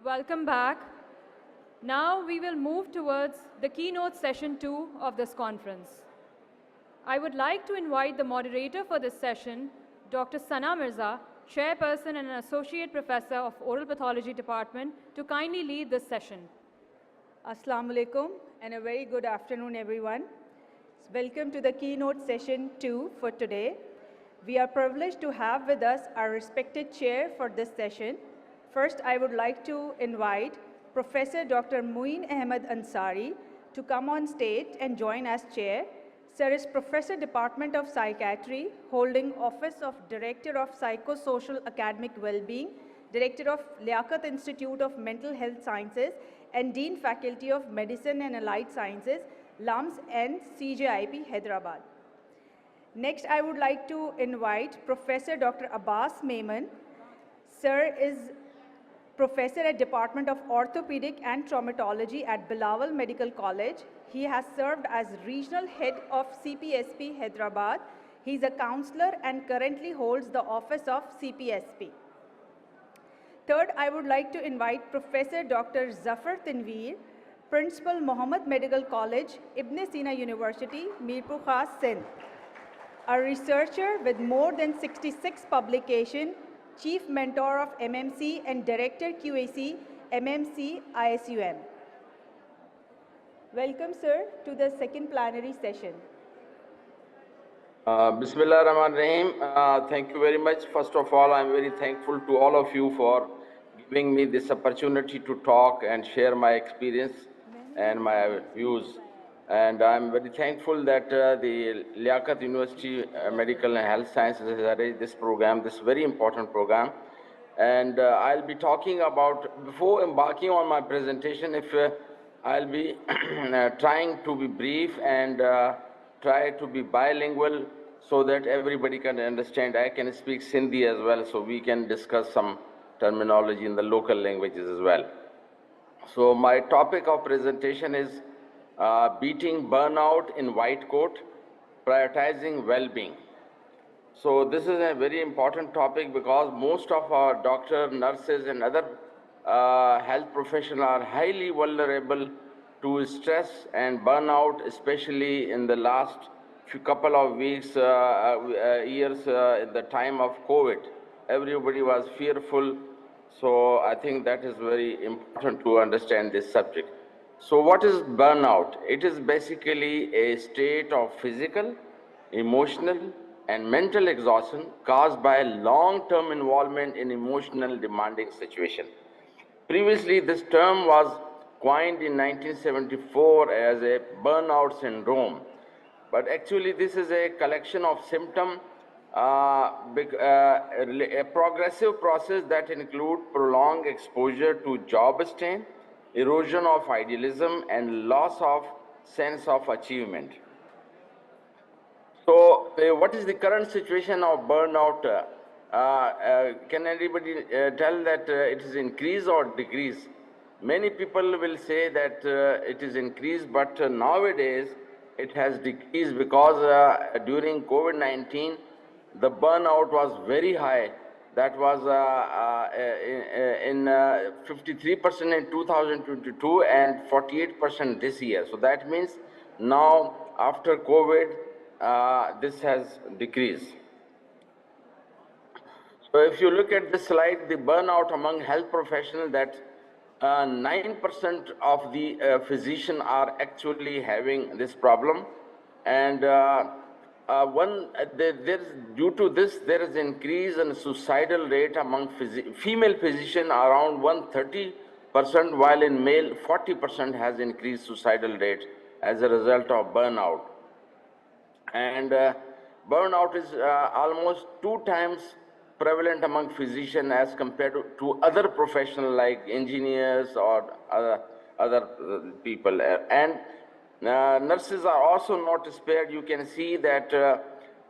Welcome back. Now we will move towards the keynote session 2 of this conference. I would like to invite the moderator for this session, Dr. Sana Mirza, Chairperson and an Associate Professor of Oral Pathology Department, to kindly lead this session. Assalamu alaikum and a very good afternoon, everyone. Welcome to the keynote session 2 for today. We are privileged to have with us our respected chair for this session. First, I would like to invite Professor Dr. Muin Ahmed Ansari to come on stage and join as chair. Sir is Professor, Department of Psychiatry, holding Office of Director of Psychosocial Academic Wellbeing, Director of Liaquat Institute of Mental Health Sciences, and Dean Faculty of Medicine and Allied Sciences, LUMHS and CJIP, Hyderabad. Next, I would like to invite Professor Dr. Abbas Maiman. Sir is Professor at Department of Orthopedic and Traumatology at Bilawal Medical College. He has served as Regional Head of CPSP Hyderabad. He is a counselor and currently holds the office of CPSP. Third, I would like to invite Professor Dr. Zafar Tanveer, Principal Mohammed Medical College, Ibn Sina University, Mirpur Khas, Sindh. A researcher with more than 66 publications, Chief Mentor of MMC and Director QAC, MMC ISUM. Welcome, sir, to the second plenary session. Bismillah Rahman Rahim. Thank you very much. First of all, I'm very thankful to all of you for giving me this opportunity to talk and share my experience and my views. And I'm very thankful that the Liaquat University Medical and Health Sciences has arranged this program, this very important program. And I'll be talking about, before embarking on my presentation, if I'll be trying to be brief and try to be bilingual so that everybody can understand. I can speak Sindhi as well, so we can discuss some terminology in the local languages as well. So my topic of presentation is beating burnout in white coat, prioritizing well-being. So this is a very important topic because most of our doctors, nurses and other health professionals are highly vulnerable to stress and burnout, especially in the last couple of weeks, years, in the time of COVID. Everybody was fearful, so I think that is very important to understand this subject. So what is burnout? It is basically a state of physical, emotional, and mental exhaustion caused by long-term involvement in emotional demanding situation. Previously, this term was coined in 1974 as a burnout syndrome. But actually, this is a collection of symptoms, a progressive process that include prolonged exposure to job strain, erosion of idealism, and loss of sense of achievement. So, what is the current situation of burnout? Can anybody tell that it is increased or decreased? Many people will say that it is increased, but nowadays it has decreased because during COVID-19, the burnout was very high. That was in 53% in 2022 and 48% this year. So that means now after COVID, this has decreased. So if you look at this slide, the burnout among health professionals, that 9% of the physicians are actually having this problem. And due to this, there is increase in suicidal rate among female physicians around 130%, while in male 40% has increased suicidal rate as a result of burnout. And burnout is almost 2 times prevalent among physicians as compared to other professionals like engineers or other people. And nurses are also not spared. You can see that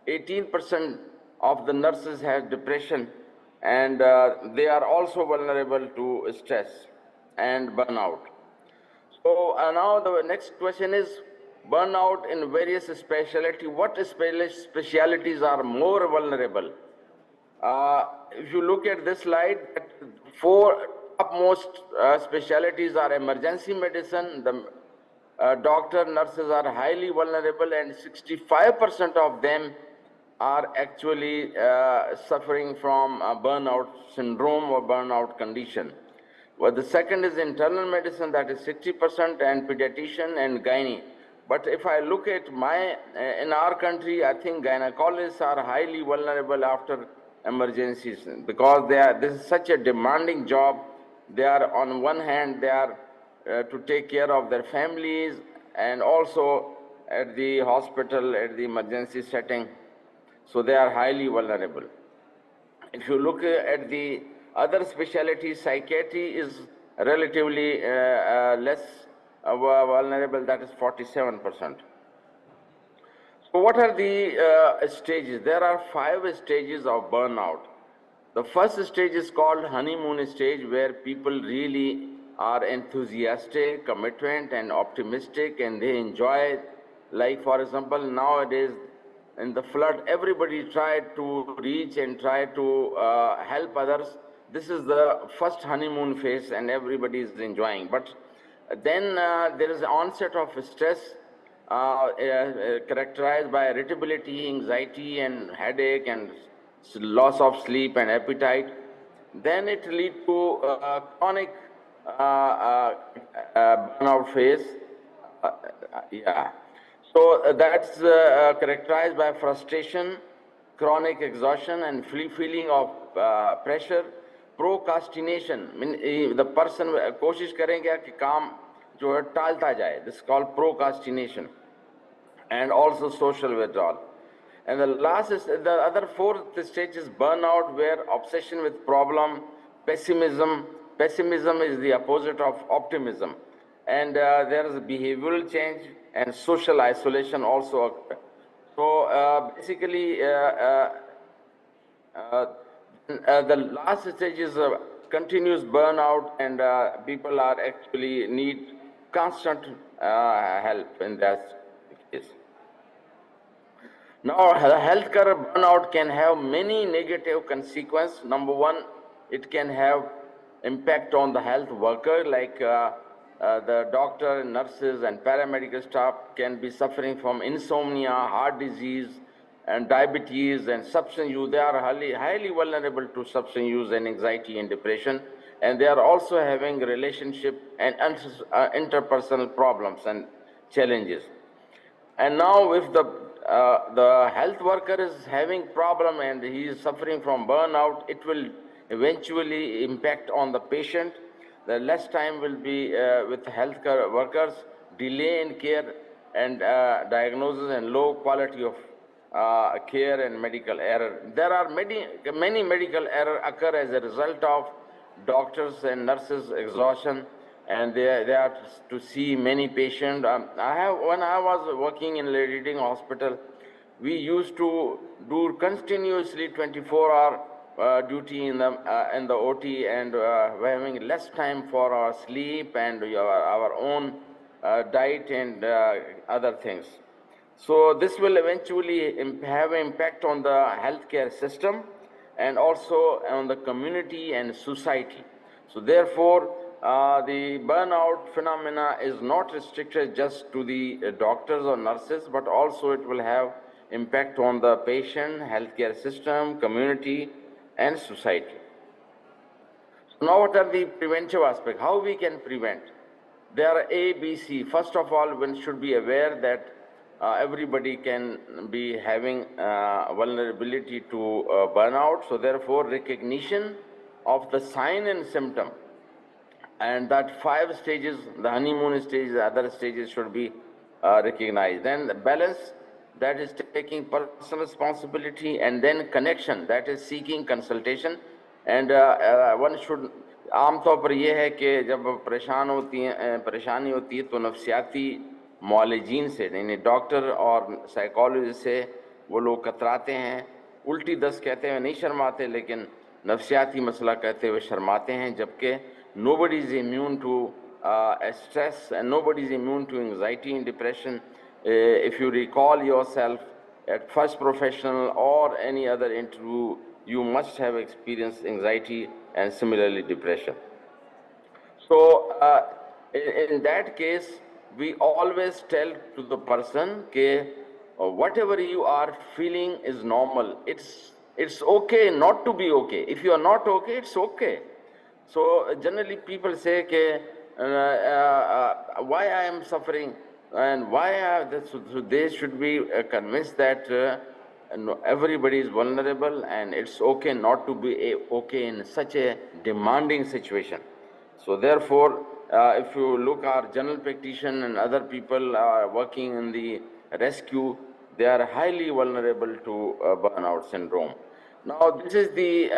18% of the nurses have depression, and they are also vulnerable to stress and burnout. So now the next question is burnout in various specialties. What specialties are more vulnerable? If you look at this slide, 4 topmost specialties are emergency medicine. The doctor, nurses are highly vulnerable, and 65% of them are actually suffering from a burnout syndrome or burnout condition. Well, the second is internal medicine, that is 60%, and pediatrician and gynae. But if I look at in our country, I think gynecologists are highly vulnerable after emergencies because this is such a demanding job. They are, on one hand, they are to take care of their families and also at the hospital, at the emergency setting. So they are highly vulnerable. If you look at the other specialties, psychiatry is relatively less vulnerable, that is 47%. So what are the stages? There are 5 stages of burnout. The first stage is called honeymoon stage, where people really are enthusiastic, commitment, and optimistic, and they enjoy. Like, for example, nowadays in the flood, everybody tried to reach and try to help others. This is the first honeymoon phase, and everybody is enjoying. But then there is onset of stress characterized by irritability, anxiety, and headache, and loss of sleep and appetite. Then it leads to chronic burnout phase. Yeah. So that's characterized by frustration, chronic exhaustion, and feeling of pressure. Procrastination, the person कोशिश करेंगे कि काम जो है टालता जाए. This is called procrastination. And also social withdrawal. And the last is the other 4th stage is burnout, where obsession with problem, pessimism. Pessimism is the opposite of optimism. And there is behavioral change and social isolation also occur. So basically, the last stage is continuous burnout, and people are actually need constant help in that case. Now, healthcare burnout can have many negative consequences. Number 1, it can have impact on the health worker, like the doctor, nurses, and paramedical staff can be suffering from insomnia, heart disease, and diabetes, and substance use. They are highly vulnerable to substance use and anxiety and depression, and they are also having relationship and interpersonal problems and challenges. And now if the health worker is having problem and he is suffering from burnout, it will eventually impact on the patient. The less time will be with healthcare workers, delay in care and diagnosis, and low quality of care and medical error. There are many medical error occur as a result of doctors and nurses exhaustion, and they are to see many patients. When I was working in Reading Hospital, we used to do continuously 24-hour duty in the OT, and we're having less time for our sleep and our own diet and other things. So this will eventually have an impact on the healthcare system and also on the community and society. So therefore, the burnout phenomena is not restricted just to the doctors or nurses, but also it will have impact on the patient, healthcare system, community, and society. So now what are the preventive aspects? How we can prevent? There are A, B, C. First of all, one should be aware that everybody can be having vulnerability to burnout. So therefore, recognition of the sign and symptom, and that 5 stages, the honeymoon stage, the other stages should be recognized. Then the balance, that is taking personal responsibility, and then connection, that is seeking consultation. And one should, आमतौर पर यह है कि जब परेशानी होती है तो नफ्सियाती मौलजीन से, यानी डॉक्टर और साइकोलॉजिस्ट से वो लोग कतराते हैं, उल्टी दस्त कहते हुए नहीं शर्माते, लेकिन नफ्सियाती मसला कहते हुए शर्माते हैं, जबकि nobody is immune to stress and nobody is immune to anxiety and depression. If you recall yourself at first professional or any other interview, you must have experienced anxiety and similarly depression. in that case, we always tell to the person that whatever you are feeling is normal. It's okay not to be okay. If you are not okay, it's okay. So generally people say why I am suffering and why so they should be convinced that everybody is vulnerable and it's okay not to be okay in such a demanding situation. So therefore, if you look our general practitioner and other people are working in the rescue, they are highly vulnerable to burnout syndrome. Now, this is the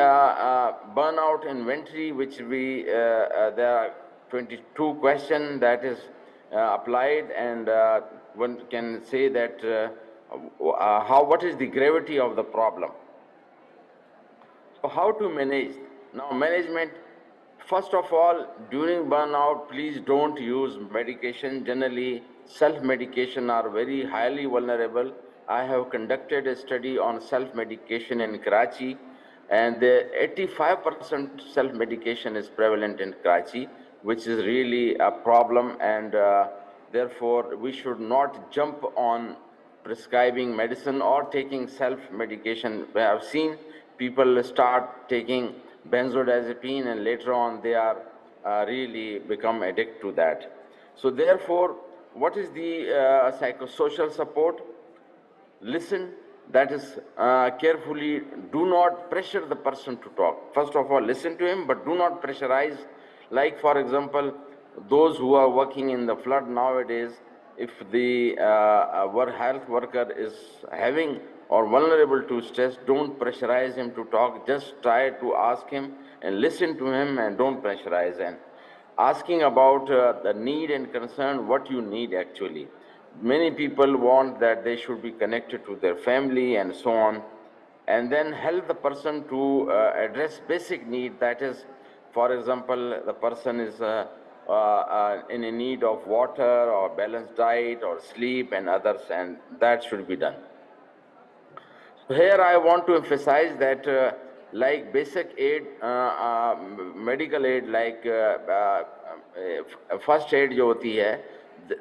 burnout inventory, which there are 22 questions that is applied, and one can say that what is the gravity of the problem. So how to manage? Now, management, first of all, during burnout, please don't use medication. Generally, self-medication are very highly vulnerable. I have conducted a study on self-medication in Karachi, and the 85% self-medication is prevalent in Karachi, which is really a problem, and therefore we should not jump on prescribing medicine or taking self-medication. We have seen people start taking benzodiazepine and later on they are really become addicted to that. So therefore, what is the psychosocial support? Listen, that is carefully, do not pressure the person to talk. First of all, listen to him, but do not pressurize. Like, for example, those who are working in the flood nowadays, if the health worker is having or vulnerable to stress, don't pressurize him to talk. Just try to ask him and listen to him and don't pressurize him. Asking about the need and concern, what you need actually. Many people want that they should be connected to their family and so on, and then help the person to address basic need. That is, for example, the person is in a need of water or balanced diet or sleep and others, and that should be done. Here I want to emphasize that like basic aid, medical aid, like first aid जो होती है,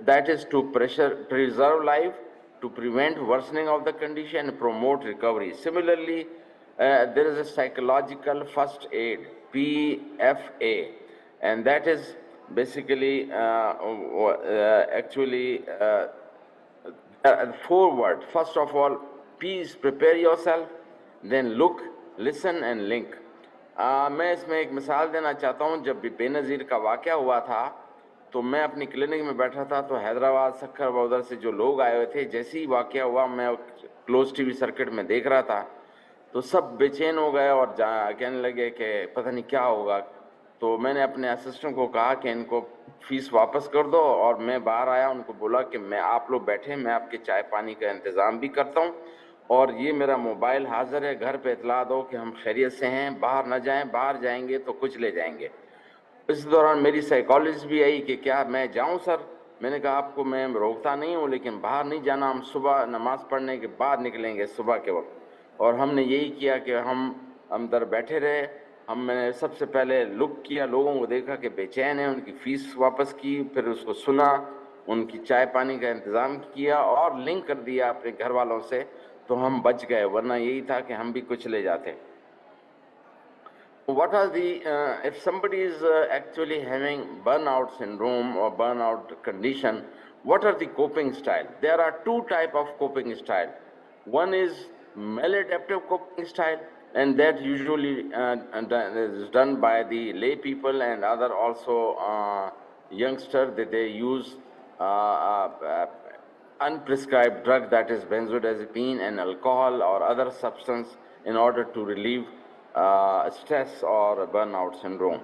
that is to preserve life, to prevent worsening of the condition and promote recovery. Similarly, there is a psychological first aid, PFA, and that is basically actually 4 words. First of all, please prepare yourself, then look, listen and link. मैं इसमें एक मिसाल देना चाहता हूँ. जब भी बेनज़ीर का वाक़या हुआ था तो मैं अपनी क्लिनिक में बैठा था, तो हैदराबाद सक्खर बॉर्डर से जो लोग आए हुए थे, जैसे ही वाक़या हुआ मैं क्लोज टीवी सर्किट में देख रहा था तो सब बेचैन हो गए और कहने लगे कि पता नहीं क्या होगा. तो मैंने अपने असिस्टेंट को कहा कि इनको फीस वापस कर दो, और मैं बाहर आया, उनको बोला कि मैं आप लोग बैठे, मैं आपके चाय पानी का इंतज़ाम भी करता हूँ और ये मेरा मोबाइल हाजिर है, घर पे इतला दो कि हम खैरियत से हैं, बाहर ना जाएं, बाहर जाएंगे तो कुछ ले जाएंगे. इस दौरान मेरी साइकोलॉजिस्ट भी आई कि क्या मैं जाऊं सर. मैंने कहा आपको मैं रोकता नहीं हूं, लेकिन बाहर नहीं जाना, हम सुबह नमाज पढ़ने के बाद निकलेंगे सुबह के वक्त. और हमने यही किया कि हम अंदर बैठे रहे. मैंने सबसे पहले लुक किया, लोगों को देखा कि बेचैन है, उनकी फ़ीस वापस की, फिर उसको सुना, उनकी चाय पानी का इंतज़ाम किया और लिंक कर दिया अपने घर वालों से, तो हम बच गए, वरना यही था कि हम भी कुछ ले जाते. What are the, if somebody is actually having burnout syndrome or burnout condition, what are the coping style? There are 2 types of coping style. One is maladaptive coping style, and that usually is done by the lay people and other also youngsters, that they use unprescribed drug, that is benzodiazepine and alcohol or other substance, in order to relieve stress or burnout syndrome.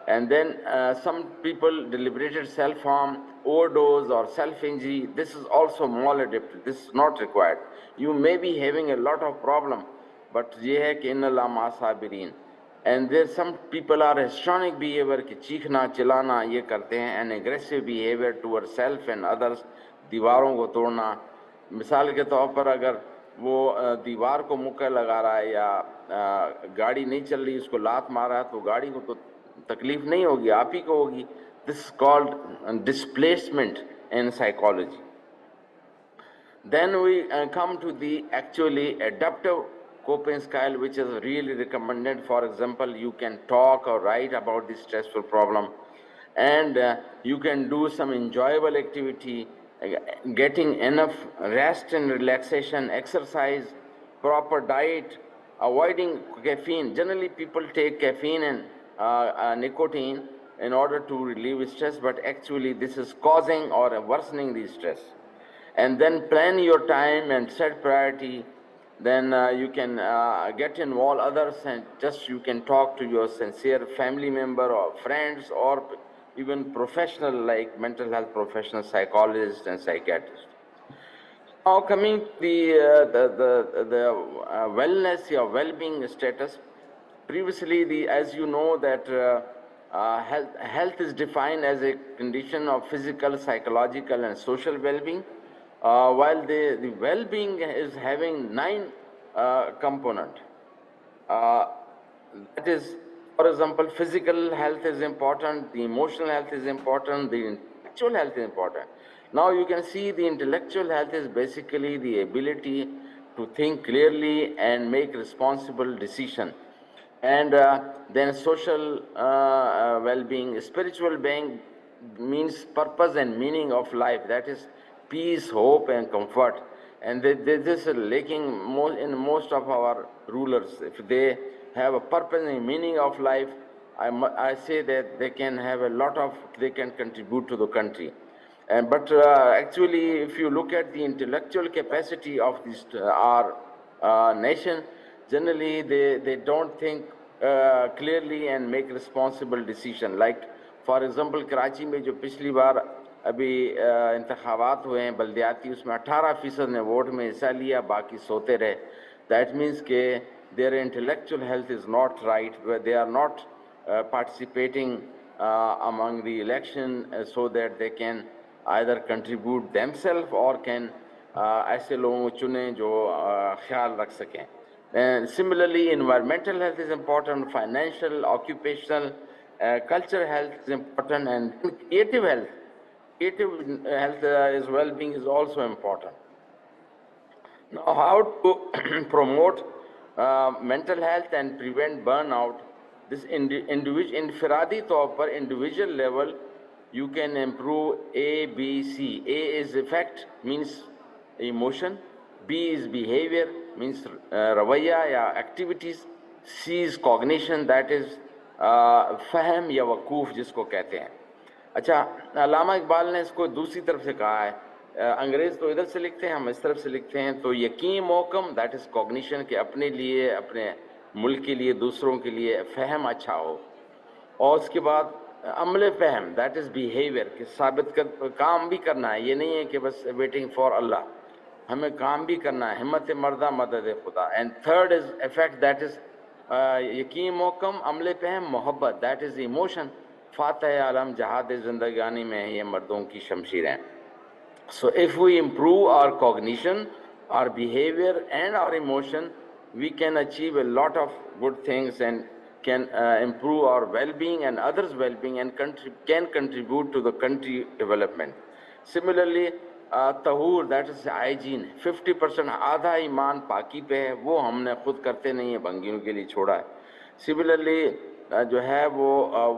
And then some people deliberated self-harm, overdose or self-injury. This is also maladaptive. This is not required. You may be having a lot of problem, but ये है कि इन्ना Lama साबिरीन. And there some people are histrionic behavior कि चीखना चिल्लाना ये करते हैं, and aggressive behavior towards self and others, दीवारों को तोड़ना. मिसाल के तौर पर अगर वो दीवार को मुक्का लगा रहा है या गाड़ी नहीं चल रही, उसको लात मारा है, तो गाड़ी को तो तकलीफ नहीं होगी, आप ही को होगी. This is called displacement in psychology. Then we come to the actually adaptive coping style, which is really recommended. For example, you can talk or write about this stressful problem, and you can do some enjoyable activity, getting enough rest and relaxation, exercise, proper diet, avoiding caffeine. Generally, people take caffeine and nicotine in order to relieve stress, but actually this is causing or worsening the stress. And then plan your time and set priority. Then you can get involved others, and just you can talk to your sincere family member or friends or even professional like mental health professional, psychologists and psychiatrists. Now coming to the wellness or well-being status. Previously, as you know that health is defined as a condition of physical, psychological, and social well-being, while the well-being is having 9 component. That is, for example, physical health is important, the emotional health is important, the intellectual health is important. Now you can see the intellectual health is basically the ability to think clearly and make responsible decision. And then social well-being, spiritual being means purpose and meaning of life. That is peace, hope, and comfort. And this is lacking in most of our rulers. If they have a purpose and meaning of life, I say that they can have a lot of, they can contribute to the country. But actually, if you look at the intellectual capacity of this our nation, generally they don't think clearly and make responsible decision. Like, for example, Karachi में जो पिछली बार अभी इंतखाबात हुए हैं बल्दियाती, उसमें 18% ने vote में हिस्सा लिया, बाकी सोते रहे. That means के their intellectual health is not right, where they are not participating among the election so that they can either contribute themselves or can ऐसे लोगों को चुने जो ख्याल रख सकें. And similarly, environmental health is important, financial, occupational, cultural health is important, and creative health. Creative health is well-being is also important. Now, how to promote mental health and prevent burnout? This infiradi तौर पर individual level, you can improve A, B, C. A is effect, means emotion. B is behavior, means ravaya या activities. C is cognition, that is फहम या वकूफ जिसको कहते हैं. अच्छा, अल्लामा इकबाल ने इसको दूसरी तरफ से कहा है. अंग्रेज तो इधर से लिखते हैं, हम इस तरफ से लिखते हैं. तो यकीन मोकम, दैट इज कॉग्निशन, के अपने लिए, अपने मुल्क के लिए, दूसरों के लिए फहम अच्छा हो. और उसके बाद अमल फहम, दैट इज बिहेवियर, कि साबित कर काम भी करना है. ये नहीं है कि बस वेटिंग फॉर अल्लाह, हमें काम भी करना है. हिम्मत मर्दा मदद खुदा. And third is effect, that is यकीन मोकम, अमल फहम, मोहब्बत, दैट इज इमोशन. फातह आलम जहाद जिंदगानी में ये मर्दों की शमशीरें. So if we improve our cognition, our behavior and our emotion, we can achieve a lot of good things and can improve our well-being and others' well-being and can contribute to the country development. Similarly, tahur, that is hygiene, 50% आधा ईमान पाकी पे है, वो हमने खुद करते नहीं है, भंगियों के लिए छोड़ा है. Similarly, जो है वो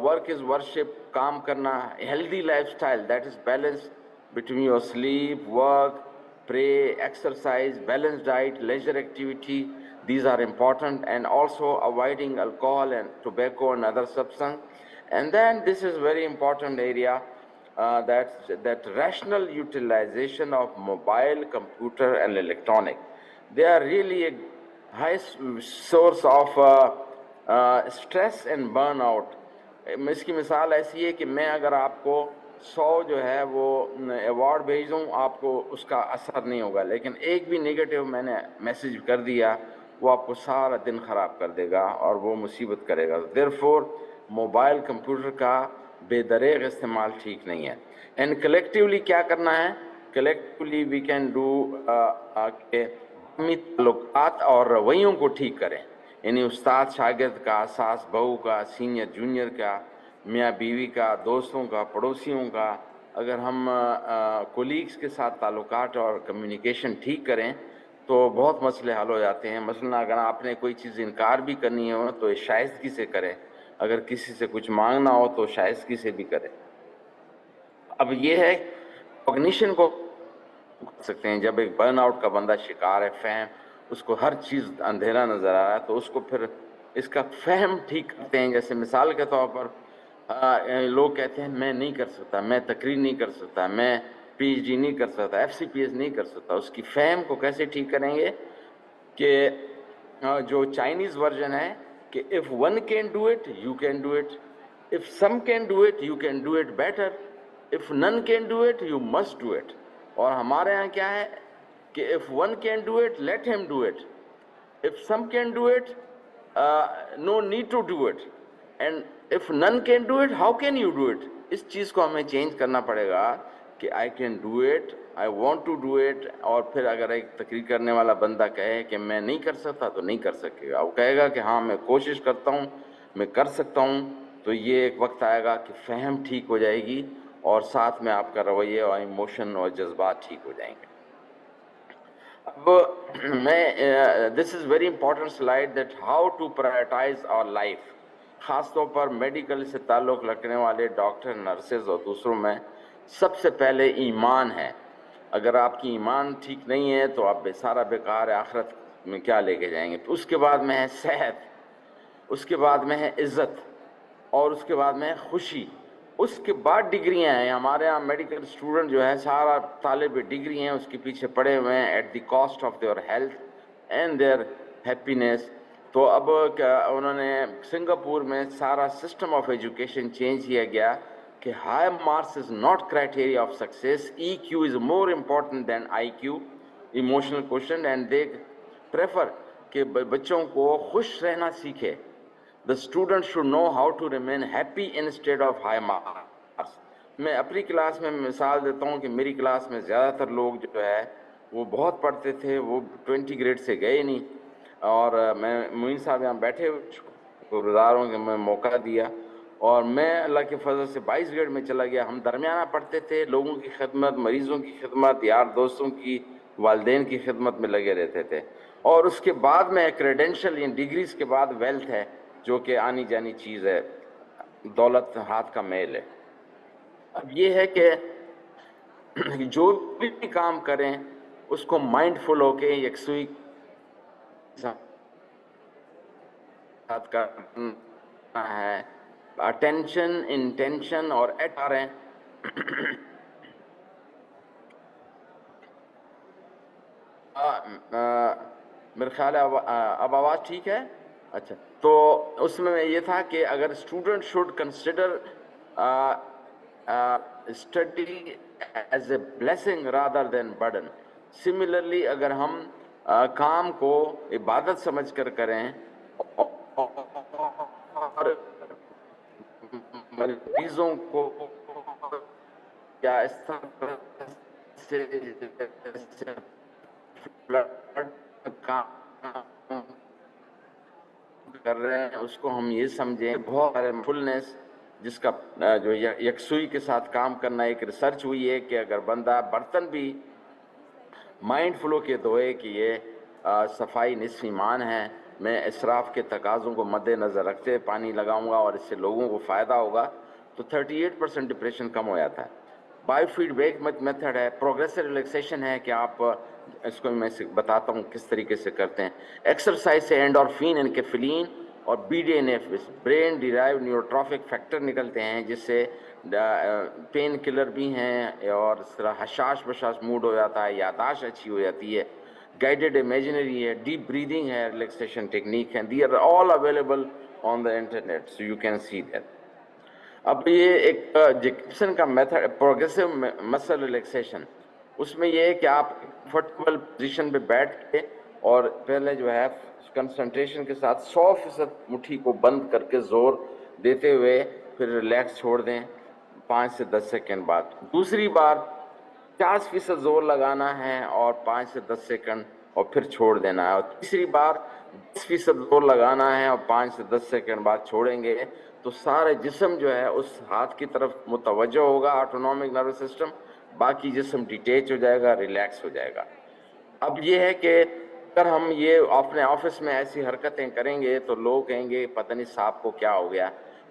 work is worship, काम करना, healthy lifestyle, that is balance between your sleep, work, pray, exercise, balanced diet, leisure activity. These are important, and also avoiding alcohol and tobacco and other substance. And then this is very important area, that rational utilization of mobile, computer and electronic. They are really a high source of stress and burnout. इसकी मिसाल ऐसी है कि मैं अगर आपको 100 जो है वो अवार्ड भेज दूँ, आपको उसका असर नहीं होगा. लेकिन एक भी नेगेटिव मैंने मैसेज कर दिया, वो आपको सारा दिन ख़राब कर देगा और वो मुसीबत करेगा. देयरफॉर मोबाइल कंप्यूटर का बेदरेग इस्तेमाल ठीक नहीं है. एंड कलेक्टिवली क्या करना है? कलेक्टिवली वी कैन डू ताल्लुकात और रवैयों को ठीक करें. यानी उस्ताद शागिर्द का, सास बहू का, सीनियर जूनियर का, میاں بیوی کا, دوستوں کا, پڑوسیوں کا, اگر ہم کولیگس کے ساتھ تعلقات اور کمیونیکیشن ٹھیک کریں تو بہت مسئلے حل ہو جاتے ہیں. مثلا اگر آپ نے کوئی چیز انکار بھی کرنی ہو تو شائستگی سے کریں, اگر کسی سے کچھ مانگنا ہو تو شائستگی سے بھی کریں. اب یہ ہے کوگنیشن کو کر سکتے ہیں. جب ایک برن آؤٹ کا بندہ شکار ہے, فہم, اس کو ہر چیز اندھیرا نظر آ رہا ہے, تو اس کو پھر اس کا فہم ٹھیک کرتے ہیں. جیسے مثال کے طور پر لوگ کہتے ہیں میں نہیں کر سکتا, میں تقریر نہیں کر سکتا, میں پی ایچ ڈی نہیں کر سکتا, ایف سی پی ایس نہیں کر سکتا. اس کی فہم کو کیسے ٹھیک کریں گے کہ جو چائنیز ورژن ہے کہ if one can do it, you can do it. If some can do it, you can do it better. If none can do it, you must do it. اور ہمارے ہاں کیا ہے کہ if one can do it, let him do it. If some can do it, no need to do it. And if none can do it, how can you do it? اس چیز کو ہمیں change کرنا پڑے گا کہ I can do it, I want to do it. اور پھر اگر ایک تقریر کرنے والا بندہ کہے کہ میں نہیں کر سکتا تو نہیں کر سکے گا. وہ کہے گا کہ ہاں میں کوشش کرتا ہوں, میں کر سکتا ہوں. تو یہ ایک وقت آئے گا کہ فہم ٹھیک ہو جائے گی اور ساتھ میں آپ کا رویہ اور ایموشن اور جذبات ٹھیک ہو جائیں گے. اب میں this is very important slide that how to prioritize our life. خاص طور پر میڈیکل سے تعلق رکھنے والے ڈاکٹر, نرسز اور دوسروں میں سب سے پہلے ایمان ہے. اگر آپ کی ایمان ٹھیک نہیں ہے تو آپ سارا بیکار ہے, آخرت میں کیا لے کے جائیں گے. اس کے بعد میں ہے صحت, اس کے بعد میں ہے عزت, اور اس کے بعد میں ہے خوشی. اس کے بعد ڈگریاں ہیں. ہمارے ہاں میڈیکل اسٹوڈنٹ جو ہے سارا طالب ڈگری ہیں اس کے پیچھے پڑے ہوئے ہیں at the cost of their health and their happiness. تو اب کیا انہوں نے سنگاپور میں سارا سسٹم آف ایجوکیشن چینج کیا گیا کہ high marks is not criteria of success, E Q is more important than I Q, emotional quotient. And they prefer کہ بچوں کو خوش رہنا سیکھے. The student should know how to remain happy instead of high marks. میں اپنی class میں مثال دیتا ہوں کہ میری کلاس میں زیادہ تر لوگ جو ہے وہ بہت پڑھتے تھے, وہ 20 گریڈ سے گئے نہیں. اور میں معین صاحب یہاں بیٹھے گزار ہوں کہ میں موقع دیا, اور میں اللہ کے فضل سے 22 گریڈ میں چلا گیا. ہم درمیانہ پڑھتے تھے, لوگوں کی خدمت, مریضوں کی خدمت, یار دوستوں کی, والدین کی خدمت میں لگے رہتے تھے. اور اس کے بعد میں کریڈینشل یا ڈگریز کے بعد ویلتھ ہے جو کہ آنی جانی چیز ہے, دولت ہاتھ کا میل ہے. اب یہ ہے کہ جو بھی کام کریں اس کو مائنڈ فل ہو کے یکسوئی ساتھ کرنا ہے. اٹینشن, انٹینشن اور ایٹ آ رہے ہیں. میرے خیال ہے اب آواز ٹھیک ہے. اچھا, تو اس میں یہ تھا کہ اگر student should consider study as a blessing rather than burden. Similarly اگر ہم کام کو عبادت سمجھ کر کریں اور مریضوں کو کیا اس طرح سے کام کر رہے ہیں اس کو ہم یہ سمجھیں بہت سارے فلنس جس کا جو یکسوئی کے ساتھ کام کرنا. ایک ریسرچ ہوئی ہے کہ اگر بندہ برتن بھی مائنڈ فلو کے دھوئے کہ یہ صفائی نصف ایمان ہے, میں اسراف کے تقاضوں کو مد نظر رکھتے پانی لگاؤں گا اور اس سے لوگوں کو فائدہ ہوگا, تو 38% ڈپریشن کم ہو جاتا ہے. بایو فیڈ بیک میتھڈ ہے, پروگریسو ریلیکسیشن ہے کہ آپ اس کو میں بتاتا ہوں کس طریقے سے کرتے ہیں. ایکسرسائز سے اینڈورفین اینڈ کیفلین اور B D N F brain derive neurotrophic factor نکلتے ہیں جس سے پین کلر بھی ہیں اور اس طرح حشاش بشاش موڈ ہو جاتا ہے, یاداشت اچھی ہو جاتی ہے. گائیڈڈ امیجنری ہے, ڈیپ بریدنگ ہے, ریلیکسیشن ٹیکنیک ہے. They are all available on the internet so you can see that. اب یہ ایک جیکسن کا میتھڈ پروگریسو مسل ریلیکسیشن, اس میں یہ ہے کہ آپ کمفرٹیبل پوزیشن پہ بیٹھ کے اور پہلے جو ہے کنسنٹریشن کے ساتھ 100% مٹھی کو بند کر کے زور دیتے ہوئے پھر ریلیکس چھوڑ دیں 5 سے 10 سیکنڈ بعد. دوسری بار 50% زور لگانا ہے اور 5 سے 10 سیکنڈ اور پھر چھوڑ دینا ہے. اور تیسری بار 10% زور لگانا ہے اور 5 سے 10 سیکنڈ بعد چھوڑیں گے. تو سارے جسم جو ہے اس ہاتھ کی طرف متوجہ ہوگا، آٹونومک نروس سسٹم، باقی جسم ڈیٹیچ ہو جائے گا، ریلیکس ہو جائے گا۔ اب یہ ہے کہ اگر ہم یہ اپنے آفس میں ایسی حرکتیں کریں گے تو لوگ کہیں گے پتہ نہیں صاحب کو کیا ہو گیا،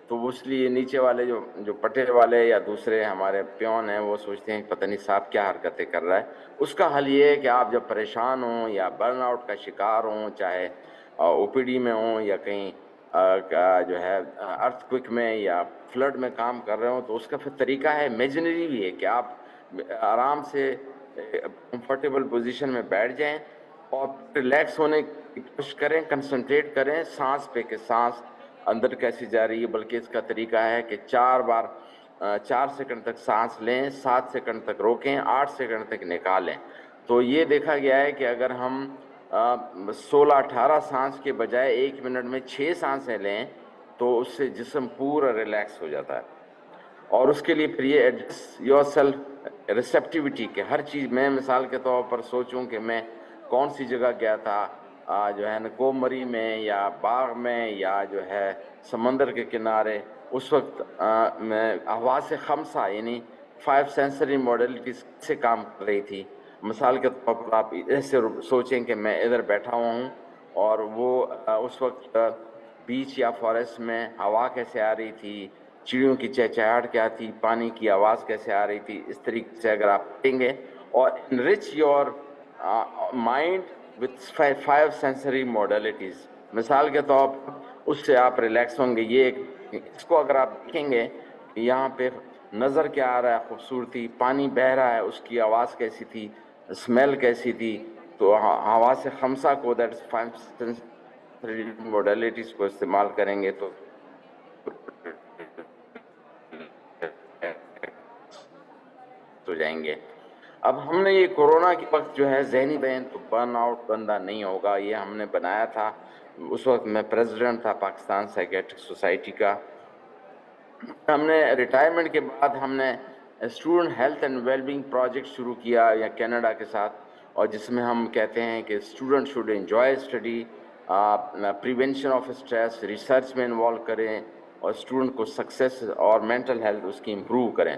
تو اس لیے نیچے والے جو پٹے والے یا دوسرے ہمارے پیون ہیں وہ سوچتے ہیں پتہ نہیں صاحب کیا حرکتیں کر رہا ہے۔ اس کا حل یہ ہے کہ آپ جب پریشان ہوں یا برن آؤٹ کا شکار ہوں، چاہے او پی ڈی میں ہوں یا کہیں جو ہے ارتھ کوئک میں یا فلڈ میں کام کر رہے ہوں، تو اس کا پھر طریقہ ہے امیجنری بھی ہے کہ آپ آرام سے کمفرٹیبل پوزیشن میں بیٹھ جائیں اور ریلیکس ہونے کی کوشش کریں، کنسنٹریٹ کریں سانس پہ کہ سانس اندر کیسی جا رہی ہے، بلکہ اس کا طریقہ ہے کہ 4 سیکنڈ تک سانس لیں، 7 سیکنڈ تک روکیں، 8 سیکنڈ تک نکالیں۔ تو یہ دیکھا گیا ہے کہ اگر ہم 16-18 سانس کے بجائے 1 منٹ میں 6 سانسیں لیں تو اس سے جسم پورا ریلیکس ہو جاتا ہے۔ اور اس کے لیے پھر یہ ایڈجس یور سیلف ریسیپٹیوٹی کہ ہر چیز، میں مثال کے طور پر سوچوں کہ میں کون سی جگہ گیا تھا، جو ہے نا کومری میں یا باغ میں یا جو ہے سمندر کے کنارے، اس وقت میں حواس خمسہ یعنی 5 سینسری موڈلٹیز سے کام کر رہی تھی۔ مثال کے طور پر آپ ایسے سوچیں کہ میں ادھر بیٹھا ہوا ہوں اور وہ اس وقت بیچ یا فارسٹ میں ہوا کیسے آ رہی تھی، چڑیوں کی چہچہاہٹ کیا تھی، پانی کی آواز کیسے آ رہی تھی، اس طریقے سے اگر آپ پڑھیں گے اور enrich your mind with 5 sensory modalities, مثال کے طور پر اس سے آپ ریلیکس ہوں گے۔ یہ اس کو اگر آپ دیکھیں گے کہ یہاں پہ نظر کیا آ رہا ہے، خوبصورتی، پانی بہہ رہا ہے، اس کی آواز کیسی تھی، اسمیل کیسی تھی، تو ہوا سے خمسہ کو دیٹ 5 سینسری موڈلٹیز کو استعمال کریں گے تو ہو جائیں گے۔ اب ہم نے یہ کورونا کے وقت جو ہے ذہنی بین تو برن آؤٹ بندہ نہیں ہوگا، یہ ہم نے بنایا تھا۔ اس وقت میں پریزیڈنٹ تھا پاکستان سائیکیٹرک سوسائٹی کا۔ ہم نے ریٹائرمنٹ کے بعد ہم نے student health and well being project شروع کیا یا کینیڈا کے ساتھ، اور جس میں ہم کہتے ہیں کہ student should enjoy study, prevention of stress, research میں انوالو کریں اور اسٹوڈنٹ کو سکسیس اور مینٹل ہیلتھ اس کی امپروو کریں۔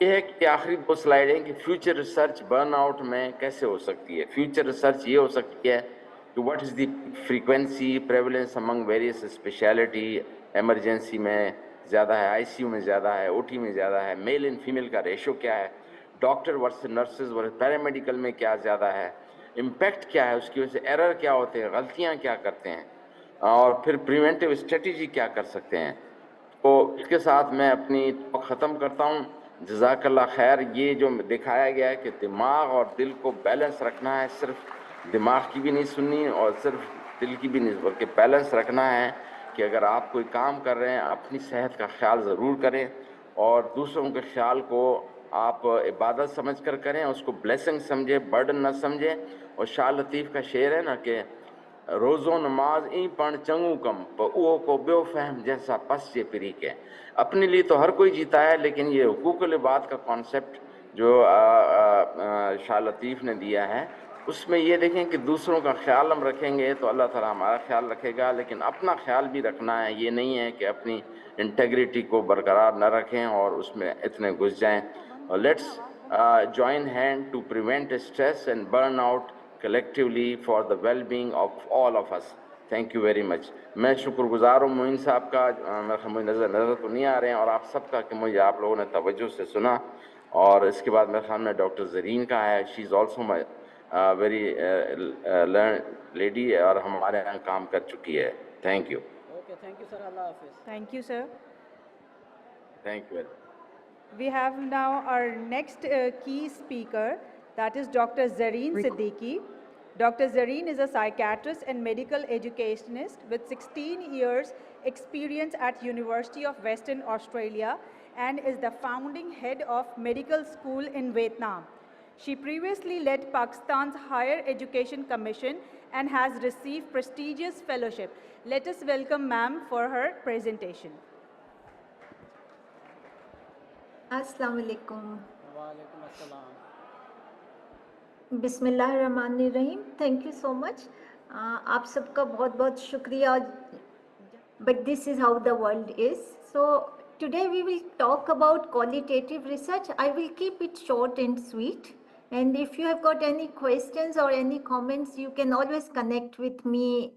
یہ ہے کہ آخری 2 سلائیڈ ہیں کہ فیوچر ریسرچ برن آؤٹ میں کیسے ہو سکتی ہے۔ فیوچر ریسرچ یہ ہو سکتی ہے کہ what is the frequency prevalence among various speciality, emergency میں زیادہ ہے، آئی سی یو میں زیادہ ہے، او ٹی میں زیادہ ہے، میل اینڈ فیمیل کا ریشو کیا ہے، doctor versus nurses versus paramedical میں کیا زیادہ ہے، امپیکٹ کیا ہے، اس کی وجہ سے ایرر کیا ہوتے ہیں، غلطیاں کیا کرتے ہیں، اور پھر پریونٹیو اسٹریٹجی کیا کر سکتے ہیں۔ تو اس کے ساتھ میں اپنی ٹاک ختم کرتا ہوں۔ جزاک اللہ خیر۔ یہ جو دکھایا گیا ہے کہ دماغ اور دل کو بیلنس رکھنا ہے، صرف دماغ کی بھی نہیں سننی اور صرف دل کی بھی نہیں، بلکہ بیلنس رکھنا ہے کہ اگر آپ کوئی کام کر رہے ہیں اپنی صحت کا خیال ضرور کریں اور دوسروں کے خیال کو آپ عبادت سمجھ کر کریں، اس کو بلیسنگ سمجھیں، برڈن نہ سمجھیں۔ اور شاہ لطیف کا شعر ہے نا کہ روزو نماز این پڑھ چنگو کم او کو بیو فہم جیسا پس یہ پری کے۔ اپنے لیے تو ہر کوئی جیتا ہے، لیکن یہ حقوق العباد کا کانسیپٹ جو شاہ لطیف نے دیا ہے، اس میں یہ دیکھیں کہ دوسروں کا خیال ہم رکھیں گے تو اللہ تعالیٰ ہمارا خیال رکھے گا، لیکن اپنا خیال بھی رکھنا ہے۔ یہ نہیں ہے کہ اپنی انٹیگریٹی کو برقرار نہ رکھیں اور اس میں اتنے گھس جائیں۔ Let's join hand to prevent stress and burnout collectively for the well-being of all of us. Thank you very much. میں شکر گزار ہوں معین صاحب کا، مجھے نظر تو نہیں آ رہے ہیں، اور آپ سب کا کہ مجھے آپ لوگوں نے توجہ سے سنا۔ اور اس کے بعد میرے خیال میں ڈاکٹر زرین کا ہے، she is also my very learn lady اور ہمارے یہاں کام کر چکی ہے۔ Thank you. Okay, thank you sir, اللہ حافظ۔ Thank you, sir. Thank you. We have now our next key speaker, that is Dr. Zareen Siddiqui. Dr. Zareen is a psychiatrist and medical educationist with 16 years experience at University of Western Australia and is the founding head of Medical School in Vietnam. She previously led Pakistan's Higher Education Commission and has received prestigious fellowship. Let us welcome ma'am for her presentation. السلام علیکم۔ وعلیکم السلام۔ بسم اللہ الرحمن الرحیم۔ Thank you so مچ۔ آپ سب کا بہت بہت شکریہ but this is how the world is. So today we will talk about qualitative research. I will keep it short and sweet. And if you have got any questions or any comments, you can always connect with me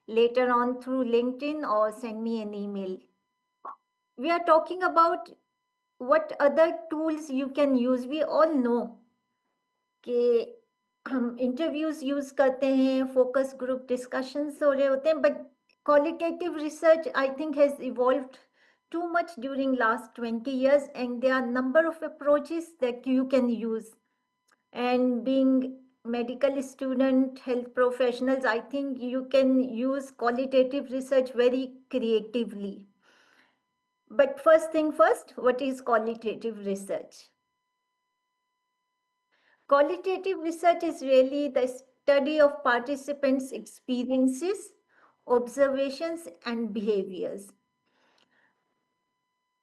later on through LinkedIn or send me an email. We are talking about what other tools you can use. We all know कि हम interviews use करते हैं, focus group discussions हो रहे होते हैं, but qualitative research I think has evolved too much during last 20 years, and there are number of approaches that you can use. And being medical student, health professionals, I think you can use qualitative research very creatively. But first thing first, what is qualitative research? Qualitative research is really the study of participants' experiences, observations, and behaviors.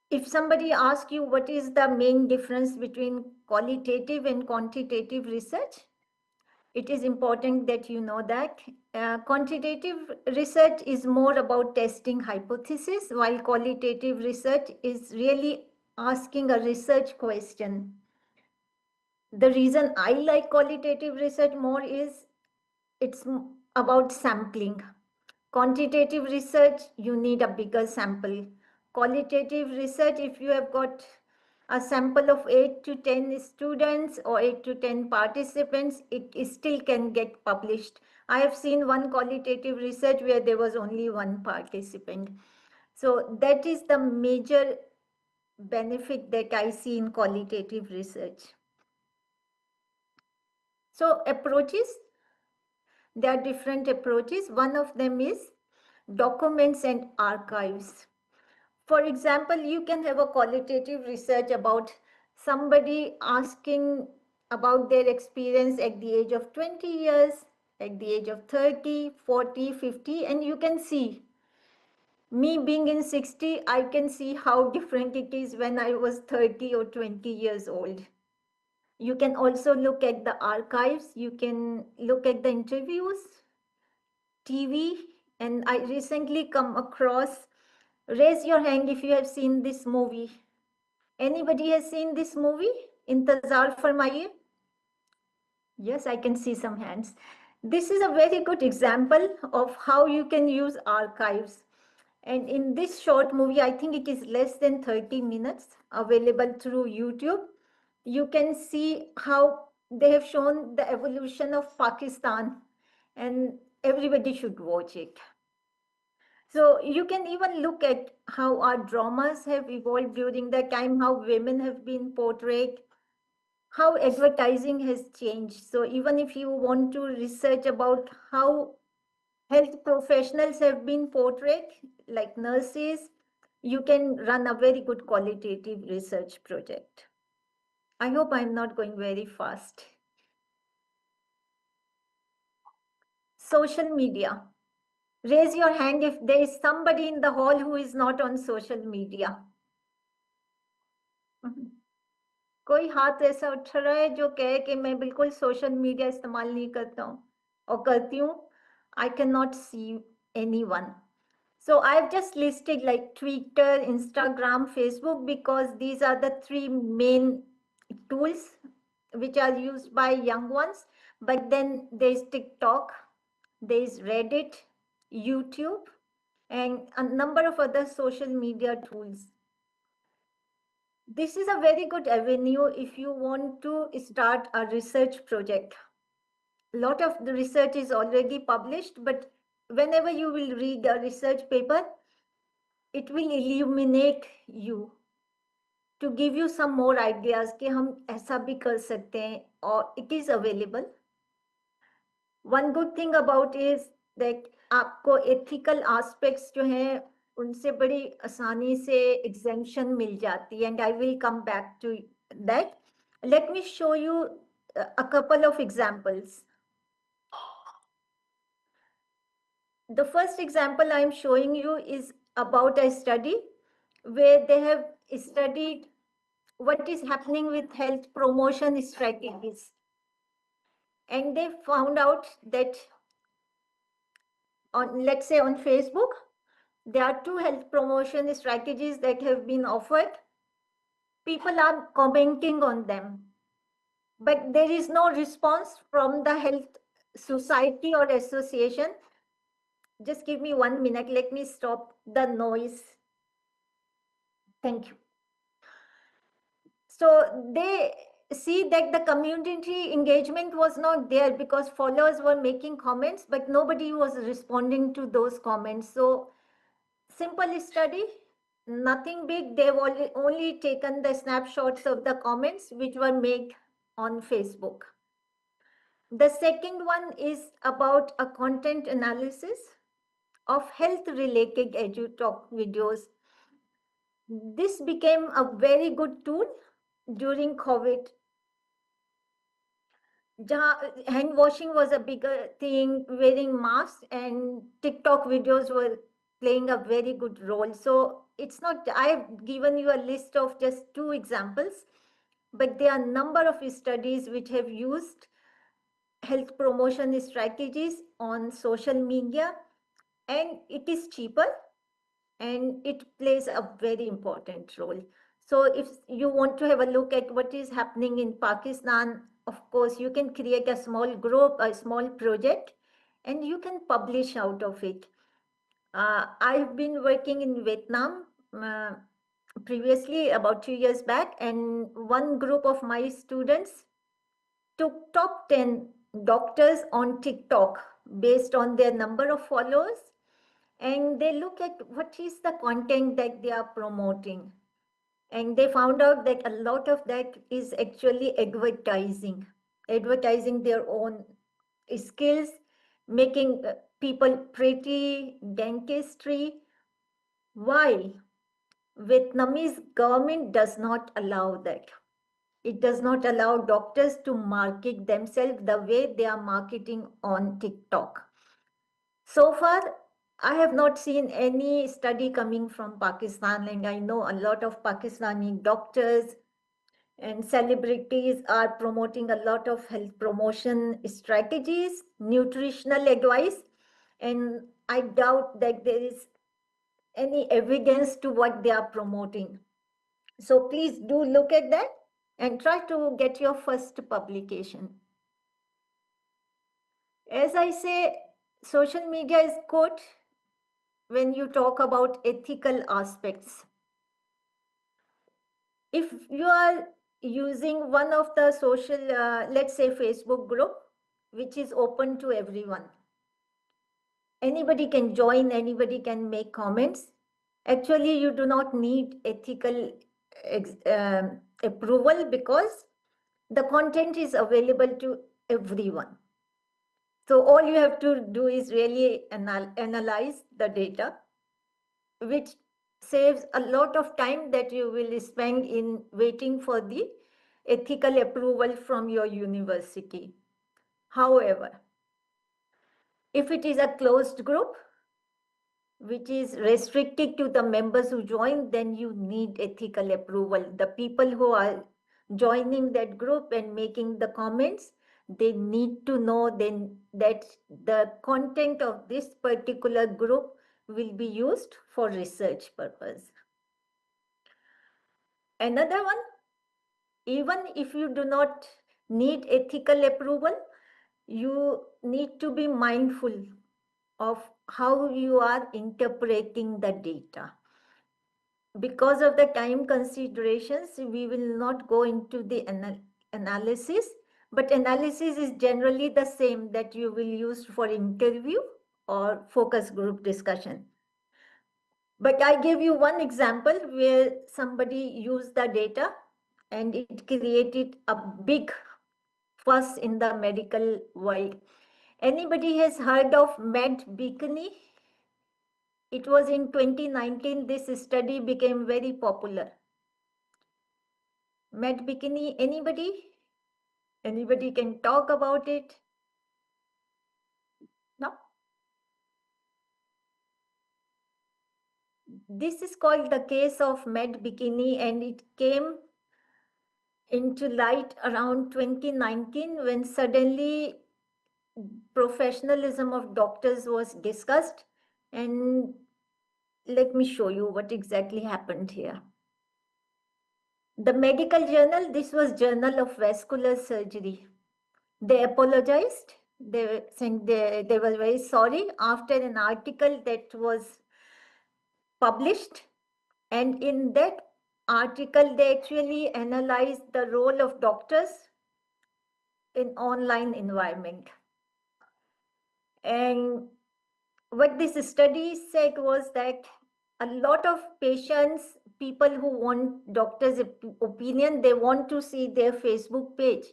If somebody asks you what is the main difference between qualitative and quantitative research, it is important that you know that. Quantitative research is more about testing hypothesis, while qualitative research is really asking a research question. The reason I like qualitative research more is it's about sampling. Quantitative research, you need a bigger sample. Qualitative research, if you have got a sample of 8 to 10 students or 8 to 10 participants, it still can get published. I have seen one qualitative research where there was only one participant. So that is the major benefit that I see in qualitative research. So approaches, there are different approaches. One of them is documents and archives. For example, you can have a qualitative research about somebody asking about their experience at the age of 20 years, at the age of 30, 40, 50, and you can see, me being in 60, I can see how different it is when I was 30 or 20 years old. You can also look at the archives, you can look at the interviews, TV, and I recently come across, raise your hand if you have seen this movie. Anybody has seen this movie? Intezar Farmaiye? Yes, I can see some hands. This is a very good example of how you can use archives. And in this short movie, I think it is less than 30 minutes, available through YouTube. You can see how they have shown the evolution of Pakistan, and everybody should watch it. So you can even look at how our dramas have evolved during that time, how women have been portrayed, how advertising has changed. So even if you want to research about how health professionals have been portrayed, like nurses, you can run a very good qualitative research project. I hope I'm not going very fast. Social media. Raise your hand if there is somebody in the hall who is not on social media. कोई हाथ ऐसा उठ रहा है जो कहे कि मैं बिल्कुल सोशल मीडिया इस्तेमाल नहीं करता हूँ और करती हूँ? I cannot see anyone. So I've just listed like Twitter, Instagram, Facebook, because these are the three main tools which are used by young ones. But then there's TikTok, there's Reddit, YouTube, and a number of other social media tools. This is a very good avenue if you want to start a research project. A lot of the research is already published, but whenever you will read a research paper, it will illuminate you to give you some more ideas कि हम ऐसा भी कर सकते हैं, और it is available. One good thing about is that आपको ethical aspects जो हैं उनसे बड़ी आसानी से exemption मिल जाती है, and I will come back to that. Let me show you a couple of examples. The first example I'm showing you is about a study where they have studied what is happening with health promotion strategies. And they found out that on, let's say on Facebook, There are 2 health promotion strategies that have been offered. People are commenting on them, but there is no response from the health society or association. Just give me 1 minute. Let me stop the noise. Thank you. So they see that the community engagement was not there because followers were making comments, but nobody was responding to those comments. So simple study, nothing big. They've only taken the snapshots of the comments which were made on Facebook. The second one is about a content analysis of health related edu-talk videos. This became a very good tool during COVID. Hand washing was a bigger thing, wearing masks, and TikTok videos were playing a very good role. So it's not, I've given you a list of just 2 examples, but there are a number of studies which have used health promotion strategies on social media, and it is cheaper and it plays a very important role. So if you want to have a look at what is happening in Pakistan, of course, you can create a small group, a small project, and you can publish out of it. I've been working in Vietnam previously, about 2 years back, and one group of my students took top 10 doctors on TikTok based on their number of followers, and they look at what is the content that they are promoting. And they found out that a lot of that is actually advertising their own skills, making people pretty, dentistry. Why? Vietnamese government does not allow that. It does not allow doctors to market themselves the way they are marketing on TikTok. So far, I have not seen any study coming from Pakistan, and I know a lot of Pakistani doctors and celebrities are promoting a lot of health promotion strategies, nutritional advice, and I doubt that there is any evidence to what they are promoting. So please do look at that and try to get your first publication. As I say, social media is good when you talk about ethical aspects. If you are using one of the social, let's say Facebook group, which is open to everyone, anybody can join, anybody can make comments. Actually, you do not need ethical approval because the content is available to everyone. So all you have to do is really analyze the data, which saves a lot of time that you will spend in waiting for the ethical approval from your university. However, if it is a closed group, which is restricted to the members who join, then you need ethical approval. The people who are joining that group and making the comments, they need to know then that the content of this particular group will be used for research purpose. Another one, even if you do not need ethical approval, you need to be mindful of how you are interpreting the data. Because of the time considerations, we will not go into the analysis, but analysis is generally the same that you will use for interview or focus group discussion. But I gave you one example where somebody used the data and it created a big fuss in the medical world. Anybody has heard of Med Bikini? It was in 2019, this study became very popular. Med Bikini, anybody? Anybody can talk about it? No? This is called the case of Med Bikini, and it came into light around 2019 when suddenly professionalism of doctors was discussed, and let me show you what exactly happened here. The medical journal, this was Journal of Vascular Surgery. They apologized. They were saying they were very sorry after an article that was published. And in that article, they actually analyzed the role of doctors in online environment. And what this study said was that a lot of patients, people who want doctors' opinion, they want to see their Facebook page.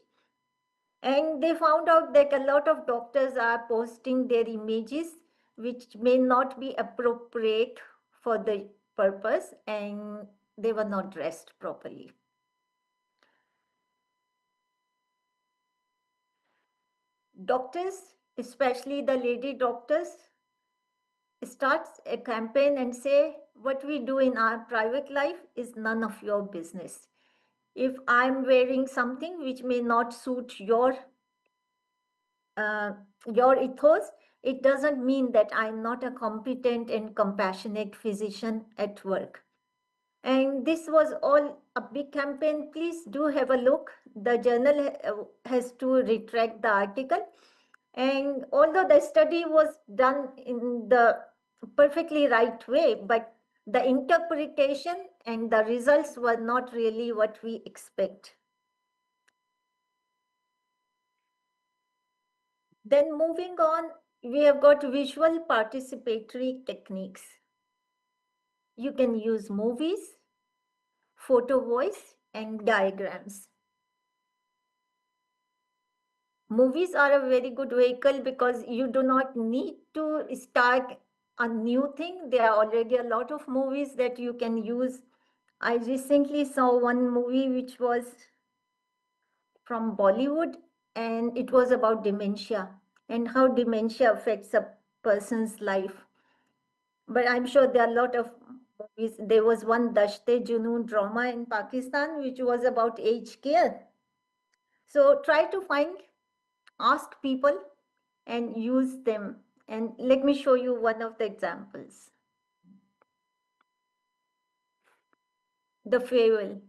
And they found out that a lot of doctors are posting their images which may not be appropriate for the purpose, and they were not dressed properly. Doctors, especially the lady doctors, starts a campaign and say, what we do in our private life is none of your business. If I'm wearing something which may not suit your ethos, it doesn't mean that I'm not a competent and compassionate physician at work. And this was all a big campaign. Please do have a look. The journal has to retract the article. And although the study was done in the perfectly right way, but the interpretation and the results were not really what we expect. Then moving on, we have got visual participatory techniques. You can use movies, photo voice, and diagrams. Movies are a very good vehicle because you do not need to start a new thing. There are already a lot of movies that you can use. I recently saw one movie which was from Bollywood, and it was about dementia and how dementia affects a person's life. But I'm sure there are a lot of movies. There was one Dashte Junoon drama in Pakistan, which was about aged care. So try to ask people and use them. And let me show you one of the examples. The Farewell.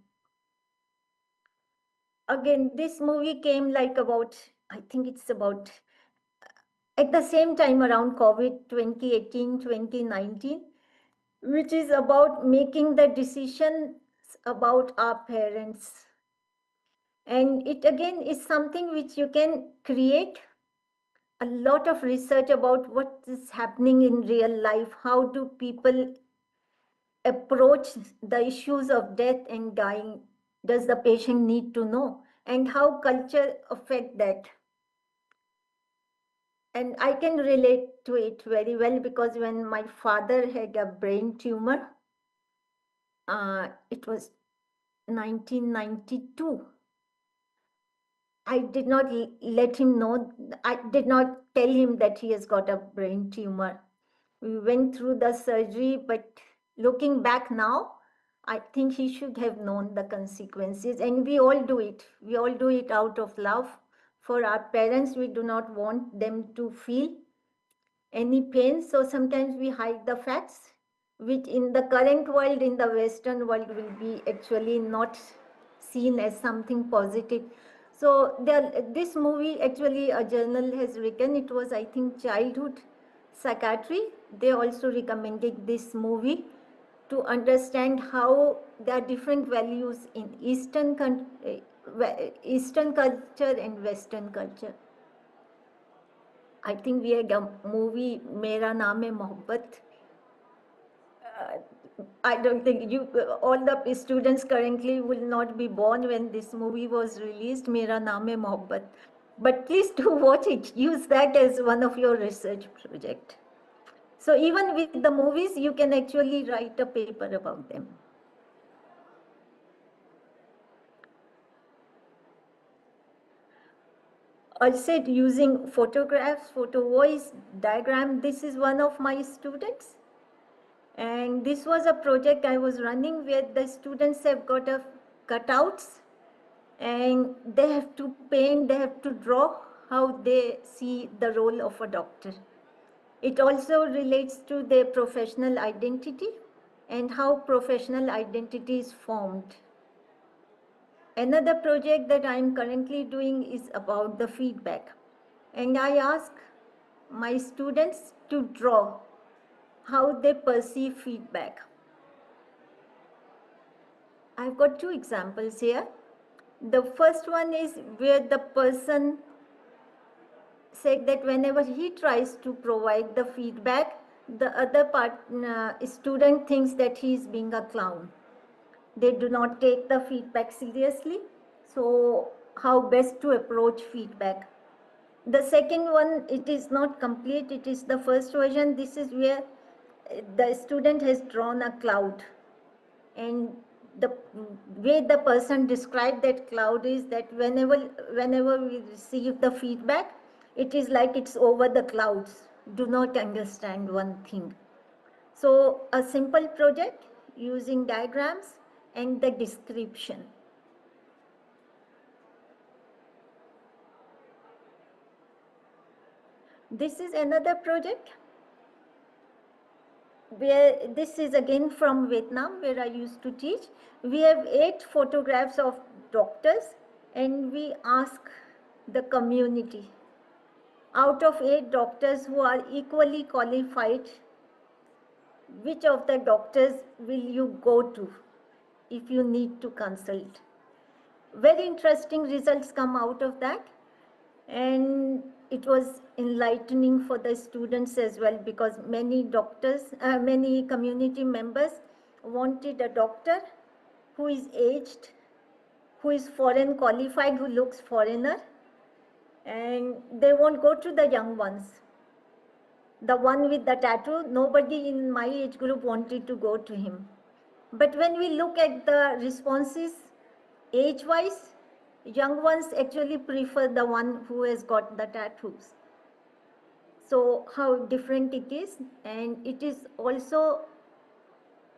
Again, this movie came like about, I think it's about at the same time around COVID 2018, 2019, which is about making the decisions about our parents. And it again is something which you can create a lot of research about what is happening in real life. How do people approach the issues of death and dying? Does the patient need to know? And how culture affect that? And I can relate to it very well because when my father had a brain tumor, it was 1992. I did not let him know, I did not tell him that he has got a brain tumor. We went through the surgery, but looking back now, I think he should have known the consequences. And we all do it. We all do it out of love for our parents. We do not want them to feel any pain. So sometimes we hide the facts, which in the current world, in the Western world, will be actually not seen as something positive. So this movie, actually, a journal has written, it was, I think, Childhood Psychiatry. They also recommended this movie to understand how there are different values in Eastern culture and Western culture. I think we had a movie, Mera Naam Hai Mohabbat. I don't think all the students currently will not be born when this movie was released, Mera Naam Hai Mohabbat. But please do watch it. Use that as one of your research project. So even with the movies, you can actually write a paper about them. I said using photographs, photo voice, diagram. This is one of my students. And this was a project I was running where the students have got a cutouts and they have to paint, they have to draw how they see the role of a doctor. It also relates to their professional identity and how professional identity is formed. Another project that I am currently doing is about the feedback. And I ask my students to draw how they perceive feedback. I've got two examples here. The first one is where the person said that whenever he tries to provide the feedback, the other student thinks that he is being a clown. They do not take the feedback seriously. So how best to approach feedback? The second one, it is not complete. It is the first version. This is where the student has drawn a cloud. And the way the person described that cloud is that whenever we receive the feedback, it is like it's over the clouds. Do not understand one thing. So a simple project using diagrams and the description. This is another project where this is again from Vietnam, where I used to teach. We have 8 photographs of doctors and we ask the community, out of 8 doctors who are equally qualified, which of the doctors will you go to if you need to consult? Very interesting results come out of that. And it was enlightening for the students as well, because many many community members wanted a doctor who is aged, who is foreign qualified, who looks foreigner, and they won't go to the young ones. The one with the tattoo, nobody in my age group wanted to go to him. But when we look at the responses age-wise, young ones actually prefer the one who has got the tattoos. So how different it is, and it is also,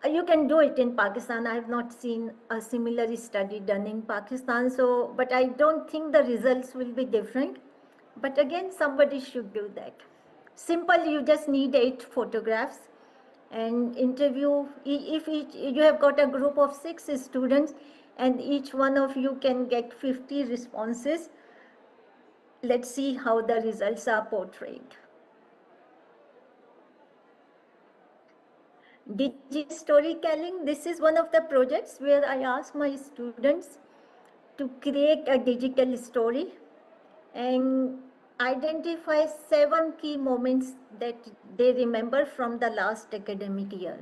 you can do it in Pakistan. I have not seen a similar study done in Pakistan, so, but I don't think the results will be different. But again, somebody should do that. Simple, you just need 8 photographs and interview. If you have got a group of 6 students and each one of you can get 50 responses, let's see how the results are portrayed. Digital storytelling, this is one of the projects where I ask my students to create a digital story and identify 7 key moments that they remember from the last academic year.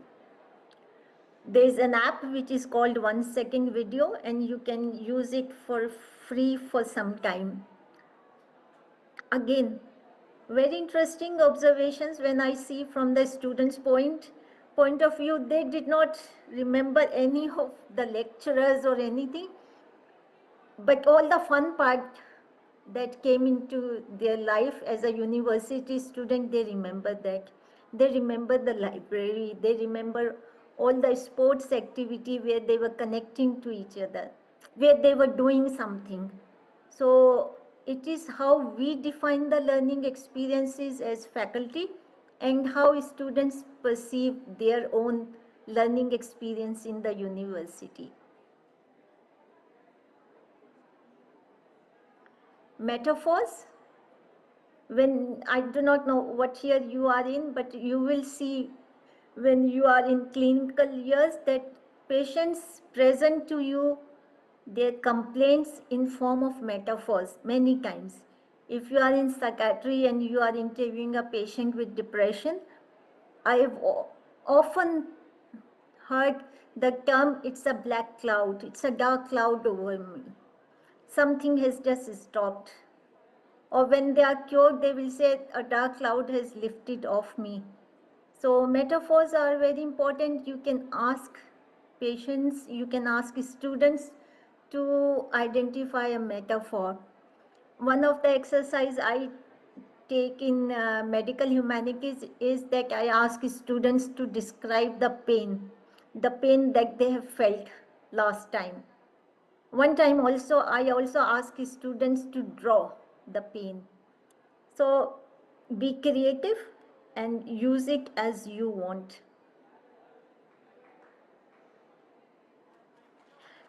There is an app which is called 1 second video, and you can use it for free for some time. Again, very interesting observations when I see from the students' point of view. They did not remember any of the lecturers or anything, but all the fun part that came into their life as a university student, they remember that. They remember the library, they remember all the sports activity where they were connecting to each other, where they were doing something. So it is how we define the learning experiences as faculty and how students perceive their own learning experience in the university. Metaphors, when I do not know what year you are in, but you will see when you are in clinical years that patients present to you their complaints in form of metaphors many times. If you are in psychiatry and you are interviewing a patient with depression, I have often heard the term, it's a black cloud, it's a dark cloud over me. Something has just stopped. Or when they are cured, they will say a dark cloud has lifted off me. So metaphors are very important. You can ask patients, you can ask students to identify a metaphor. One of the exercise I take in medical humanities is that I ask students to describe the pain that they have felt last time. One time also, I also ask students to draw the pain. So be creative and use it as you want.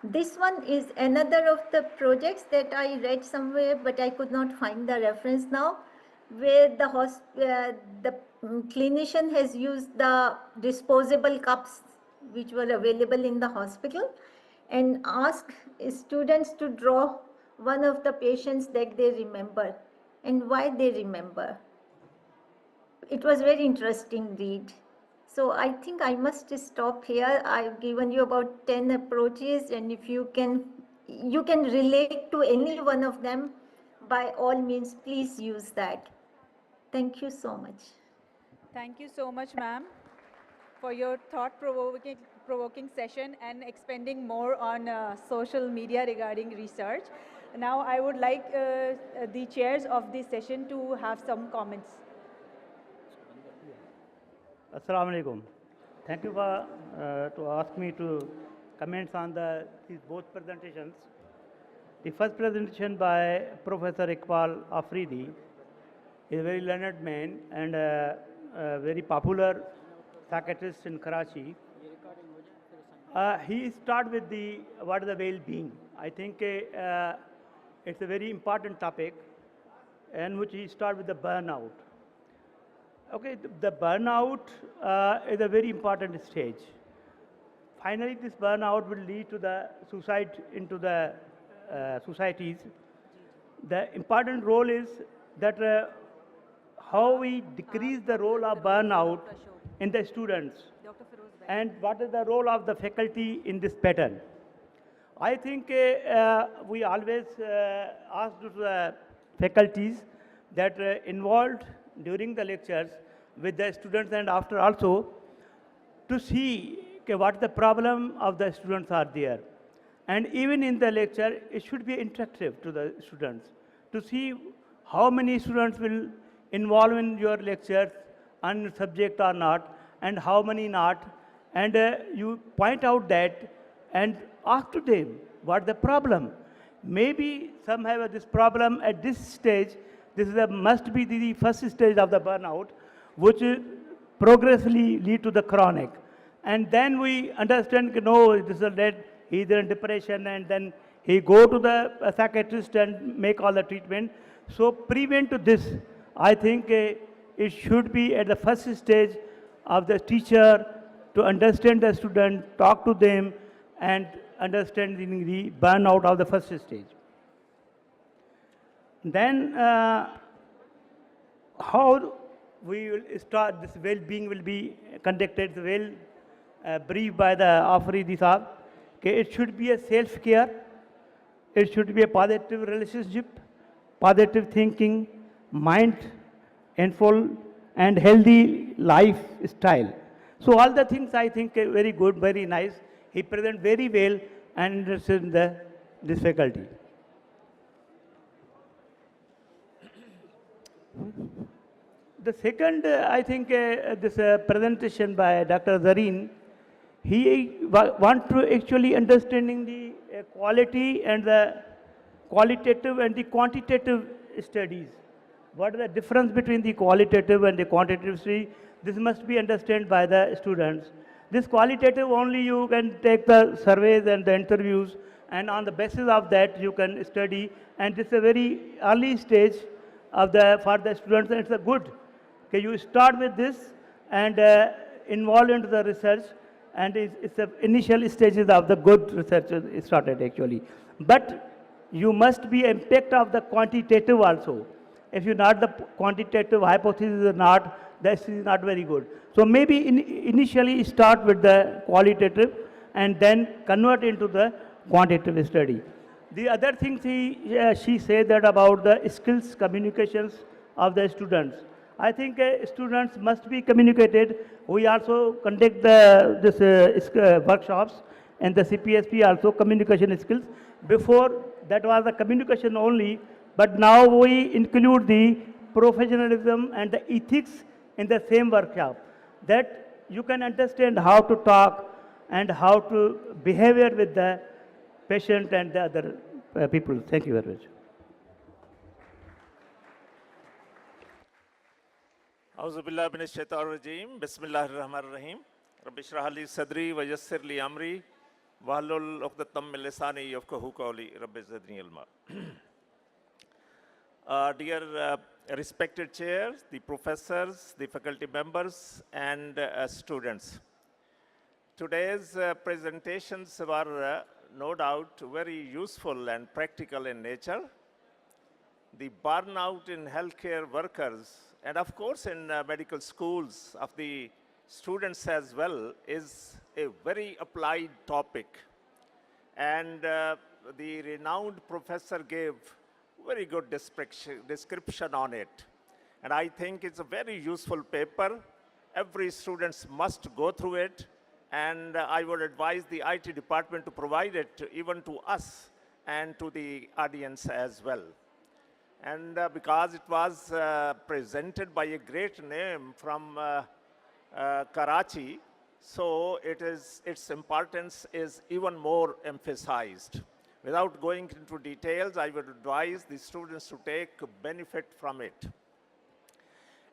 This one is another of the projects that I read somewhere, but I could not find the reference now, where the clinician has used the disposable cups which were available in the hospital and asked students to draw one of the patients that they remember and why they remember. It was very interesting read. So I think I must stop here. I've given you about 10 approaches, and if you can relate to any one of them, by all means, please use that. Thank you so much. Thank you so much, ma'am, for your thought-provoking session and expanding more on social media regarding research. Now, I would like the chairs of this session to have some comments. Assalamu alaikum. Thank you for to ask me to comment on these both presentations. The first presentation by Professor Iqbal Afridi is a very learned man and a very popular psychiatrist in Karachi. He started with what is the well-being. I think it's a very important topic, in which he started with the burnout. Okay, the burnout is a very important stage. Finally, this burnout will lead to the suicide into the societies. The important role is that how we decrease the role of burnout in the students and what is the role of the faculty in this pattern. I think we always ask the faculties that involved during the lectures with the students and after also to see what the problem of the students are there. And even in the lecture, it should be interactive to the students to see how many students will involve in your lectures on subject or not, and how many not. And you point out that and ask to them what the problem. Maybe some have this problem at this stage. This is must be the first stage of the burnout, which progressively lead to the chronic. And then we understand, no, this is that he is in depression, and then he go to the psychiatrist and make all the treatment. So prevent to this, I think it should be at the first stage of the teacher to understand the student, talk to them, and understanding the burnout of the first stage. Then how we will start this well-being will be conducted well briefed by the Afridi Sahab. Okay, it should be a self-care, it should be a positive relationship, positive thinking, mindful and healthy lifestyle. So all the things I think are very good, very nice. He presents very well and interested in this faculty. The second, I think, this presentation by Dr. Zareen, he want to actually understanding the quality and the qualitative and the quantitative studies. What is the difference between the qualitative and the quantitative study? This must be understood by the students. This qualitative only you can take the surveys and the interviews, and on the basis of that you can study. And this is a very early stage of for the students, and it's a good. Okay, you start with this and involve into the research, and it's the initial stages of the good research started actually. But you must be impact of the quantitative also. If you not the quantitative hypothesis or not, this is not very good. So maybe initially start with the qualitative and then convert into the quantitative study. The other things she said that about the skills communications of the students. I think students must be communicated. We also conduct this workshops and the CPSP also communication skills. Before that was the communication only, but now we include the professionalism and the ethics in the same workshop, that you can understand how to talk and how to behavior with the patient and the other people. Thank you very much. Auzubillah bin shaitan rajim. Bismillahirrahmanirrahim. Rabbi shrah li sadri wa yassir li amri wahlul uqdatam min lisani yafqahu qawli. Rabbi zidni ilma. Dear respected chairs, the professors, the faculty members, and students. Today's presentations were no doubt very useful and practical in nature. The burnout in healthcare workers and of course in medical schools of the students as well is a very applied topic. And the renowned professor gave very good description on it. And I think it's a very useful paper. Every student must go through it. And I would advise the IT department to provide it even to us and to the audience as well. And because it was presented by a great name from Karachi, so its importance is even more emphasized. Without going into details, I would advise the students to take benefit from it.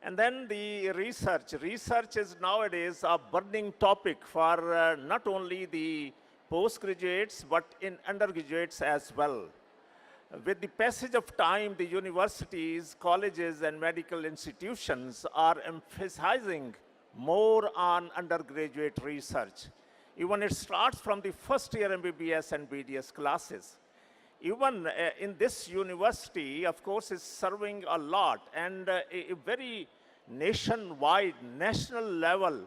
And then the research. Research is nowadays a burning topic for not only the postgraduates, but in undergraduates as well. With the passage of time, the universities, colleges, and medical institutions are emphasizing more on undergraduate research. Even it starts from the first year MBBS and BDS classes. Even in this university, of course, is serving a lot, and a very nationwide, national level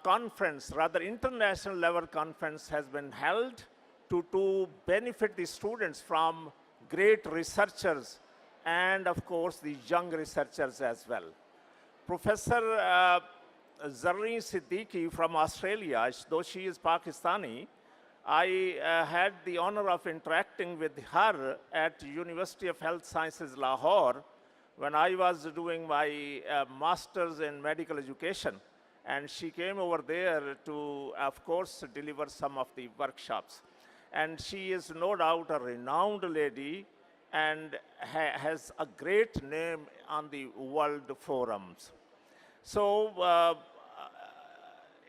conference, rather international level conference has been held to benefit the students from great researchers and of course the young researchers as well. Professor Zareen Siddiqui from Australia, though she is Pakistani, I had the honor of interacting with her at University of Health Sciences, Lahore, when I was doing my master's in medical education. And she came over there to, of course, deliver some of the workshops. And she is no doubt a renowned lady and has a great name on the world forums. So,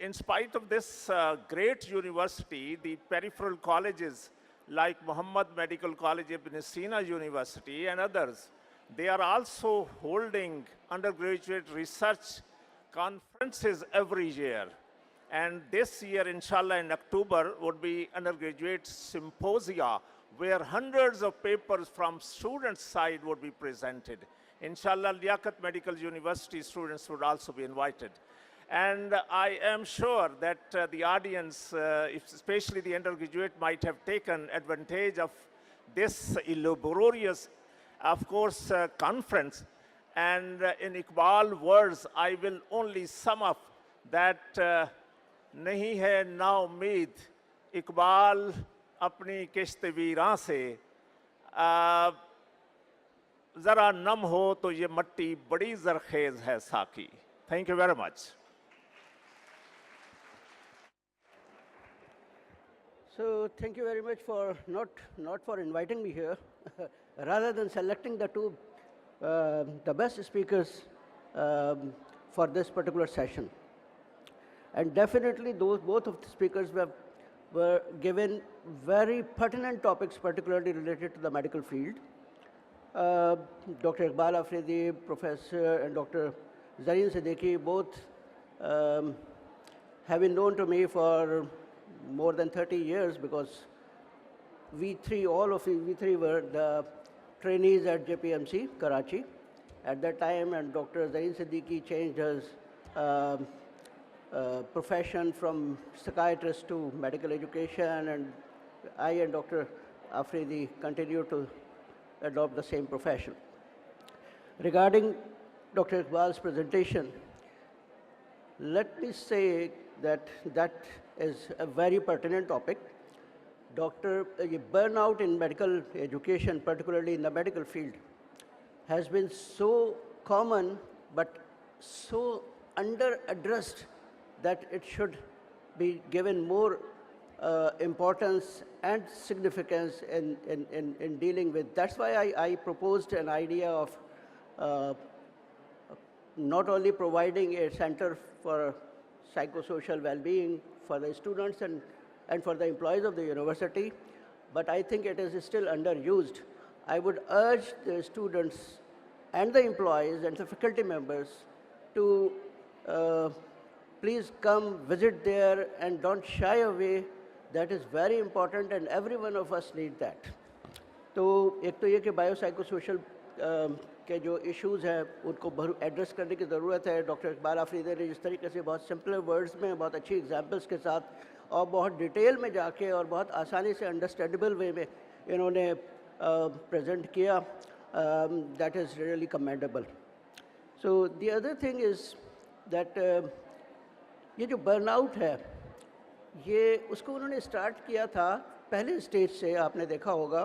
in spite of this great university, the peripheral colleges like Muhammad Medical College, Ibn Sina University and others, they are also holding undergraduate research conferences every year. And this year, inshallah, in October, would be undergraduate symposia, where hundreds of papers from students' side would be presented. Inshallah, Liaquat Medical University students would also be invited. And I am sure that the audience, especially the undergraduate, might have taken advantage of this laborious, of course, conference. And in Iqbal words, I will only sum up that नहीं है ना उम्मीद इकबाल अपनी किश्त वीरां से ज़रा नम हो तो ये मट्टी बड़ी ज़रखेज़ है साकी. Thank you very much. So thank you very much for not for inviting me here, rather than selecting the best speakers for this particular session. And definitely both of the speakers were given very pertinent topics, particularly related to the medical field. Dr. Iqbal Afridi, Professor, and Dr. Zareen Siddiqui both have been known to me for more than 30 years, because we three were the trainees at JPMC, Karachi at that time, and Dr. Zareen Siddiqui changed his profession from psychiatrist to medical education, and I and Dr. Afridi continued to adopt the same profession. Regarding Dr. Iqbal's presentation, let me say that is a very pertinent topic. Burnout in medical education, particularly in the medical field, has been so common but so under-addressed that it should be given more importance and significance in dealing with. That's why I proposed an idea of not only providing a center for psychosocial well-being for the students and for the employees of the university, but I think it is still underused. I would urge the students and the employees and the faculty members to please come visit there and don't shy away. That is very important and every one of us need that. तो एक तो ये कि biopsychosocial के जो issues हैं उनको address करने की ज़रूरत है. डॉक्टर इकबाल आफरीदी ने जिस तरीके से बहुत सिंपल वर्ड्स में बहुत अच्छी एग्जांपल्स के साथ और बहुत डिटेल में जाके और बहुत आसानी से अंडरस्टैंडेबल वे में इन्होंने प्रेजेंट किया, that is really commendable. So the other thing is that ये जो बर्नआउट है ये उसको उन्होंने स्टार्ट किया था पहले स्टेज से. आपने देखा होगा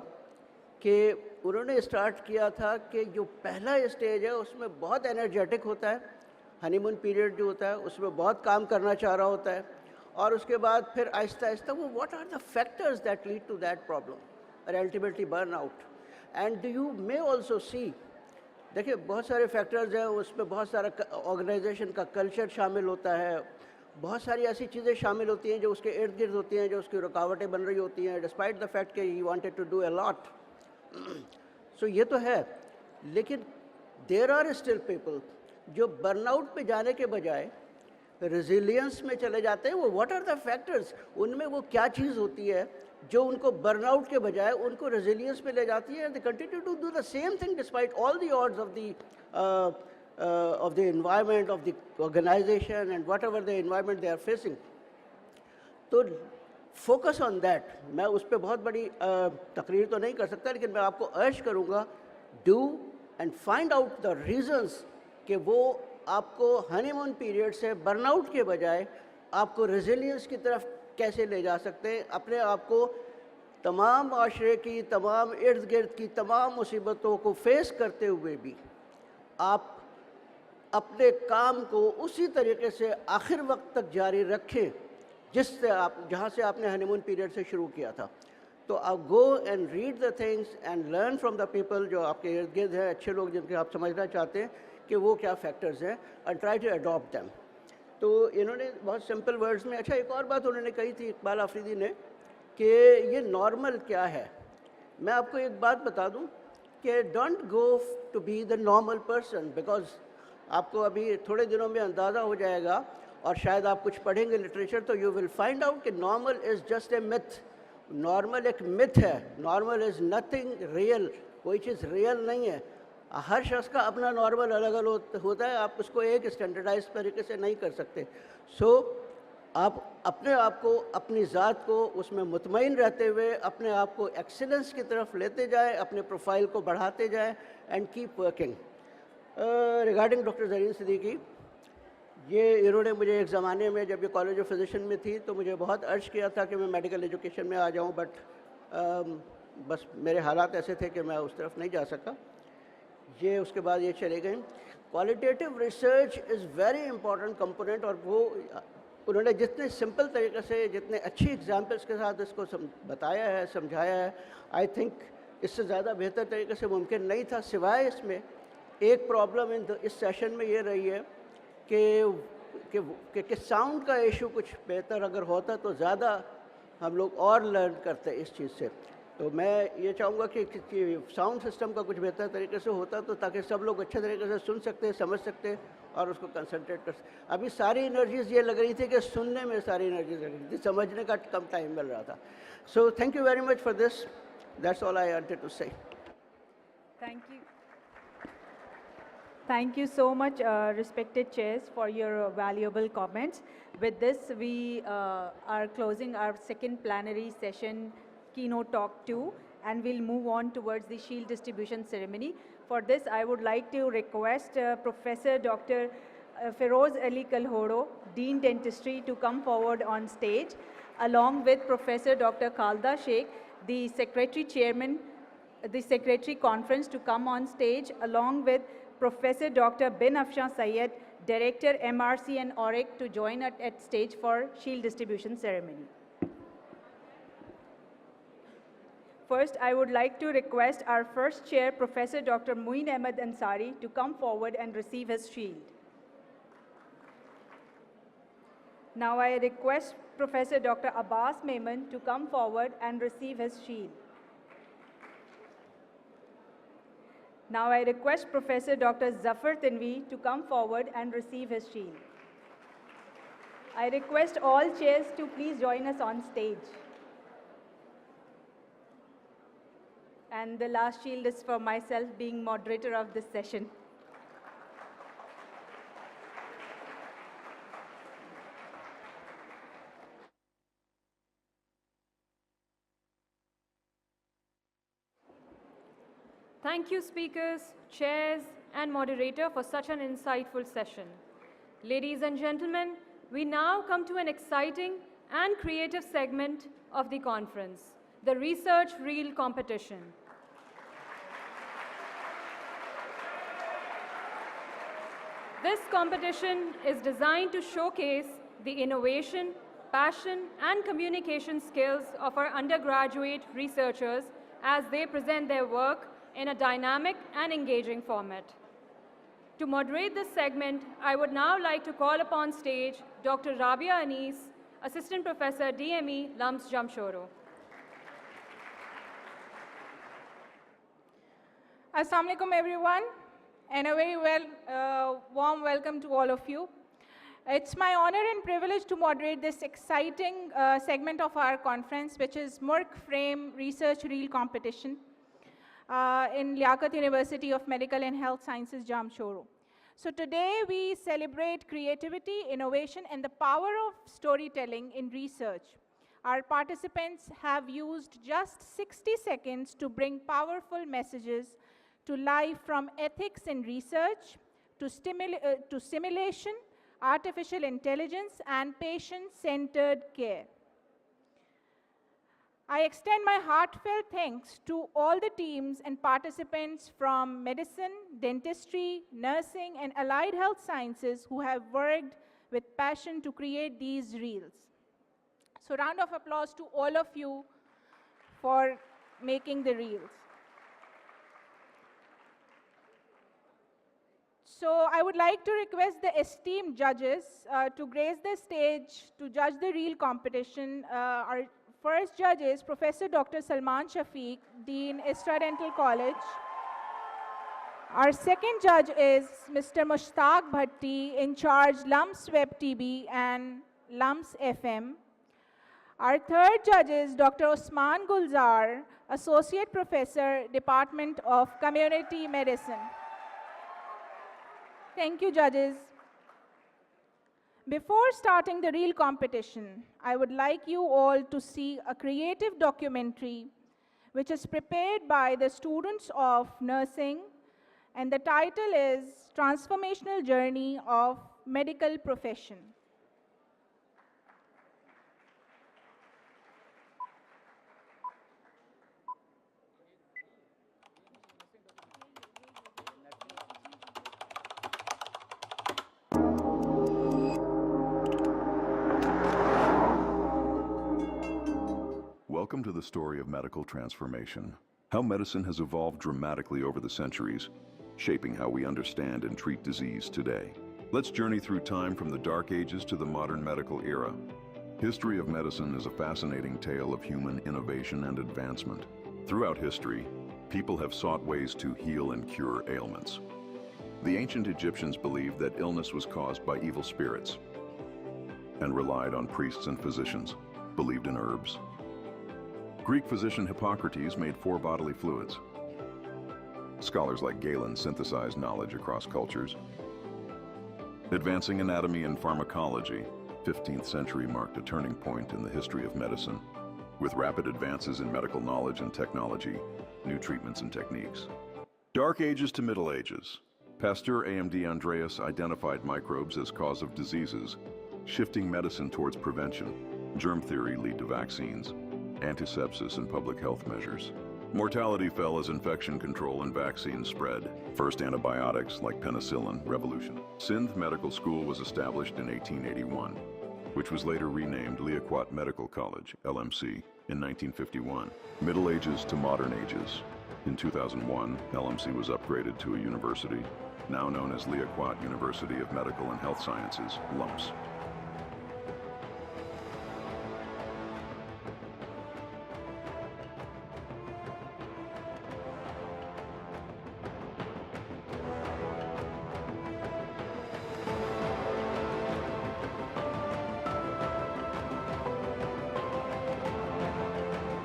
कि उन्होंने स्टार्ट किया था कि जो पहला स्टेज है उसमें बहुत एनर्जेटिक होता है, हनीमून पीरियड जो होता है उसमें बहुत काम करना चाह रहा होता है, और उसके बाद फिर आहिस्ता आहिस्ता वो what are the factors that lead to that problem और ultimately burn out. And you may also see, देखिए बहुत सारे फैक्टर्स हैं उसमें, बहुत सारा ऑर्गेनाइजेशन का कल्चर शामिल होता है, बहुत सारी ऐसी चीज़ें शामिल होती हैं जो उसके इर्द गिर्द होती हैं, जो उसकी रुकावटें बन रही होती हैं, डिस्पाइट द फैक्ट कि he wanted to do a lot. So ये तो है, लेकिन देयर आर स्टिल पीपल जो बर्नआउट पे जाने के बजाय रेजिलियंस में चले जाते हैं. वो व्हाट आर द फैक्टर्स, उनमें वो क्या चीज़ होती है जो उनको बर्नआउट के बजाय उनको रेजिलियंस में ले जाती है. They continue to do the same thing despite all the odds of the environment, of the organization and whatever the environment they are facing. तो focus on that. मैं उस पर बहुत बड़ी तकरीर तो नहीं कर सकता, लेकिन मैं आपको अर्ज करूँगा, do and find out the reasons कि वो आपको हनीमून पीरियड से बर्नआउट के बजाय आपको रेजिलियंस की तरफ कैसे ले जा सकते हैं. अपने आप को तमाम माशरे की, तमाम इर्द गिर्द की तमाम मुसीबतों को फेस करते हुए भी आप अपने काम को उसी तरीके से आखिर वक्त तक जारी रखें जिससे आप, जहाँ से आपने हनीमून पीरियड से शुरू किया था. तो आप go and read the things and learn from the people जो आपके इर्द गिर्द हैं, अच्छे लोग जिनके आप समझना चाहते हैं कि वो क्या फैक्टर्स हैं, and try to adopt them. तो इन्होंने बहुत सिंपल वर्ड्स में, अच्छा एक और बात उन्होंने कही थी इकबाल आफरीदी ने कि ये नॉर्मल क्या है. मैं आपको एक बात बता दूं कि don't go to be the normal person, because आपको अभी थोड़े दिनों में अंदाज़ा हो जाएगा और शायद आप कुछ पढ़ेंगे लिटरेचर तो यू विल फाइंड आउट कि normal is just a myth. Normal एक मिथ है, नॉर्मल इज़ नथिंग रियल, कोई चीज़ रियल नहीं है. हर शख्स का अपना नॉर्मल अलग अलग होता है, आप उसको एक स्टैंडर्डाइज तरीके से नहीं कर सकते. सो आप अपने आप को, अपनी ज़ात को उसमें मुतमईन रहते हुए अपने आप को एक्सीलेंस की तरफ लेते जाएं, अपने प्रोफाइल को बढ़ाते जाएं and keep working. Regarding doctor Zareen Siddiqui, ये इन्होंने मुझे एक ज़माने में जब ये कॉलेज ऑफ फिजिशियन में थी तो मुझे बहुत अर्ज किया था कि मैं मेडिकल एजुकेशन में आ जाऊं, बट बस मेरे हालात ऐसे थे कि मैं उस तरफ नहीं जा सका. ये उसके बाद ये चले गए. Qualitative research is very important component, और वो उन्होंने जितने सिंपल तरीके से, जितने अच्छी एग्जांपल्स के साथ इसको बताया है, समझाया है, आई थिंक इससे ज़्यादा बेहतर तरीके से मुमकिन नहीं था. सिवाय इसमें एक प्रॉब्लम इस सेशन में ये रही है कि साउंड का इशू कुछ बेहतर अगर होता तो ज़्यादा हम लोग और लर्न करते इस चीज़ से. तो मैं ये चाहूँगा कि साउंड सिस्टम का कुछ बेहतर तरीके से होता तो ताकि सब लोग अच्छे तरीके से सुन सकते, समझ सकते और उसको कंसंट्रेट कर सकते. अभी सारी एनर्जीज़ ये लग रही थी कि सुनने में सारी एनर्जीज लग रही थी, समझने का कम टाइम मिल रहा था. So thank you very much for this. That's all I wanted to say. Thank you. Thank you so much, respected chairs, for your valuable comments. With this, we are closing our second plenary session, Keynote Talk 2, and we'll move on towards the shield distribution ceremony. For this, I would like to request Professor Dr. Feroz Ali Kalhoro, Dean Dentistry, to come forward on stage, along with Professor Dr. Khalda Sheikh, the Secretary Chairman, the Secretary Conference, to come on stage, along with Professor Dr. Bin Afshan Syed, Director MRC and ORIC, to join at stage for shield distribution ceremony. First, I would like to request our first chair, Professor Dr. Muin Ahmed Ansari, to come forward and receive his shield. Now I request Professor Dr. Abbas Memon to come forward and receive his shield. Now I request Professor Dr. Zafar Tanvi to come forward and receive his shield. I request all chairs to please join us on stage. And the last shield is for myself, being moderator of this session. Thank you, speakers, chairs, and moderator for such an insightful session. Ladies and gentlemen, we now come to an exciting and creative segment of the conference, the Research Reel Competition. This competition is designed to showcase the innovation, passion, and communication skills of our undergraduate researchers as they present their work in a dynamic and engaging format. To moderate this segment, I would now like to call upon stage Dr. Rabia Anis, Assistant Professor, DME, LUMHS, Jamshoro. Assalamu alaikum everyone, and a very warm welcome to all of you. It's my honor and privilege to moderate this exciting segment of our conference, which is Merck Frame Research Reel Competition in Liaquat University of Medical and Health Sciences, Jamshoro. So today we celebrate creativity, innovation, and the power of storytelling in research. Our participants have used just 60 seconds to bring powerful messages to life, from ethics in research to simulation, artificial intelligence, and patient-centered care. I extend my heartfelt thanks to all the teams and participants from medicine, dentistry, nursing, and allied health sciences who have worked with passion to create these reels. So round of applause to all of you for making the reels. So I would like to request the esteemed judges to grace the stage to judge the reel competition. Our first judge is Professor Dr. Salman Shafiq, Dean, Isra Dental College. Our second judge is Mr. Mushtaq Bhatti, in charge LUMHS Web TV and LUMHS FM. Our third judge is Dr. Osman Gulzar, Associate Professor, Department of Community Medicine. Thank you, judges. Before starting the reel competition, I would like you all to see a creative documentary which is prepared by the students of nursing, and the title is Transformational Journey of Medical Profession. Welcome to the story of medical transformation. How medicine has evolved dramatically over the centuries, shaping how we understand and treat disease today. Let's journey through time from the Dark Ages to the modern medical era. History of medicine is a fascinating tale of human innovation and advancement. Throughout history, people have sought ways to heal and cure ailments. The ancient Egyptians believed that illness was caused by evil spirits and relied on priests and physicians, believed in herbs. Greek physician Hippocrates made 4 bodily fluids. Scholars like Galen synthesized knowledge across cultures. Advancing anatomy and pharmacology, 15th century marked a turning point in the history of medicine. With rapid advances in medical knowledge and technology, new treatments and techniques. Dark Ages to Middle Ages. Pasteur AMD Andreas identified microbes as cause of diseases, shifting medicine towards prevention. Germ theory led to vaccines, antisepsis, and public health measures. Mortality fell as infection control and vaccines spread. First antibiotics, like penicillin, revolution. Sindh Medical School was established in 1881, which was later renamed Liaquat Medical College, LMC, in 1951. Middle Ages to Modern Ages. In 2001, LMC was upgraded to a university, now known as Liaquat University of Medical and Health Sciences, LUMHS.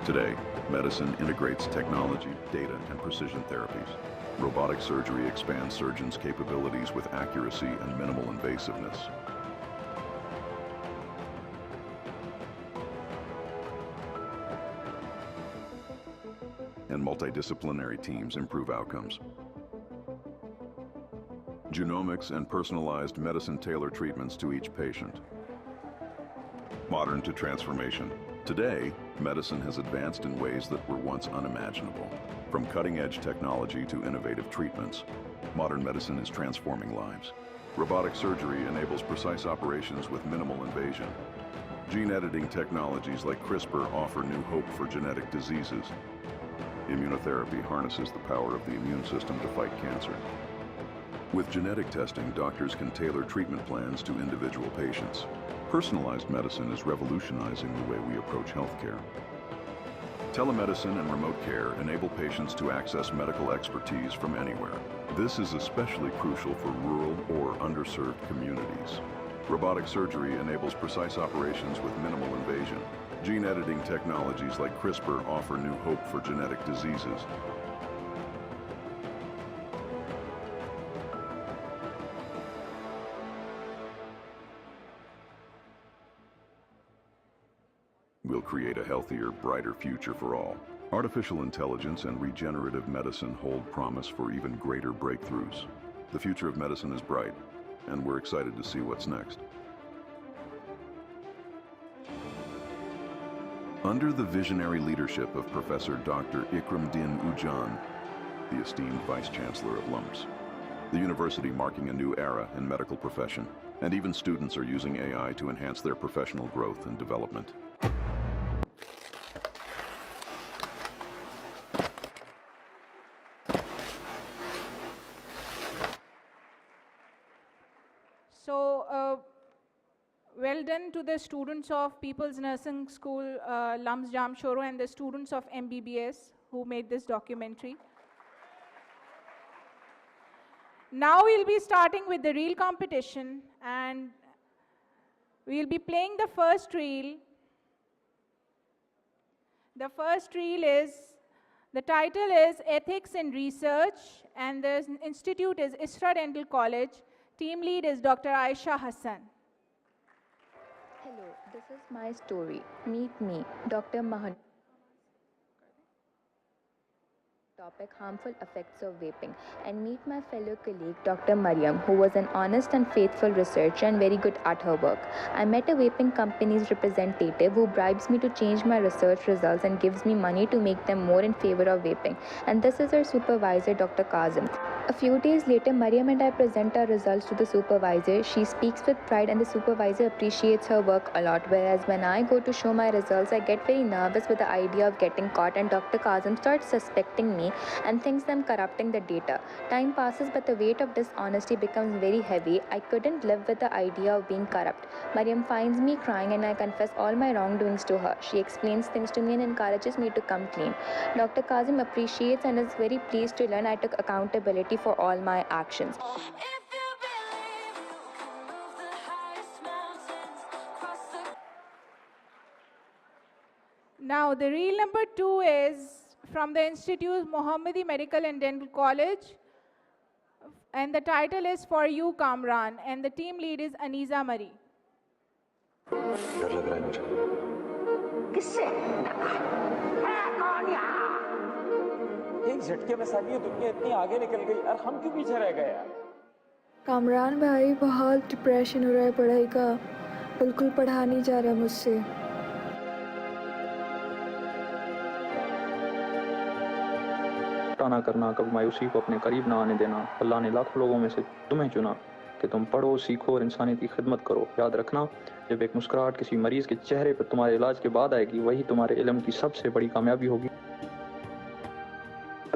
Today, medicine integrates technology, data, and precision therapies. Robotic surgery expands surgeons' capabilities with accuracy and minimal invasiveness. And multidisciplinary teams improve outcomes. Genomics and personalized medicine tailor treatments to each patient. Modern to transformation. Today, medicine has advanced in ways that were once unimaginable. From cutting-edge technology to innovative treatments, modern medicine is transforming lives. Robotic surgery enables precise operations with minimal invasion. Gene editing technologies like CRISPR offer new hope for genetic diseases. Immunotherapy harnesses the power of the immune system to fight cancer. With genetic testing, doctors can tailor treatment plans to individual patients. Personalized medicine is revolutionizing the way we approach healthcare. Telemedicine and remote care enable patients to access medical expertise from anywhere. This is especially crucial for rural or underserved communities. Robotic surgery enables precise operations with minimal invasion. Gene editing technologies like CRISPR offer new hope for genetic diseases. Will create a healthier, brighter future for all. Artificial intelligence and regenerative medicine hold promise for even greater breakthroughs. The future of medicine is bright, and we're excited to see what's next. Under the visionary leadership of Professor Dr. Ikramdin Ujan, the esteemed Vice Chancellor of LUMHS, the university marking a new era in medical profession, and even students are using AI to enhance their professional growth and development. So, well done to the students of People's Nursing School, LUMHS Jamshoro, and the students of MBBS who made this documentary. Now we'll be starting with the reel competition, and we'll be playing the first reel. The first reel is, the title is Ethics in Research, and the institute is Isra Dental College. Team lead is Dr. Aisha Hassan. Hello, this is my story. Meet me, Dr. Mahad. Topic harmful effects of vaping, and meet my fellow colleague Dr. Mariam, who was an honest and faithful researcher and very good at her work. I met a vaping company's representative who bribes me to change my research results and gives me money to make them more in favor of vaping, and this is her supervisor Dr. Kazim. A few days later, Mariam and I present our results to the supervisor. She speaks with pride and the supervisor appreciates her work a lot, whereas when I go to show my results, I get very nervous with the idea of getting caught, and Dr. Kazim starts suspecting me and thinks I'm corrupting the data. Time passes, but the weight of dishonesty becomes very heavy. I couldn't live with the idea of being corrupt. Mariam finds me crying and I confess all my wrongdoings to her. She explains things to me and encourages me to come clean. Dr. Kazim appreciates and is very pleased to learn I took accountability for all my actions. Now the reel number 2 is from the Institute Mohammadi Medical and Dental College, and the title is For You Kamran, and the team lead is Aniza Mari. डर लग रहा है मुझे। किससे? कौन यहाँ? एक झटके में सारी दुनिया इतनी आगे निकल गई और हम क्यों पीछे रह गए यार? कामरान भाई बहुत डिप्रेशन हो रहा है पढ़ाई का, बिल्कुल पढ़ा नहीं जा रहा मुझसे। ना करना, कभी मायूसी को अपने करीब ना आने देना। अल्लाह ने लाखों लोगों में से तुम्हें चुना कि तुम पढ़ो, सीखो और इंसानियत की खिदमत करो। याद रखना, जब एक मुस्कुराहट किसी मरीज के चेहरे पर तुम्हारे इलाज के बाद आएगी, वही तुम्हारे इल्म की सबसे बड़ी कामयाबी होगी।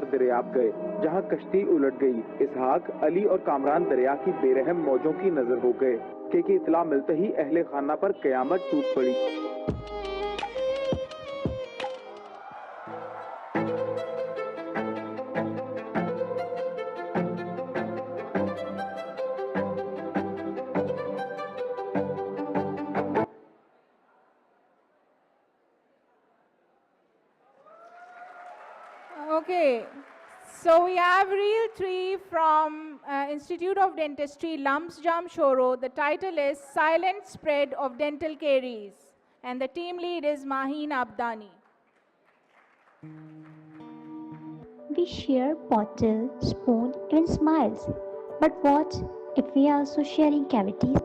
दरियाब गए जहां कश्ती उलट गई। इसहाक, अली और कामरान दरिया की बेरहम मौजों की नजर हो गए कि इतला मिलते ही अहले खाना पर कयामत टूट पड़ी। Okay, so we have reel 3 from Institute of Dentistry, LUMHS Jamshoro. The title is Silent Spread of Dental Caries. And the team lead is Maheen Abdani. We share bottle, spoon, even smiles. But what if we are also sharing cavities?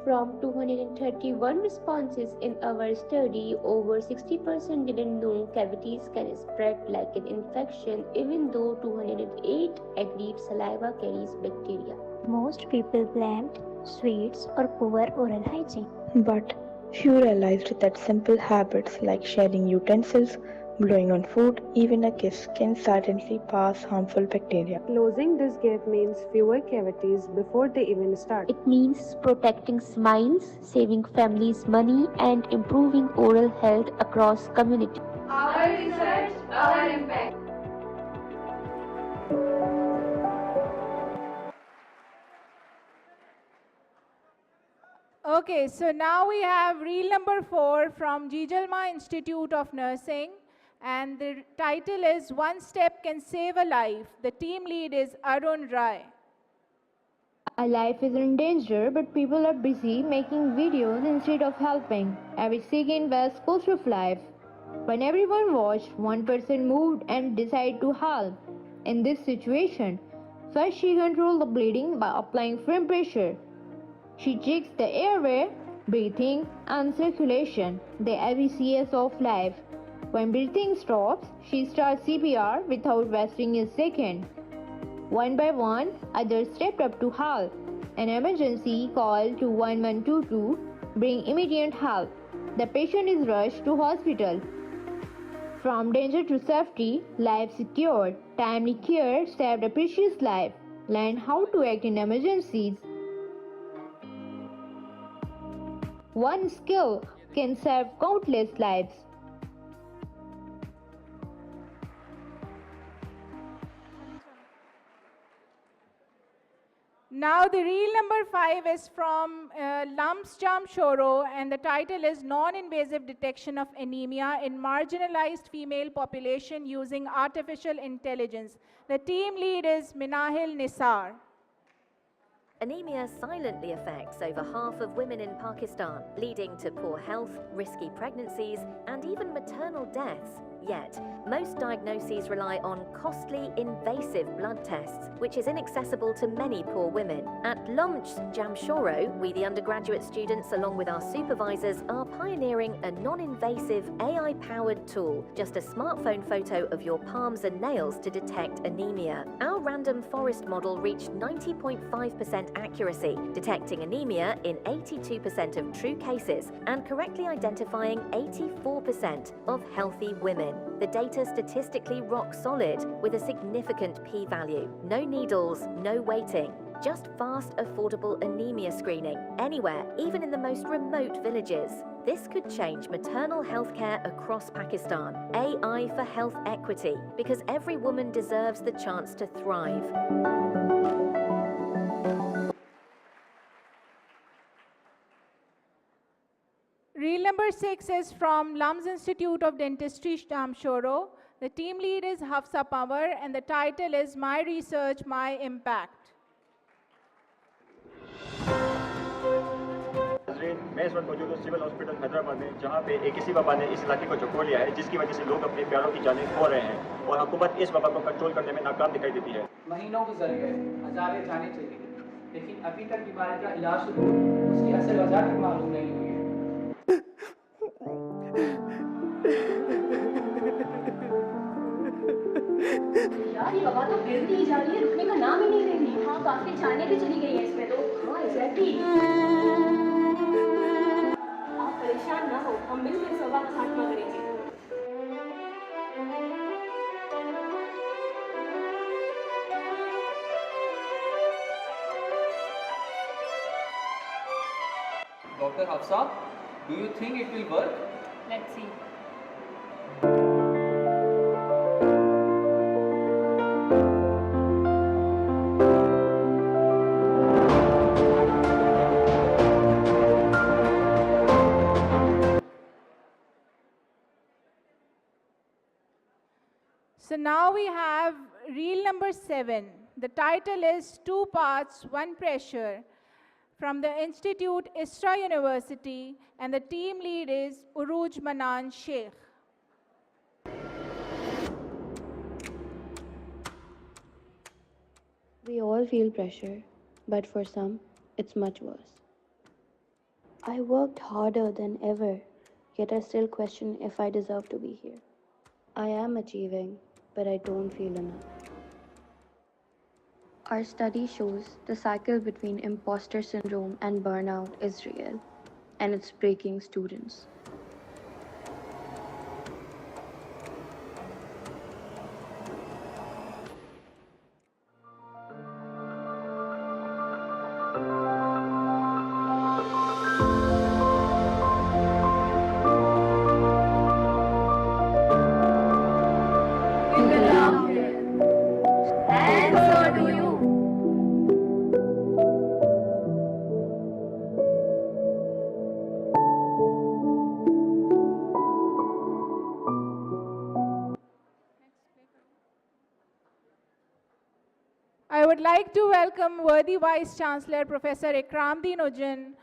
From 231 responses in our study, over 60% didn't know cavities can spread like an infection, even though 208 agreed saliva carries bacteria. Most people blamed sweets or poor oral hygiene. But few realized that simple habits like sharing utensils, blowing on food, even a kiss can silently pass harmful bacteria. Closing this gap means fewer cavities before they even start. It means protecting smiles, saving families money, and improving oral health across communities. Our research, our impact. Okay, so now we have reel number 4 from Jijalma Institute of Nursing. And the title is One Step Can Save a Life. The team lead is Arun Rai. A life is in danger, but people are busy making videos instead of helping. Every second was cost of life. When everyone watched, one person moved and decided to help. In this situation, first she controlled the bleeding by applying firm pressure. She checks the airway, breathing, and circulation, the ABCs of life. When breathing stops, she starts CPR without wasting a second. One by one, others stepped up to help. An emergency call to 1122 bring immediate help. The patient is rushed to hospital. From danger to safety, life secured. Timely care saved a precious life. Learn how to act in emergencies. One skill can save countless lives. Now the reel number 5 is from LUMHS Jamshoro, and the title is Non-Invasive Detection of Anemia in Marginalized Female Population Using Artificial Intelligence. The team lead is Minahil Nisar. Anemia silently affects over half of women in Pakistan, leading to poor health, risky pregnancies, and even maternal deaths. Yet, most diagnoses rely on costly, invasive blood tests, which is inaccessible to many poor women. At LUMHS Jamshoro, we, the undergraduate students, along with our supervisors, are pioneering a non-invasive AI-powered tool, just a smartphone photo of your palms and nails to detect anemia. Our random forest model reached 90.5% accuracy, detecting anemia in 82% of true cases and correctly identifying 84% of healthy women. The data statistically rock solid with a significant p-value. No needles, no waiting. Just fast, affordable anemia screening anywhere, even in the most remote villages. This could change maternal health care across Pakistan. AI for health equity, because every woman deserves the chance to thrive. Reel number 6 is from LUMHS Institute of Dentistry, Jamshoro. The team lead is Hafsa Pawar, and the title is My Research, My Impact. मैं इस वक्त मौजूद हूँ civil hospital Hyderabad में, जहाँ पे एक किसी वबा ने इस इलाके को झकोड़ लिया है, जिसकी वजह से लोग अपने प्यारों की जानें खो रहे हैं और हुकूमत इस वबा को कंट्रोल करने में नाकाम दिखाई देती है। महीनों गुजर गए, हजारें जाने चली गई, लेकिन अभी तक बीमारी का इलाज तो दूर, उसकी असल वजह तक मालूम नहीं हुई है। यार ये वबा तो गिरती ही जा रही है, रुकने का नाम ही नहीं ले रही। हाँ, काफी जाने भी चली गई है इसमें तो। हाँ, एग्जैक्टली। आप परेशान ना हो, हम मिलकर इस वबा का खात्मा करेंगे। Dr. Hafsa, do you think it will work? Let's see. So now we have reel number 7. The title is Two Parts, One Pressure from the Institute Isra University, and the team lead is Uruj Manan Sheikh. We all feel pressure, but for some, it's much worse. I worked harder than ever, yet I still question if I deserve to be here. I am achieving, but I don't feel enough. Our study shows the cycle between imposter syndrome and burnout is real, and it's breaking students. And so do you. I would like to welcome worthy Vice Chancellor Professor Ikramdeen Ujjan.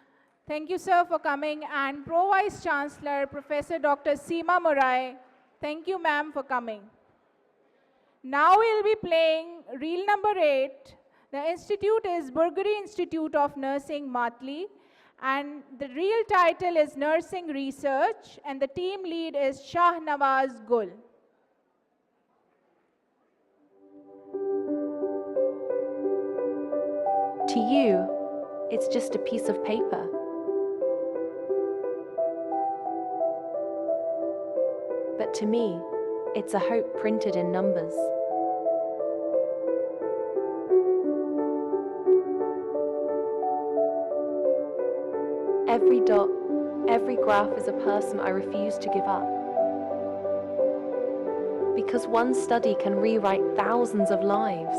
Thank you, sir, for coming. And Pro Vice Chancellor Professor Dr. Seema Murai. Thank you, ma'am, for coming. Now we'll be playing reel number 8. The institute is Burgari Institute of Nursing, Matli. And the reel title is Nursing Research. And the team lead is Shah Nawaz Gul. To you, it's just a piece of paper. But to me, it's a hope printed in numbers. Every dot, every graph is a person I refuse to give up. Because one study can rewrite thousands of lives.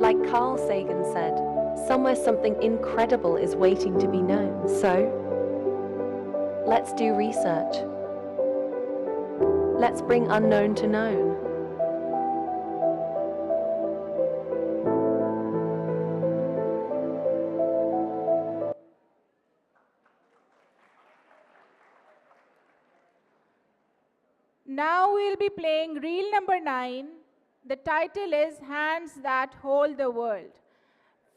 Like Carl Sagan said, somewhere something incredible is waiting to be known. So, let's do research. Let's bring unknown to known. Now we'll be playing reel number 9. The title is Hands That Hold the World.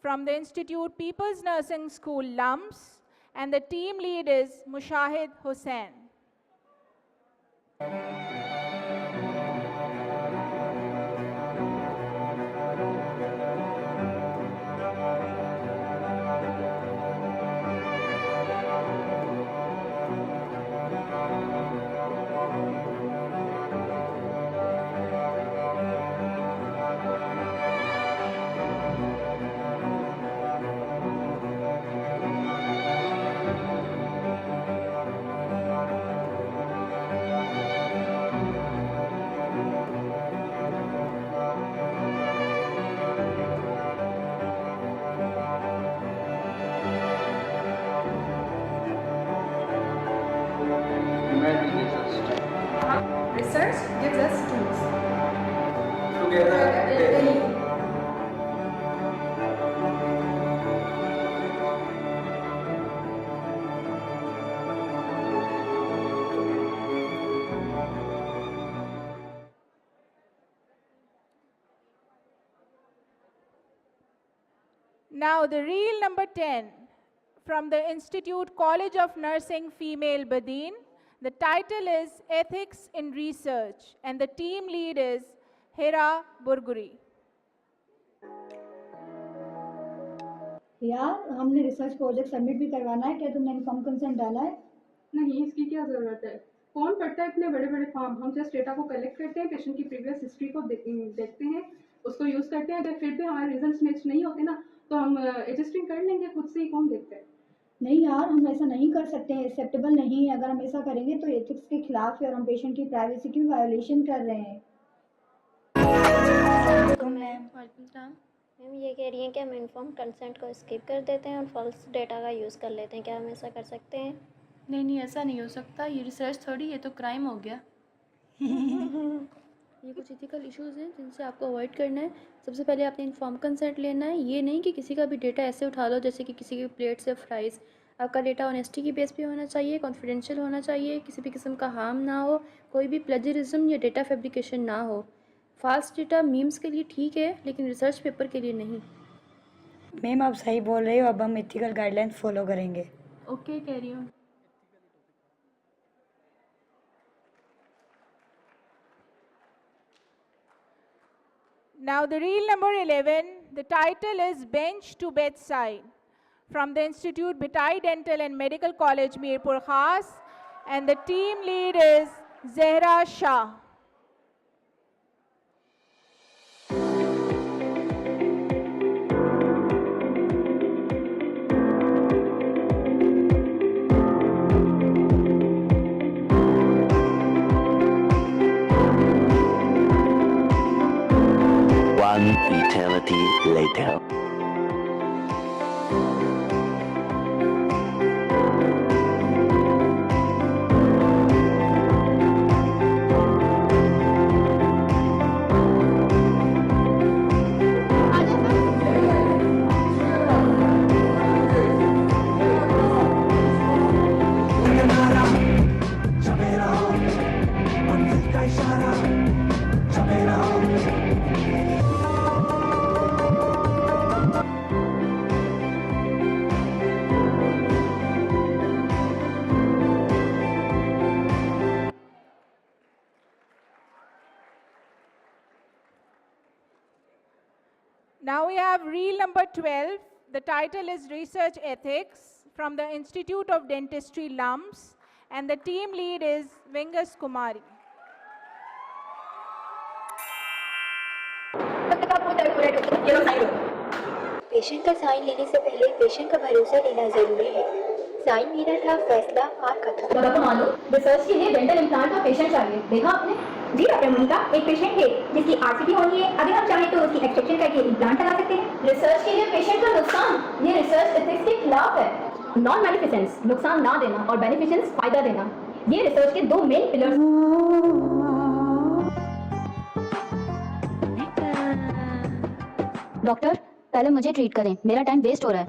From the Institute People's Nursing School, LUMHS, and the team lead is Mushahid Hussain. Research gives us tools. Together, they lead. Now the reel number 10 from the Institute College of Nursing Female Badin. The title is Ethics in Research, and the team lead is Hira Burguri. यार हमने research project submit भी करवाना है, क्या तुमने inform consent डाला है? नहीं, इसकी क्या ज़रूरत है? कौन पढ़ता है इतने बड़े बड़े फॉर्म? हम जस्ट डेटा को कलेक्ट करते हैं, पेशेंट की प्रीवियस हिस्ट्री को देखते हैं, उसको यूज़ करते हैं. अगर फिर भी हमारे रिजल्ट्स मैच नहीं होते ना, तो हम एडजस्टिंग कर लेंगे खुद से ही. कौन देखता है? नहीं यार, हम ऐसा नहीं कर सकते हैं, एक्सेप्टेबल नहीं है. अगर हम ऐसा करेंगे तो एथिक्स के खिलाफ है और हम पेशेंट की प्राइवेसी की वायोलेशन कर रहे हैं. वालेकुम सलाम. میم یہ کہہ رہی ہیں کہ ہم انفارم کنسنٹ کو اسکپ کر دیتے ہیں اور فالس ڈیٹا کا یوز کر لیتے ہیں، کیا ہم ایسا کر سکتے ہیں؟ نہیں ایسا نہیں ہو سکتا، یہ ریسرچ تھوڑی، یہ تو کرائم ہو گیا. یہ کچھ ایتھیکل ایشوز ہیں جن سے آپ کو اوائڈ کرنا ہے. سب سے پہلے آپ نے انفارم کنسنٹ لینا ہے، یہ نہیں کہ کسی کا بھی ڈیٹا ایسے اٹھا لو جیسے کہ کسی کی پلیٹ سے فرائز. آپ کا ڈیٹا آنیسٹی کی بیس پہ ہونا چاہیے، کانفیڈینشیل ہونا چاہیے، کسی بھی قسم کا ہارم نہ ہو، کوئی بھی پلیجرزم یا ڈیٹا فیبریکیشن نہ ہو. فاسٹ ڈیٹا میمز کے لیے ٹھیک ہے لیکن ریسرچ پیپر کے لیے نہیں. میم آپ صحیح بول رہے ہو، اب ہم ایتھیکل گائیڈ لائنس فالو کریں گے. اوکے کہہ رہی ہوں. Now the reel number 11, the title is Bench to Bedside from the Institute Bhitai Dental and Medical College Mirpur Khas, and the team lead is Zehra Shah. One eternity later. Now we have reel number 12. The title is Research Ethics from the Institute of Dentistry LUMHS, and the team lead is Vengas Kumari. Patient کا sign لینے سے پہلے patient کا بھروسہ لینا ضروری ہے. Sign میرا تھا، فیصلہ آپ کا تھا. بابا کو معلوم ریسرچ کے لیے ڈینٹل امپلانٹ کا پیشنٹ چاہیے، دیکھا آپ نے؟ جی ڈاکٹر مونیکا، ایک پیشنٹ ہے جس کی RCT ہونی ہے، اگر ہم چاہیں تو اس کی ایکسٹریکشن کر کے امپلانٹ لگا سکتے ہیں. ریسرچ کے لیے پیشنٹ کا نقصان، یہ ریسرچ ایتھکس کے خلاف ہے. نان بینیفیشنس نقصان نہ دینا اور بینیفیشنس فائدہ دینا، یہ ریسرچ کے دو مین پلرز. ڈاکٹر پہلے مجھے ٹریٹ کریں، میرا ٹائم ویسٹ ہو رہا ہے.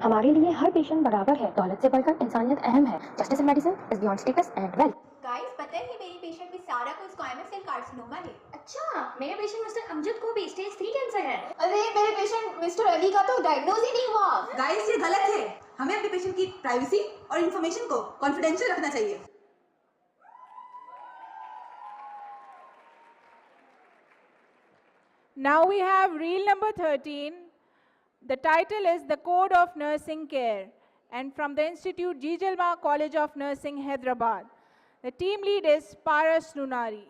ہمارے لیے ہر پیشنٹ برابر ہے، دولت سے بڑھ کر انسانیت اہم ہے. Justice in medicine is beyond status and wealth. Guys پتہ ہے میری پیشنٹ میں سارا کو اسکوائمس سیل کارسینوما ہے. اچھا، میرے پیشنٹ مسٹر امجد کو بھی اسٹیج 3 کینسر ہے. ارے میرے پیشنٹ مسٹر علی کا تو ڈائگنوز ہی نہیں ہوا. گائز یہ غلط ہے، ہمیں اپنے پیشنٹ کی پرائیویسی اور انفارمیشن کو کانفیڈینشیل رکھنا چاہیے. Now we have reel number 13. The title is The Code of Nursing Care, and from the Institute Jijalma College of Nursing, Hyderabad. The team lead is Paras Lunari.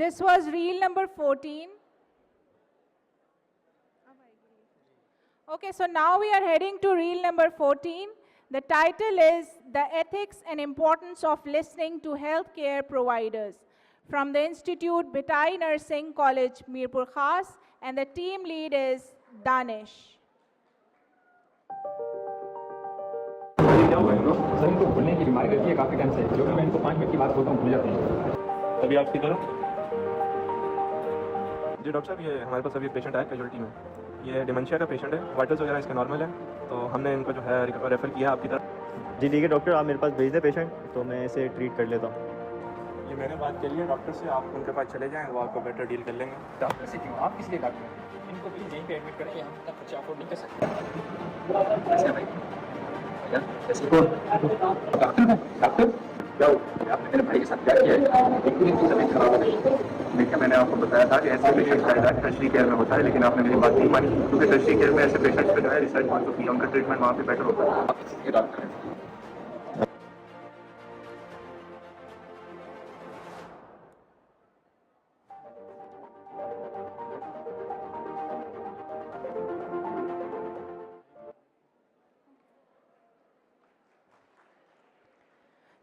This was reel number 14. Okay, so now we are heading to reel number 14. The title is The Ethics and Importance of Listening to Healthcare Providers from the Institute Bhitai Nursing College, Mirpur Khas, and the team lead is Danish. سر ان کو بھولنے کی بیماری رہتی ہے کافی time سے، جو کہ میں ان کو 5 منٹ کی بات بولتا ہوں بھول جاتے ہیں. अभी आपकी तरफ। जी डॉक्टर साहब, ये हमारे पास अभी पेशेंट आया कैजुअल्टी में। ये डिमेंशिया का पेशेंट है, वाइटल्स वगैरह इसके नॉर्मल है, तो हमने इनको जो है रेफ़र किया आपकी तरफ। जी ठीक है डॉक्टर, आप मेरे पास भेज दें पेशेंट, तो मैं इसे ट्रीट कर लेता हूँ। ये मैंने बात करी है डॉक्टर से, आप उनके पास चले जाएँ, वो आपको बेटर डील कर लेंगे। डॉक्टर से क्यों, आप किस लिए डॉक्टर हैं? इनको प्लीज़ यहीं पे एडमिट करें, हम इतना खर्चा अफोर्ड नहीं कर सकते। कैसे भाई? भैया कैसे हो? डॉक्टर क्या हो? आपने मेरे भाई के साथ क्या किया है? एक दिन की तबीयत खराब हो गई। देखिए मैंने आपको बताया था कि ऐसे पेशेंट का इलाज टर्शरी केयर में होता है, लेकिन आपने मेरी बात नहीं मानी, क्योंकि टर्शरी केयर में ऐसे पेशेंट्स पे जो है रिसर्च हो चुकी है, उनका ट्रीटमेंट वहाँ पे बेटर होता है। आप किसके डॉक्टर हैं?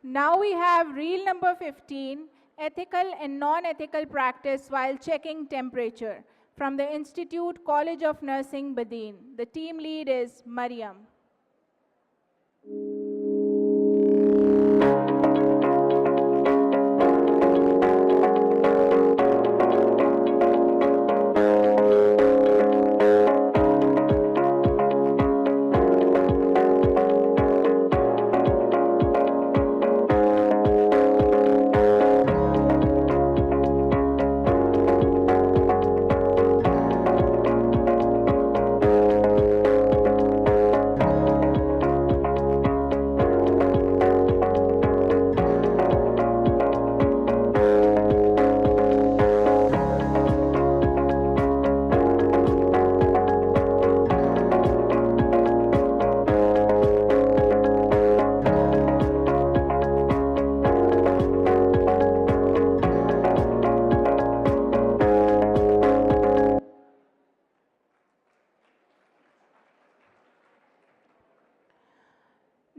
Now we have reel number 15, ethical and non-ethical practice while checking temperature, from the Institute College of Nursing, Badin. The team lead is Mariam.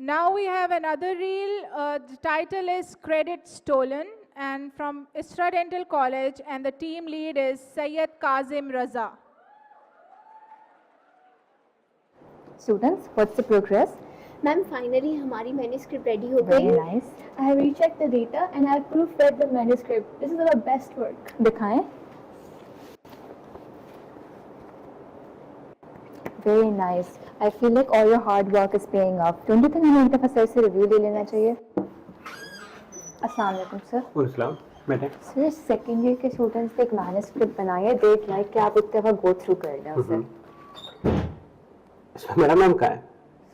Now we have another reel. The title is Credit Stolen, and from Isra Dental College, and the team lead is Syed Kazim Raza. Students, what's the progress? Ma'am, finally हमारी manuscript ready हो गई. Very nice. I have rechecked the data and I have proofread the manuscript. This is our best work. दिखाएं. Very nice. I feel like all your hard work is paying off. Don't you think हमें एक दफा sir से review ले लेना चाहिए? अस्सलाम वालेकुम सर. अस्सलाम मैडम. सर सेकेंड ईयर के स्टूडेंट्स ने एक मैन्युस्क्रिप्ट बनाई है, डेट लाइक कि आप एक दफा गो थ्रू कर लें उसे. इसमें मेरा नाम कहाँ है?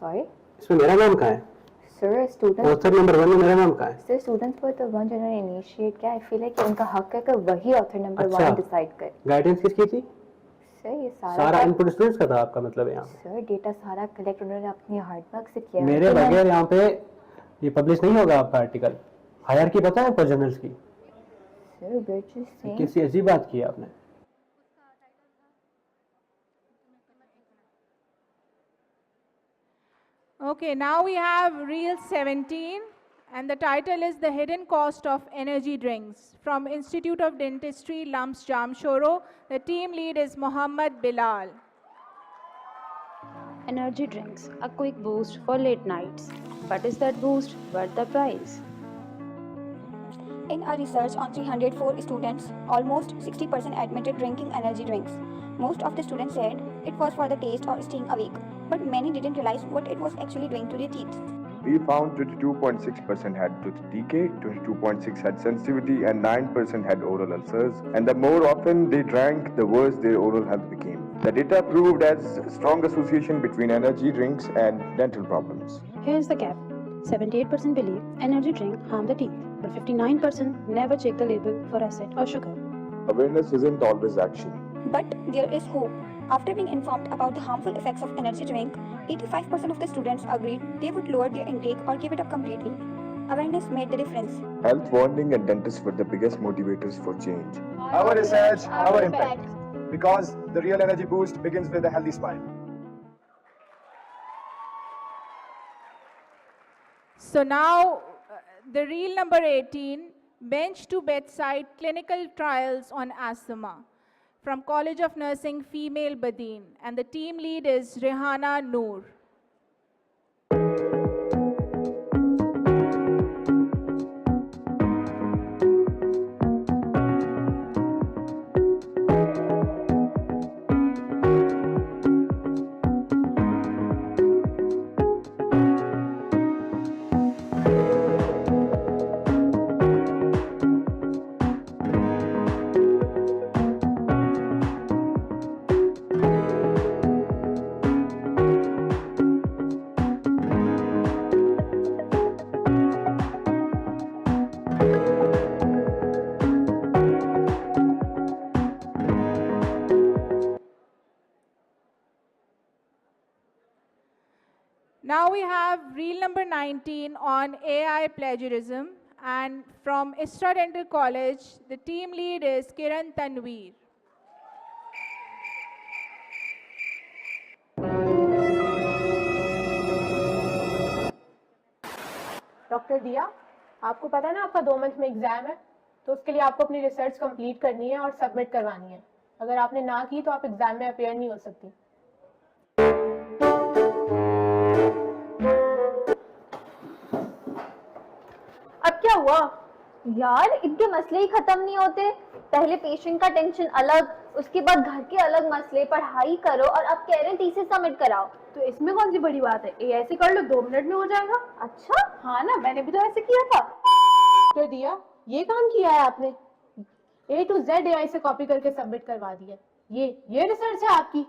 Sorry? इसमें मेरा नाम कहाँ है? Sir, students. ऑथर नंबर 1 में मेरा नाम कहाँ है? Sir, students were the one जिन्होंने इनिशिएट किया. I feel like उनका हक है कि वही ऑथर नंबर 1 डिसाइड करे. गाइडेंस किसकी थी? सर ये सारा इनपुट स्टूडेंट्स का था आपका मतलब यहाँ? सर डेटा सारा कलेक्ट उन्होंने अपनी हार्ड वर्क से किया. मेरे बगैर यहाँ पे ये पब्लिश नहीं होगा आपका आर्टिकल. हायर की पता है आपको जर्नल्स की? सर बिल्कुल सेम. किसी अजीब बात की आपने. Okay, now we have reel 17, and the title is The Hidden Cost of Energy Drinks. From Institute of Dentistry, LUMHS, Jamshoro, the team lead is Mohammad Bilal. Energy drinks, a quick boost for late nights. But is that boost worth the price? In our research on 304 students, almost 60% admitted drinking energy drinks. Most of the students said it was for the taste or staying awake, but many didn't realize what it was actually doing to their teeth. We found 22.6% had tooth decay, 22.6% had sensitivity, and 9% had oral ulcers. And the more often they drank, the worse their oral health became. The data proved as strong association between energy drinks and dental problems. Here's the cap. 78% believe energy drink harm the teeth, but 59% never check the label for acid or sugar. Awareness isn't always action. But there is hope. After being informed about the harmful effects of energy drink, 85% of the students agreed they would lower their intake or give it up completely. Awareness made the difference. Health warning and dentists were the biggest motivators for change. Our research, our impact. Because the real energy boost begins with a healthy smile. So now, the reel number 18, Bench to Bedside Clinical Trials on Asthma, from College of Nursing, Female, Badin, and the team lead is Rehana Noor. we have reel number 19 on AI plagiarism, and from ISRA Dental College, the team lead is Kiran Tanveer. Doctor दिया, आपको पता है ना आपका 2 month में exam है, तो उसके लिए आपको अपनी रिसर्च कंप्लीट करनी है और सबमिट करवानी है। अगर आपने ना की तो आप एग्जाम में अपेयर नहीं हो सकती। अब क्या हुआ यार, इनके मसले ही खत्म नहीं होते। पहले पेशेंट का टेंशन अलग, उसके बाद घर के अलग मसले, पढ़ाई करो, और अब कह रहे हैं थीसिस सबमिट कराओ। तो इसमें कौन सी बड़ी बात है, ऐसे कर लो 2 मिनट में हो जाएगा। अच्छा हाँ ना, मैंने भी तो ऐसे किया था। तो दिया, ये काम किया है आपने, A to Z AI से कॉपी करके सबमिट करवा दिया। ये रिसर्च है आपकी।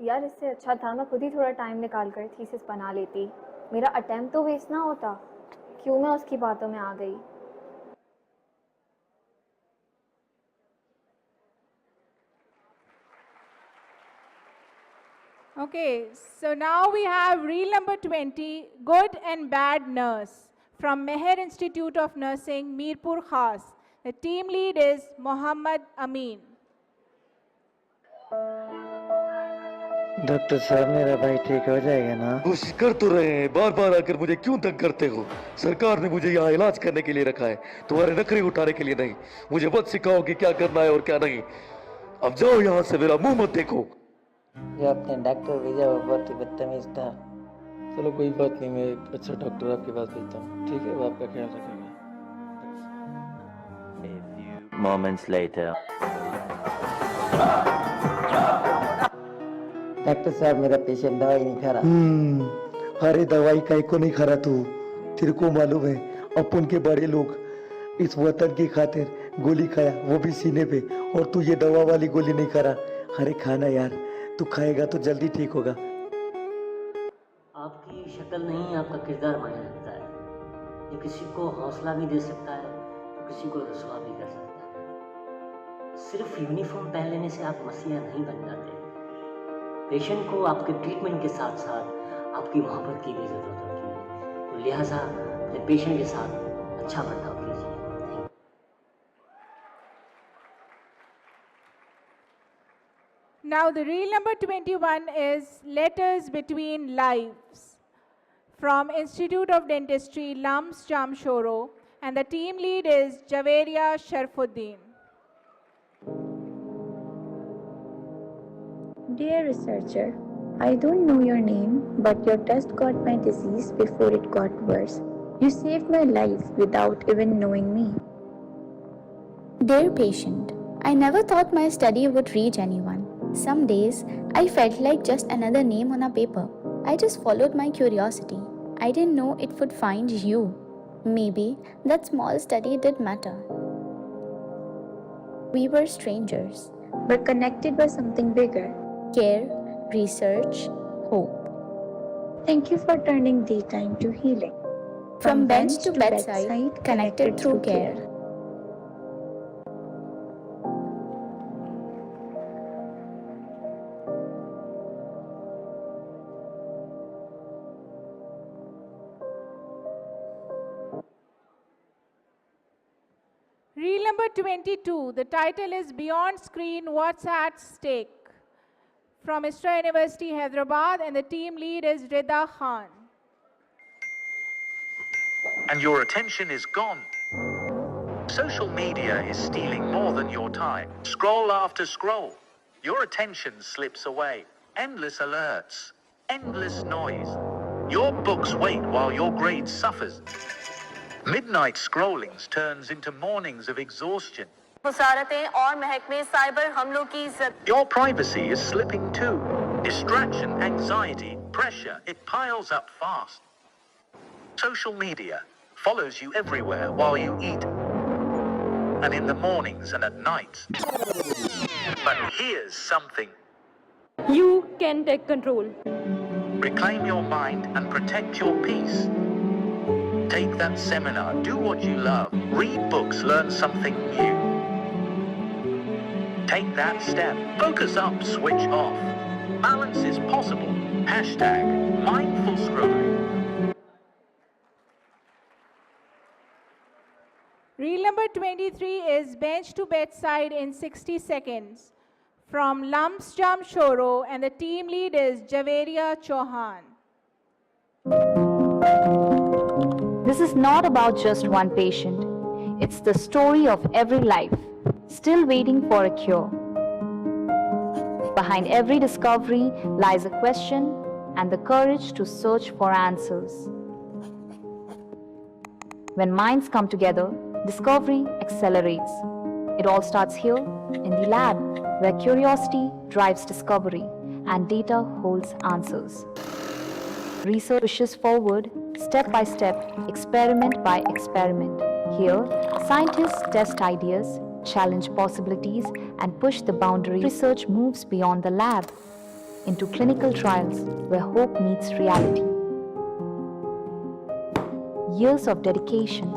यार इससे अच्छा था मैं खुद ही थोड़ा टाइम निकाल कर थीसिस बना लेती, मेरा अटेम्प्ट तो वेस्ट ना होता। क्यों मैं उसकी बातों में आ गई। Okay, so now we have reel number 20, Good and Bad Nurse, from Meher Institute of Nursing, Mirpur Khas. The team lead is Mohammad Amin. Doctor साहब, मेरा भाई ठीक हो जाएगा ना? कोशिश कर तो रहे हैं, बार बार आकर मुझे क्यों तंग करते हो? सरकार ने मुझे यहाँ इलाज करने के लिए रखा है, तुम्हारे नखरे उठाने के लिए नहीं। मुझे मत सिखाओ कि क्या करना है और क्या नहीं। अब जाओ यहाँ से, मेरा मुंह मत देखो। ये अपने डॉक्टर भेजा वो बहुत ही बदतमीज था। चलो कोई बात नहीं, मैं एक अच्छा डॉक्टर आपके पास भेजता हूँ, ठीक है? वो आपका ख्याल रखेगा। Moments later. डॉक्टर साहब, मेरा पेशेंट दवाई नहीं खा रहा। अरे दवाई काहे को नहीं खा रहा तू? तेरे को मालूम है अपन के बड़े लोग इस वतन की खातिर गोली खाया, वो भी सीने पे, और तू ये दवा वाली गोली नहीं खा रहा। अरे खाना यार, तू खाएगा तो जल्दी ठीक होगा। आपकी शक्ल नहीं, आपका किरदार मायने रखता है। ये किसी को हौसला भी दे सकता है तो किसी को रुसवा भी कर सकता है। सिर्फ यूनिफॉर्म पहन लेने से आप मसीहा नहीं बन जाते। पेशेंट को आपके ट्रीटमेंट के साथ साथ आपकी मोहब्बत की भी जरूरत होती है, तो लिहाजा अपने पेशेंट के साथ अच्छा बर्ताव कीजिए। Now the reel number 21 is Letters Between Lives, from Institute of Dentistry, LUMHS, Jamshoro, and the team lead is Javeria Sharfuddin. Dear researcher, I don't know your name, but your test got my disease before it got worse. You saved my life without even knowing me. Dear patient, I never thought my study would reach anyone. Some days, I felt like just another name on a paper. I just followed my curiosity. I didn't know it would find you. Maybe that small study did matter. We were strangers, but connected by something bigger. Care, research, hope. Thank you for turning daytime to healing. From bench to bedside, connected through care. Reel number 22, the title is Beyond Screen, What's at Stake, from ISRA University, Hyderabad, and the team lead is Rida Khan. And your attention is gone. Social media is stealing more than your time. Scroll after scroll. Your attention slips away. Endless alerts, endless noise. Your books wait while your grade suffers. Midnight scrollings turns into mornings of exhaustion. Your privacy is slipping too. Distraction, anxiety, pressure, it piles up fast. Social media follows you everywhere while you eat, and in the mornings and at nights. But here's something. You can take control. Reclaim your mind and protect your peace. Take that seminar, do what you love, read books, learn something new. Take that step, focus up, switch off. Balance is possible. Hashtag mindful scrolling. Reel number 23 is bench to bedside in 60 seconds. From LUMHS Jamshoro, and the team lead is Javeria Chauhan. This is not about just one patient. It's the story of every life, still waiting for a cure. Behind every discovery lies a question and the courage to search for answers. When minds come together, discovery accelerates. It all starts here in the lab, where curiosity drives discovery and data holds answers. Research pushes forward, step by step, experiment by experiment. Here, scientists test ideas, challenge possibilities, and push the boundaries. Research moves beyond the lab into clinical trials where hope meets reality. Years of dedication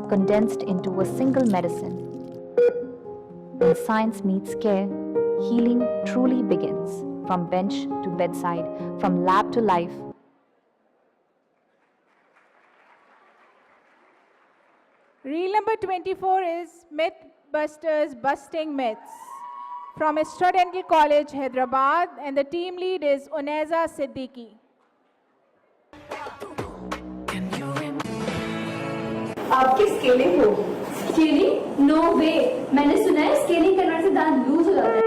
condensed into a single medicine. When science meets care, healing truly begins. From bench to bedside, from lab to life. Reel number 24 is Mythbusters Busting Myths. From Istra Dental College, Hyderabad, and the team lead is Uneza Siddiqui. आपकी scaling हो? Scaling? No वे। मैंने सुना है scaling करने से दांत loose हो जाते हैं।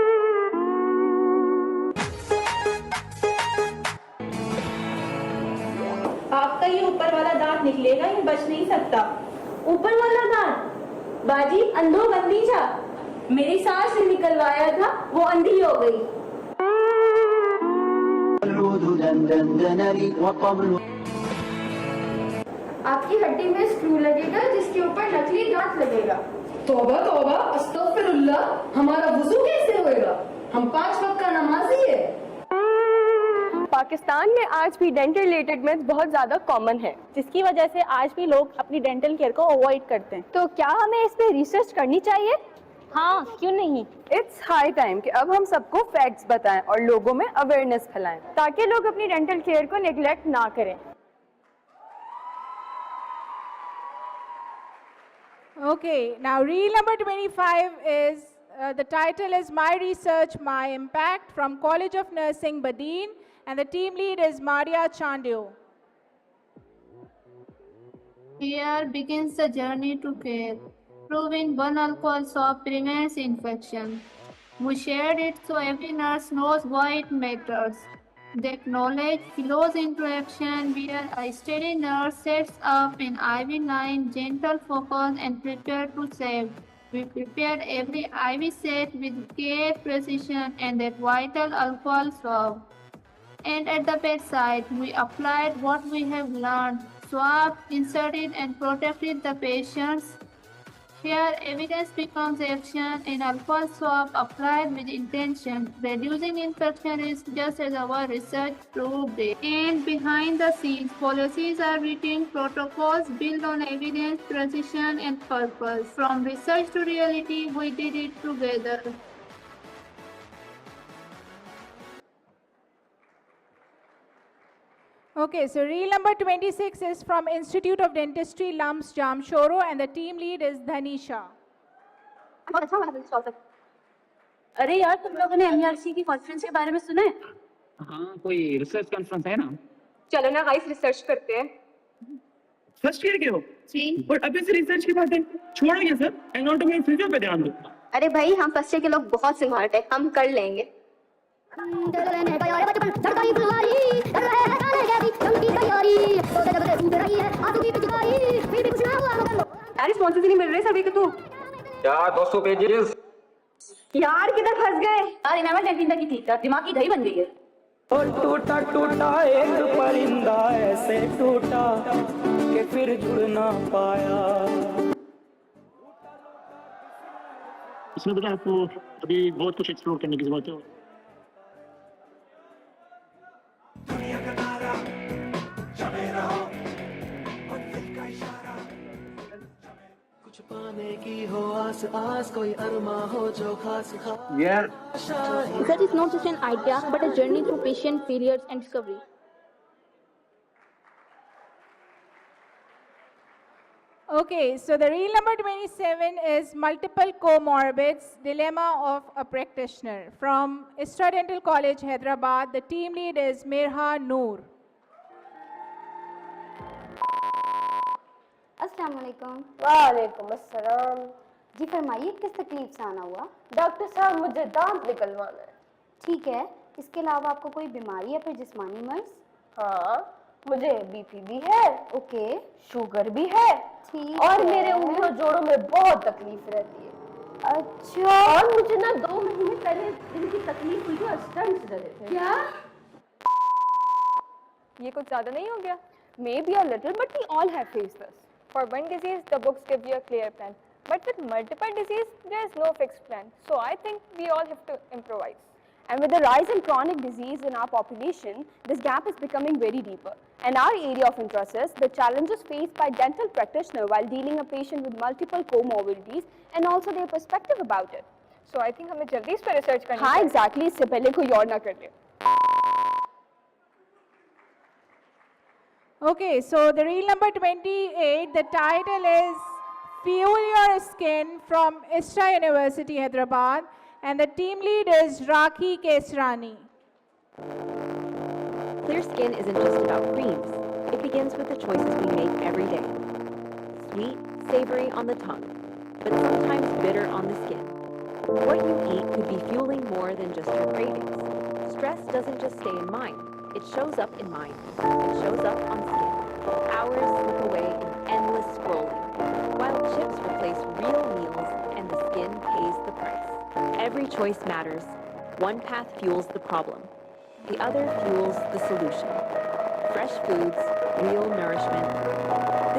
आपका ये ऊपर वाला दांत निकलेगा, ये बच नहीं सकता। ऊपर वाला दांत? बाजी अंधो बंदी था। मेरी सांस से निकलवाया था, वो अंधी हो गई। आपकी हड्डी में स्क्रू लगेगा जिसके ऊपर नकली दांत लगेगा। तौबा तौबा अस्तगफिरुल्लाह, हमारा वुजू कैसे होएगा? हम 5 वक्त का नमाजी है। पाकिस्तान में आज भी डेंटल रिलेटेड मिथ बहुत ज्यादा कॉमन है, जिसकी वजह से आज भी लोग अपनी डेंटल केयर को अवॉइड करते हैं। तो क्या हमें इस पे रिसर्च करनी चाहिए? हाँ, क्यों नहीं? इट्स हाई टाइम कि अब हम सबको फैक्ट्स बताएं और लोगों में अवेयरनेस फैलाएं, ताकि लोग अपनी डेंटल केयर को नेग्लेक्ट ना करें। Okay, now reel number 25 is, the title is My Research, My Impact, from College of Nursing, Badin, and the team lead is Maria Chandio. Here begins the journey to care, proving one alcohol swab prevents infection. We shared it so every nurse knows why it matters. That knowledge flows into action where a steady nurse sets up an IV line, gentle focus, and prepared to save. We prepared every IV set with care, precision, and that vital alcohol swab. And at the bedside, we applied what we have learned, swabbed, inserted, and protected the patients. Here, evidence becomes action, and alcohol swab applied with intention, reducing infection risk just as our research proved it. And behind the scenes, policies are written, protocols built on evidence, precision, and purpose. From research to reality, we did it together. Okay, so reel number 26 is from Institute of Dentistry, LUMHS Jamshoro, and the team lead is Dhanisha. अरे यार, तुम लोगों ने MERC की conference के बारे में सुना है? हाँ, कोई रिसर्च कॉन्फ्रेंस है ना? चलो ना गाइस, रिसर्च करते हैं। फर्स्ट ईयर के हो? और अभी से रिसर्च की बातें छोड़ोगे सर, एनाटॉमी और फिजियो पे ध्यान दो। अरे भाई, हम फर्स्ट ईयर के लोग बहुत स्मार्ट है, हम कर लेंगे। यार स्पॉन्सर नहीं मिल रहे सभी को। तो यार 200 पेजेस। यार किधर फंस गए? यार इनामत कैंटीन की थी, दिमाग की दही बन गई है। और टूटा टूटा एक परिंदा ऐसे टूटा कि फिर जुड़ ना पाया। इसमें बेटा आपको अभी बहुत कुछ एक्सप्लोर करने की जरूरत है। कुछ पाने की हो आस आस कोई अरमा हो जो खास Yeah. Research is not just an idea, but a journey through patient failures and discovery. Okay, so the reel number 27 is multiple comorbids, dilemma of a practitioner. From Isra Dental College, Hyderabad, the team lead is Mirha Noor. अस्सलाम वालेकुम। वालेकुम अस्सलाम। जी फरमाइए, किस तकलीफ से आना हुआ? डॉक्टर साहब मुझे दांत निकलवाना है। ठीक है, इसके अलावा आपको कोई बीमारी या फिर जिस्मानी मर्ज? हाँ, मुझे बीपी भी है। ओके। शुगर भी है। ठीक और है। मेरे उंगलियों जोड़ों में बहुत तकलीफ रहती है। अच्छा। और मुझे ना 2 महीने पहले दिल की तकलीफ हुई थी और स्टंट्स डले थे। क्या? ये कुछ ज्यादा नहीं हो गया? Maybe a little, but we all have faced this. For one disease, the books give you a clear plan. But with multiple disease, there is no fixed plan. So I think we all have to improvise. And with the rise in chronic disease in our population, this gap is becoming very deeper. And our area of interest is the challenges faced by dental practitioners while dealing a patient with multiple comorbidities and also their perspective about it. So I think हमें जल्दी इस पर research करनी चाहिए। हाँ, exactly. इससे पहले कोई और ना कर ले। Okay, so the reel number 28, the title is Fuel Your Skin from Isra University, Hyderabad, and the team lead is Rakhi Kesrani. Clear skin isn't just about creams. It begins with the choices we make every day. Sweet, savory on the tongue, but sometimes bitter on the skin. What you eat could be fueling more than just your cravings. Stress doesn't just stay in mind. It shows up in mind. It shows up on skin. Hours slip away in endless scrolling, while chips replace real meals and the skin pays the price. Every choice matters. One path fuels the problem. The other fuels the solution. Fresh foods, real nourishment.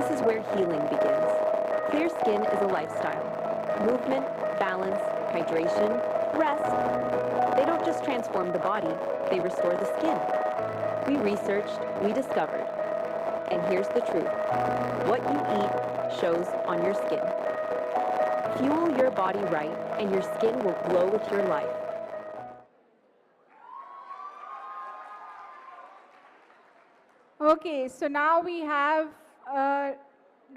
This is where healing begins. Clear skin is a lifestyle. Movement, balance, hydration, rest. They don't just transform the body, they restore the skin. We researched, we discovered, and here's the truth. What you eat shows on your skin. Fuel your body right, and your skin will glow with your life. Okay, so now we have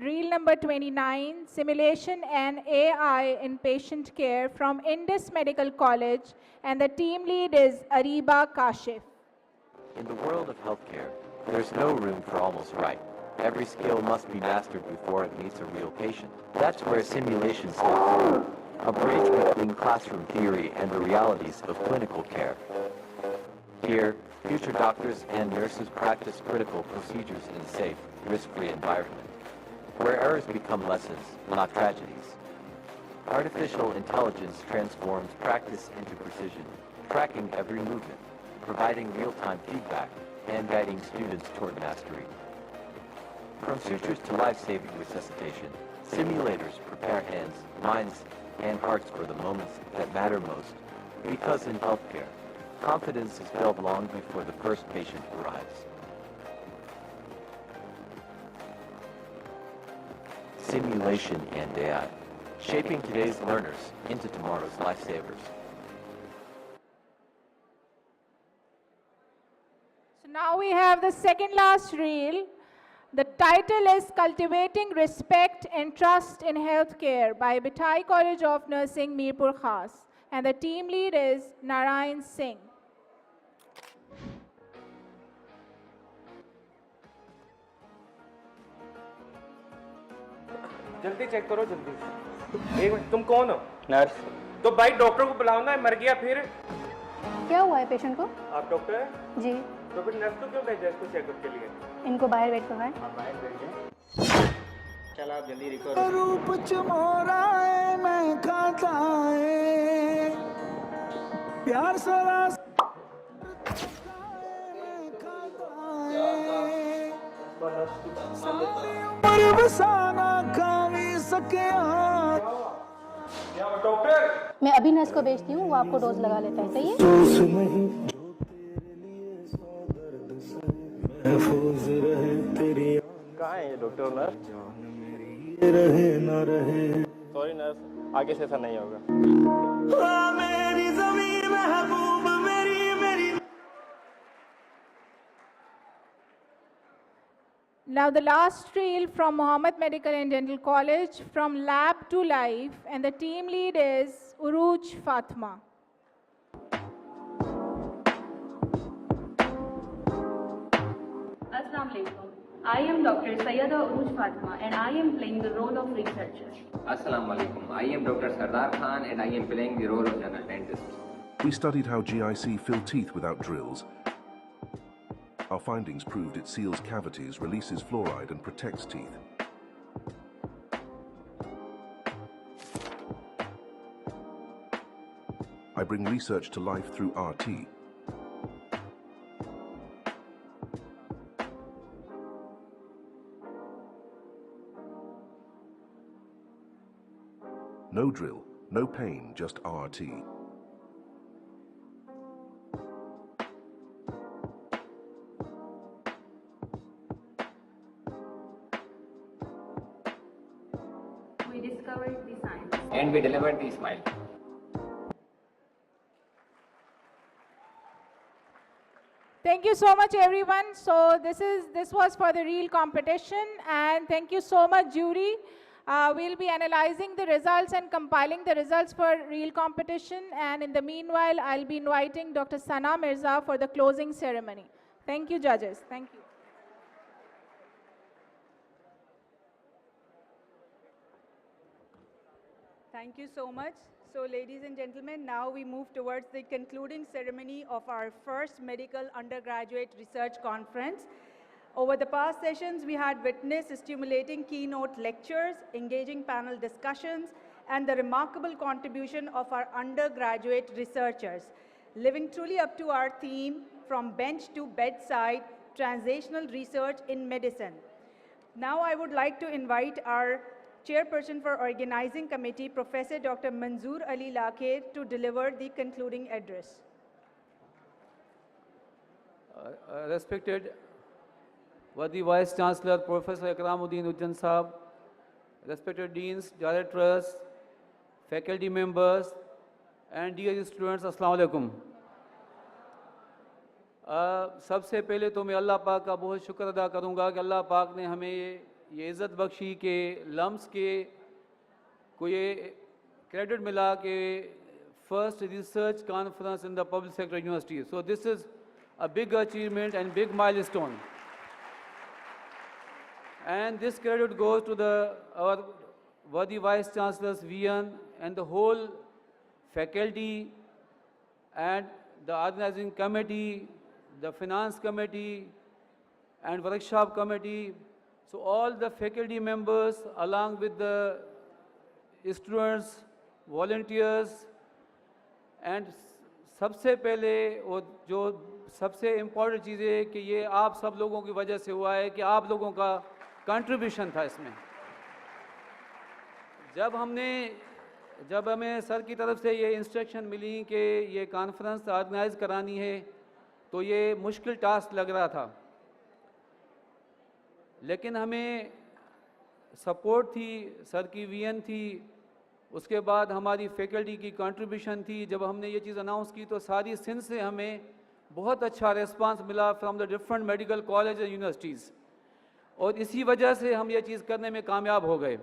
reel number 29, Simulation and AI in Patient Care from Indus Medical College, and the team lead is Ariba Kashif. In the world of healthcare, there's no room for almost right. Every skill must be mastered before it meets a real patient. That's where simulation steps in, a bridge between classroom theory and the realities of clinical care. Here, future doctors and nurses practice critical procedures in a safe, risk-free environment, where errors become lessons, not tragedies. Artificial intelligence transforms practice into precision, tracking every movement, providing real-time feedback, and guiding students toward mastery. From sutures to life-saving resuscitation, simulators prepare hands, minds, and hearts for the moments that matter most. Because in healthcare, confidence is built long before the first patient arrives. Simulation and AI, shaping today's learners into tomorrow's lifesavers. So now we have the second last reel. The title is Cultivating Respect and Trust in Healthcare by Bithai College of Nursing, Mirpur Khas. And the team lead is Narayan Singh. जल्दी check करो जल्दी। एक minute, तुम कौन हो? Nurse. तो भाई doctor को बुलाओ ना, मर गया फिर। क्या हुआ है पेशेंट को? आप डॉक्टर हैं? जी। तो फिर नर्स को क्यों भेजा इसको चेकअप के लिए? इनको बाहर वेट करवाएं। आप बाहर भेजें। चल आप जल्दी रिकवर। रूप चमोरा है मैं खाता है प्यार सरा उम्र बसाना खावी सके डॉक्टर। मैं अभी नर्स को भेजती हूँ, वो आपको डोज लगा लेता है। सही है? कहाँ है ये डॉक्टर नर्स? रहे ना रहे सॉरी सॉरी नर्स, आगे से ऐसा नहीं होगा। Now the last reel from Mohammed Medical and Dental College, From Lab to Life, and the team lead is Uruj Fatma. Assalamu alaikum. I am Dr. Sayyada Uruj Fatma and I am playing the role of researcher. Assalamu alaikum. I am Dr. Sardar Khan and I am playing the role of general dentist. We studied how GIC fill teeth without drills. Our findings proved it seals cavities, releases fluoride, and protects teeth. I bring research to life through RT. No drill, no pain, just RT. We discovered the science. And we delivered the smile. Thank you so much, everyone. So this was for the reel competition, and thank you so much, jury. We'll be analyzing the results and compiling the results for reel competition, and in the meanwhile, I'll be inviting Dr. Sana Mirza for the closing ceremony. Thank you, judges. Thank you. Thank you so much. So ladies and gentlemen, now we move towards the concluding ceremony of our first medical undergraduate research conference. Over the past sessions, we had witnessed stimulating keynote lectures, engaging panel discussions, and the remarkable contribution of our undergraduate researchers, living truly up to our theme, From Bench to Bedside, Translational Research in Medicine. Now I would like to invite our Chairperson for Organizing Committee, Professor Dr. Manzoor Ali Lakher, to deliver the concluding address. Respected Wadi Vice Chancellor, Professor Ikramuddin Ujjan Saab, respected Deans, Directors, faculty members, and dear students, Assalamu alaikum. सबसे पहले तो मैं अल्लाह पाक का बहुत शुक्र अदा करूँगा कि अल्लाह पाक ने हमें ये इज़्ज़त बख्शी कि लम्स के को ये क्रेडिट मिला कि first research conference in the public sector university. So this is a big achievement and big milestone. And this credit goes to our worthy Vice Chancellors, VN, and the whole faculty, and the organizing committee, the finance committee, and workshop committee. So all the faculty members, along with the students, volunteers, and सबसे पहले वो जो सबसे important चीज़ है कि ये आप सब लोगों की वजह से हुआ है कि आप लोगों का कंट्रीब्यूशन था इसमें. जब हमें सर की तरफ से ये इंस्ट्रक्शन मिली कि ये कॉन्फ्रेंस ऑर्गेनाइज करानी है तो ये मुश्किल टास्क लग रहा था, लेकिन हमें सपोर्ट थी, सर की वीएन थी, उसके बाद हमारी फैकल्टी की कंट्रीब्यूशन थी. जब हमने ये चीज़ अनाउंस की तो सारी सिंध से हमें बहुत अच्छा रिस्पांस मिला from the different medical college and universities, और इसी वजह से हम ये चीज़ करने में कामयाब हो गए,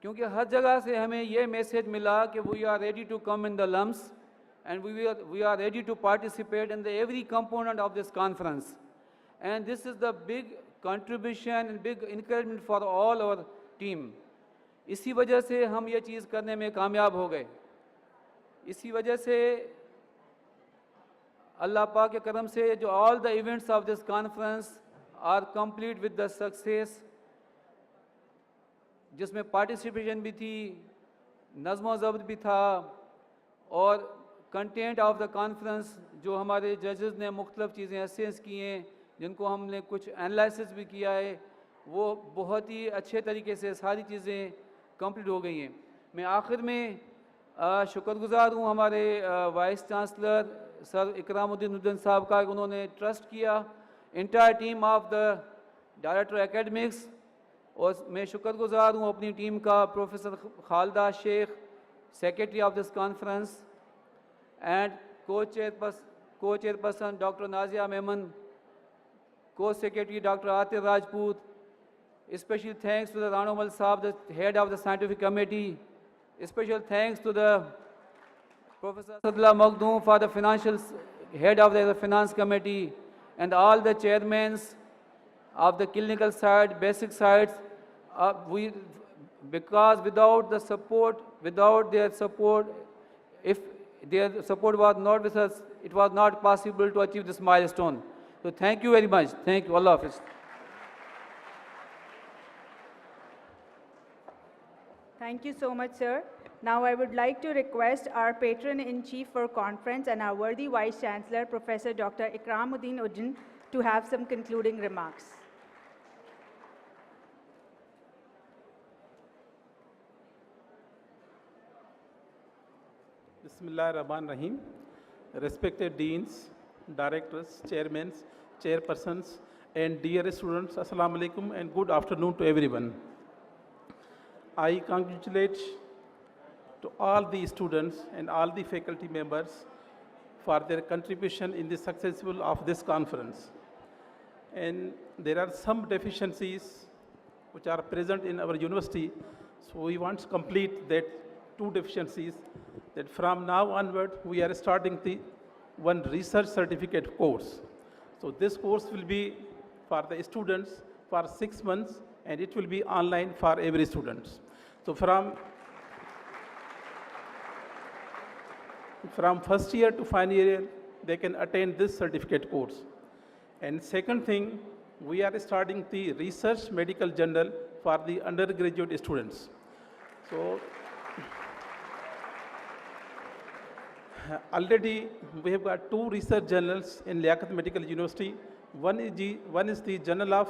क्योंकि हर जगह से हमें ये मैसेज मिला कि we are ready to come in the LUMS and we are ready to participate in the every component of this conference, and this is the big contribution and big encouragement for all our team. इसी वजह से हम ये चीज़ करने में कामयाब हो गए. इसी वजह से अल्लाह पाक के करम से जो all the events of this conference are complete with the success, जिसमें पार्टिसिपेशन भी थी, नज़्म ज़ब्त भी था, और कंटेंट ऑफ द कॉन्फ्रेंस जो हमारे जजेस ने मुख्तलिफ़ चीज़ें असेस की हैं, जिनको हमने कुछ एनालिसिस भी किया है, वो बहुत ही अच्छे तरीके से सारी चीज़ें कंप्लीट हो गई हैं. मैं आखिर में शुक्रगुज़ार हूँ हमारे vice chancellor sir Ikramuddin Uddin साहब का, उन्होंने ट्रस्ट किया. Entire team of the Director Academics और मैं शुक्रगुजार हूँ अपनी टीम का, professor Khalida Shaikh, secretary of this conference, and co-chairperson Dr. Nazia Memon, co-secretary Dr. Atir Rajput. Special thanks to the Honorable Saab, the head of the scientific committee. Special thanks to the Professor Sadla Makhdoom for the head of the finance committee, and all the chairmen of the clinical side, basic sides. Because without their support, if their support was not with us, it was not possible to achieve this milestone. So thank you very much. Thank you, Allah Hafiz. Thank you so much, sir. Now I would like to request our patron-in-chief for conference and our worthy Vice Chancellor, Professor Dr. Ikramuddin Ujjan, to have some concluding remarks. Bismillahirrahmanirrahim. Respected deans, directors, chairmen, chairpersons, and dear students, Assalamu alaikum and good afternoon to everyone. I congratulate to all the students and all the faculty members for their contribution in the successful of this conference. And there are some deficiencies which are present in our university, so we want to complete that two deficiencies, that from now onward we are starting the one research certificate course. So this course will be for the students for 6 months, and it will be online for every student. So from first year to final year, they can attain this certificate course. And second thing, we are starting the research medical journal for the undergraduate students. So already we have got 2 research journals in Liaquat Medical University. One is the Journal of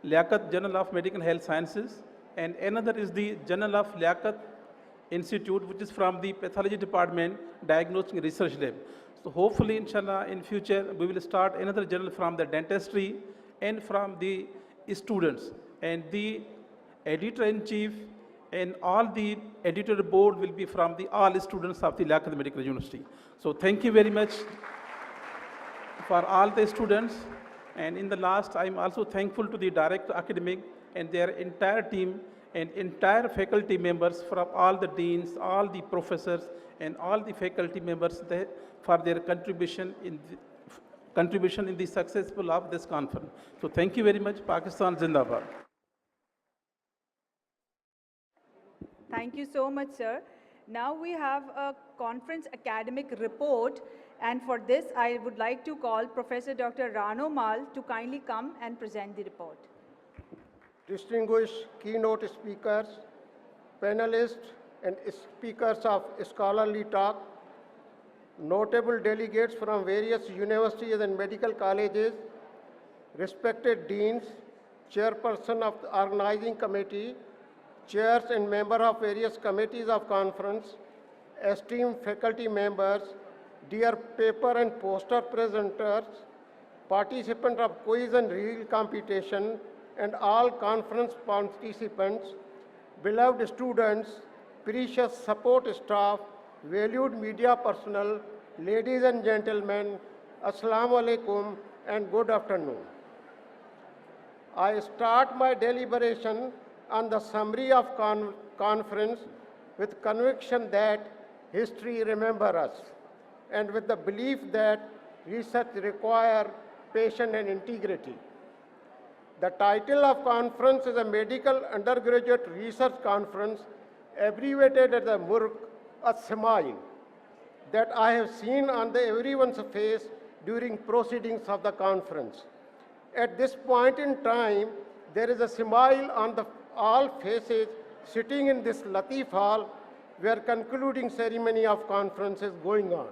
Liaquat, Journal of Medical Health Sciences, and another is the Journal of Liaquat Institute, which is from the Pathology Department, Diagnostic Research Lab. So hopefully, inshallah, in future, we will start another journal from the dentistry and from the students. And the editor-in-chief and all the editor board will be from the all students of the Liaquat Medical University. So thank you very much for all the students. And in the last, I am also thankful to the director academic and their entire team and entire faculty members from all the deans, all the professors, and all the faculty members for their contribution in the successful of this conference. So thank you very much. Pakistan Zindabad. Thank you so much, sir. Now we have a conference academic report, and for this I would like to call Professor Dr. Rano Mal to kindly come and present the report. Distinguished keynote speakers, panelists, and speakers of scholarly talk, notable delegates from various universities and medical colleges, respected deans, chairperson of the organizing committee, chairs and members of various committees of conference, esteemed faculty members, dear paper and poster presenters, participants of quiz and reel competition, and all conference participants, beloved students, precious support staff, valued media personnel, ladies and gentlemen, Assalamu alaikum and good afternoon. I start my deliberation on the summary of conference with conviction that history remembers us, and with the belief that research requires patience and integrity. The title of conference is a Medical Undergraduate Research Conference, abbreviated as a MURC, a smile that I have seen on everyone's face during proceedings of the conference. At this point in time, there is a smile on all faces sitting in this Latif Hall, where concluding ceremony of conference is going on.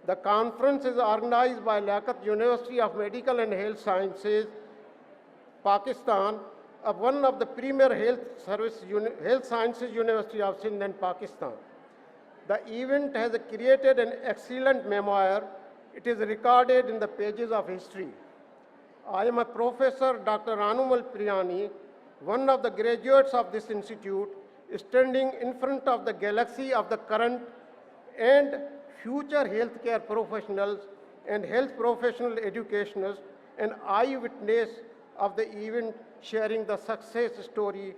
The conference is organized by Liaquat University of Medical and Health Sciences, Pakistan, one of the premier health sciences university of Sindh and Pakistan. The event has created an excellent memoir. It is recorded in the pages of history. I am a professor, Dr. Anumal Priyani, one of the graduates of this institute, standing in front of the galaxy of the current and future healthcare professionals and health professional educators, an eyewitness of the event, sharing the success story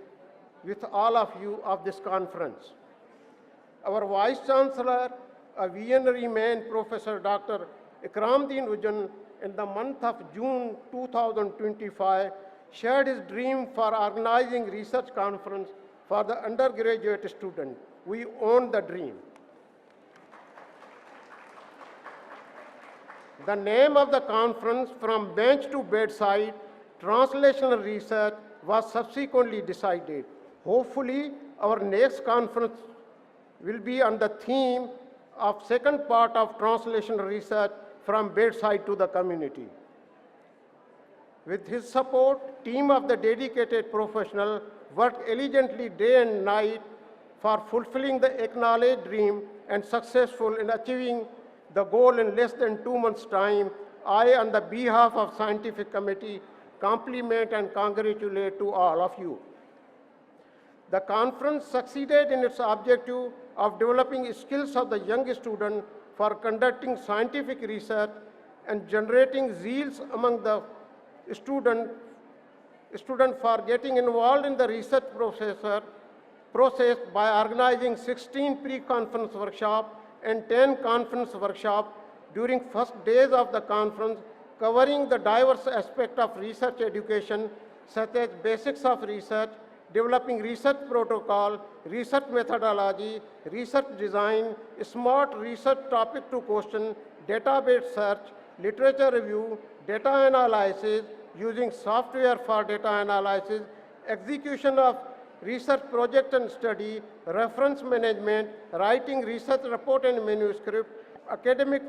with all of you of this conference. Our Vice Chancellor, a visionary man, Professor Dr. Ikramdeen Ujjan, in the month of June 2025, shared his dream for organizing research conference for the undergraduate student. We own the dream. The name of the conference, From Bench to Bedside, Translational Research, was subsequently decided. Hopefully, our next conference will be on the theme of second part of translational research, From Bedside to the Community. With his support, team of the dedicated professional worked elegantly day and night for fulfilling the acknowledged dream and successful in achieving the goal in less than 2 months' time. I, on the behalf of scientific committee, compliment and congratulate to all of you. The conference succeeded in its objective of developing skills of the young student for conducting scientific research and generating zeals among the student for getting involved in the research process by organizing 16 pre-conference workshops and 10 conference workshops during first days of the conference, covering the diverse aspects of research education, such as basics of research, developing research protocol, research methodology, research design, smart research topic to question, database search, literature review, data analysis, using software for data analysis, execution of research project and study, reference management, writing research report and manuscript, academic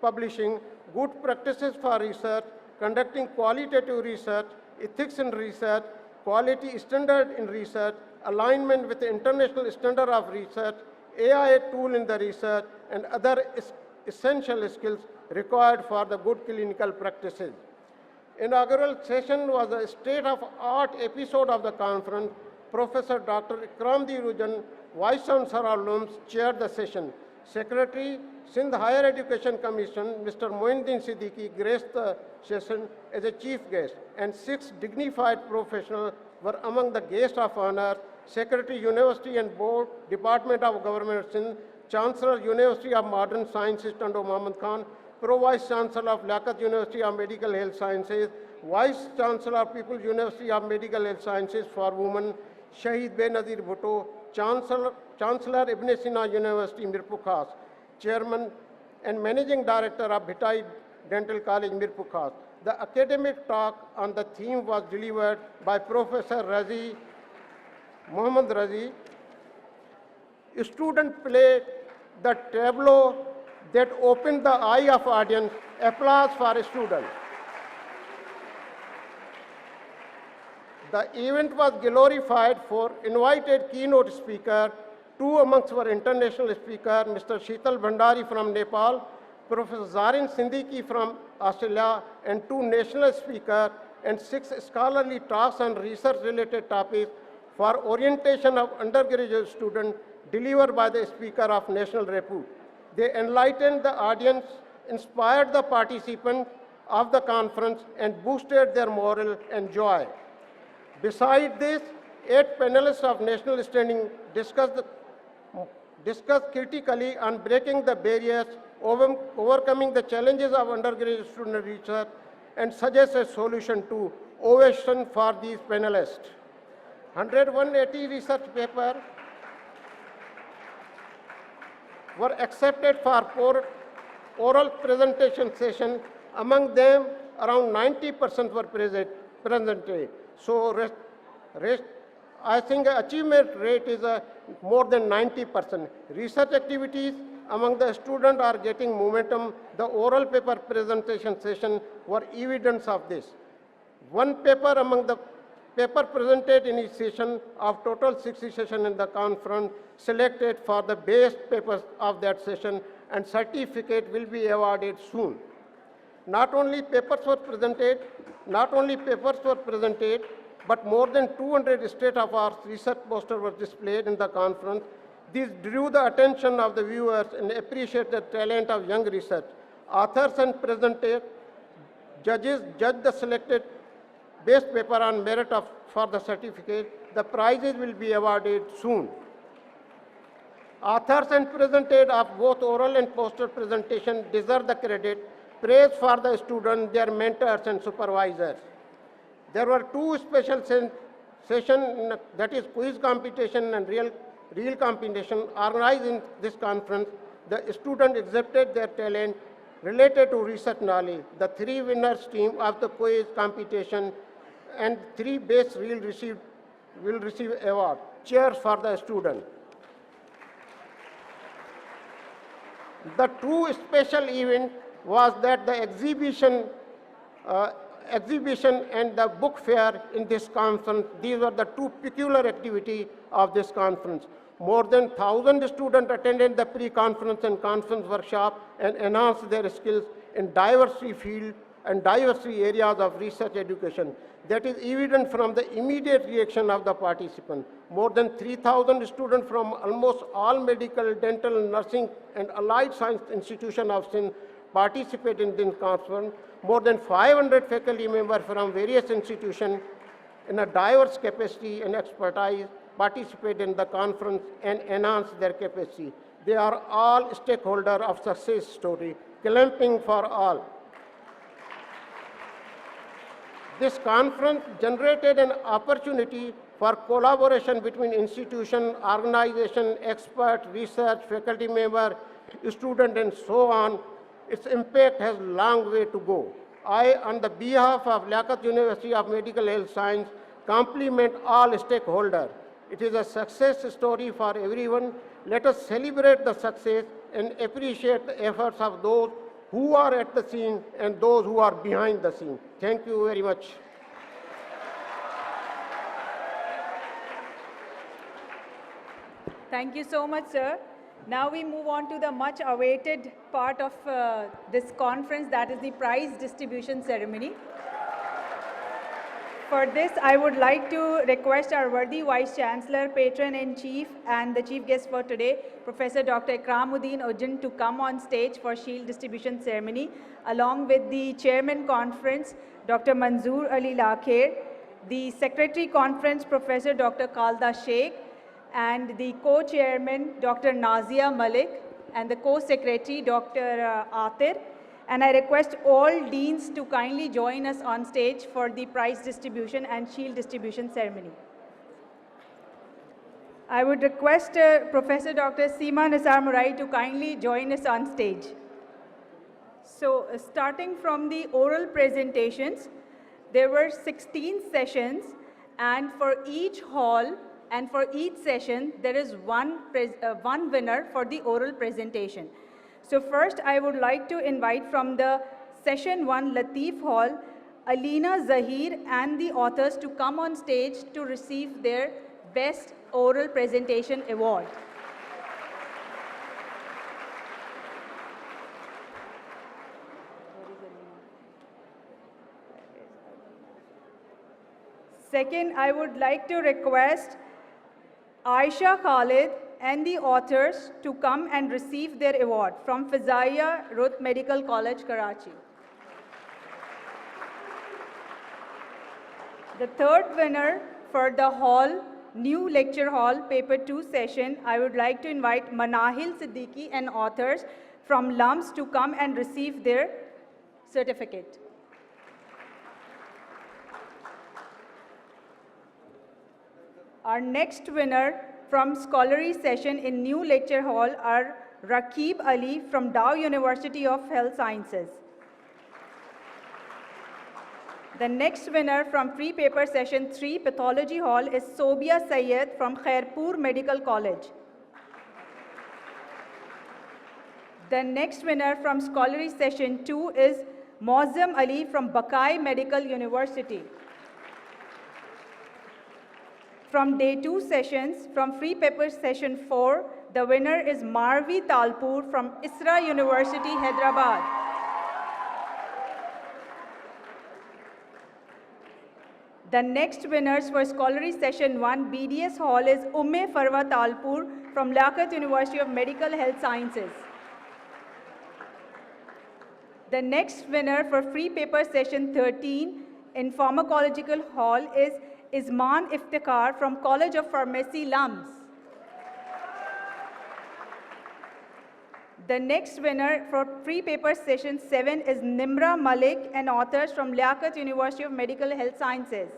publishing, good practices for research, conducting qualitative research, ethics in research, quality standard in research, alignment with the international standard of research, AI tool in the research, and other essential skills required for the good clinical practices. Inaugural session was a state-of-art episode of the conference. Professor Dr. Ikramdeen Ujjan, Vice Chancellor of LUMHS, chaired the session. Secretary, Sindh Higher Education Commission, Mr. Moinuddin Siddiqui, graced the session as a chief guest, and 6 dignified professionals were among the guests of honor. Secretary, University and Board, Department of Government, Sindh, Chancellor, University of Modern Sciences, Tando Mohammad Khan, Pro-Vice Chancellor of Liaquat University of Medical Health Sciences, Vice Chancellor of People's University of Medical Health Sciences for Women, Shahid Benazir Bhutto, Chancellor Ibn Sina University, Mirpur Khas, Chairman and Managing Director of Bhitai Dental College, Mirpur Khas. The academic talk on the theme was delivered by Professor Mohammad Razi. Student played the tableau that opened the eye of audience. Applause for students. The event was glorified for invited keynote speaker. 2 amongst were international speakers, Mr. Sheetal Bhandari from Nepal, Professor Zarin Siddiqui from Australia, and 2 national speakers, and 6 scholarly talks on research-related topics for orientation of undergraduate students delivered by the speaker of national repute. They enlightened the audience, inspired the participants of the conference, and boosted their morale and joy. Besides this, 8 panelists of national standing discussed critically on breaking the barriers, overcoming the challenges of undergraduate student research, and suggest a solution to ovation for these panelists. 180 research papers were accepted for oral presentation session. Among them, around 90% were presented. So I think achievement rate is more than 90%. Research activities among the students are getting momentum. The oral paper presentation session were evidence of this. 1 paper among the paper presented in each session of total 60 sessions in the conference selected for the best papers of that session, and certificate will be awarded soon. Not only papers were presented, but more than 200 state-of-the-art research posters were displayed in the conference. These drew the attention of the viewers and appreciate the talent of young research. Authors and presenters, judges judge the selected best paper on merit for the certificate. The prizes will be awarded soon. Authors and presenters of both oral and poster presentation deserve the credit. Praise for the students, their mentors and supervisors. There were two special sessions, that is quiz competition and real competition, organized in this conference. The students exhibited their talent related to research knowledge. The three winners team of the quiz competition and three best will receive award. Cheers for the student. The true special event was that the exhibition and the book fair in this conference. These were the two peculiar activities of this conference. More than 1,000 students attended the pre-conference and conference workshop and enhanced their skills in diverse fields and diverse areas of research education. That is evident from the immediate reaction of the participants. More than 3,000 students from almost all medical, dental, nursing, and allied science institutions of Sindh participated in this conference. More than 500 faculty members from various institutions in a diverse capacity and expertise participate in the conference and enhance their capacity. They are all stakeholders of success story, clamping for all. This conference generated an opportunity for collaboration between institution, organization, expert, research, faculty member, student, and so on. Its impact has a long way to go. I, on the behalf of Liaquat University of Medical Health Science, compliment all stakeholders. It is a success story for everyone. Let us celebrate the success and appreciate the efforts of those who are at the scene and those who are behind the scene. Thank you very much. Thank you so much, sir. Now we move on to the much awaited part of this conference, that is the prize distribution ceremony. For this, I would like to request our worthy Vice Chancellor, Patron-in-Chief, and the Chief Guest for today, Professor Dr. Ikramuddin Ujjan, to come on stage for shield distribution ceremony, along with the Chairman Conference, Dr. Manzoor Ali Lakher, the Secretary Conference, Professor Dr. Khalda Sheikh, and the Co-Chairman, Dr. Nazia Malik, and the Co-Secretary, Dr. Atir. And I request all deans to kindly join us on stage for the prize distribution and shield distribution ceremony. I would request Professor Dr. Seema Nisar Murai to kindly join us on stage. So starting from the oral presentations, there were 16 sessions, and for each hall and for each session, there is one winner for the oral presentation. So first, I would like to invite from the Session 1 Latif Hall, Alina Zahir and the authors to come on stage to receive their Best Oral Presentation Award. Second, I would like to request Aisha Khalid and the authors to come and receive their award from Fizaiya Ruth Medical College, Karachi. The third winner for the hall, new lecture hall, paper 2 session, I would like to invite Manahil Siddiqui and authors from LUMHS to come and receive their certificate. Our next winner from scholarly session in new lecture hall are Rakib Ali from Dow University of Health Sciences. The next winner from free paper session 3 pathology hall is Sobia Sayed from Khairpur Medical College. The next winner from scholarly session 2 is Mozam Ali from Bakai Medical University. From day 2 sessions, from free paper session 4, the winner is Marvi Talpur from Isra University, Hyderabad. The next winners for Scholarly Session 1 BDS Hall is Umme Farwa Talpur from Liaquat University of Medical Health Sciences. The next winner for Free Paper Session 13 in Pharmacological Hall is Isman Iftikhar from College of Pharmacy, LUMHS. The next winner for Free Paper Session 7 is Nimra Malik and authors from Liaquat University of Medical Health Sciences.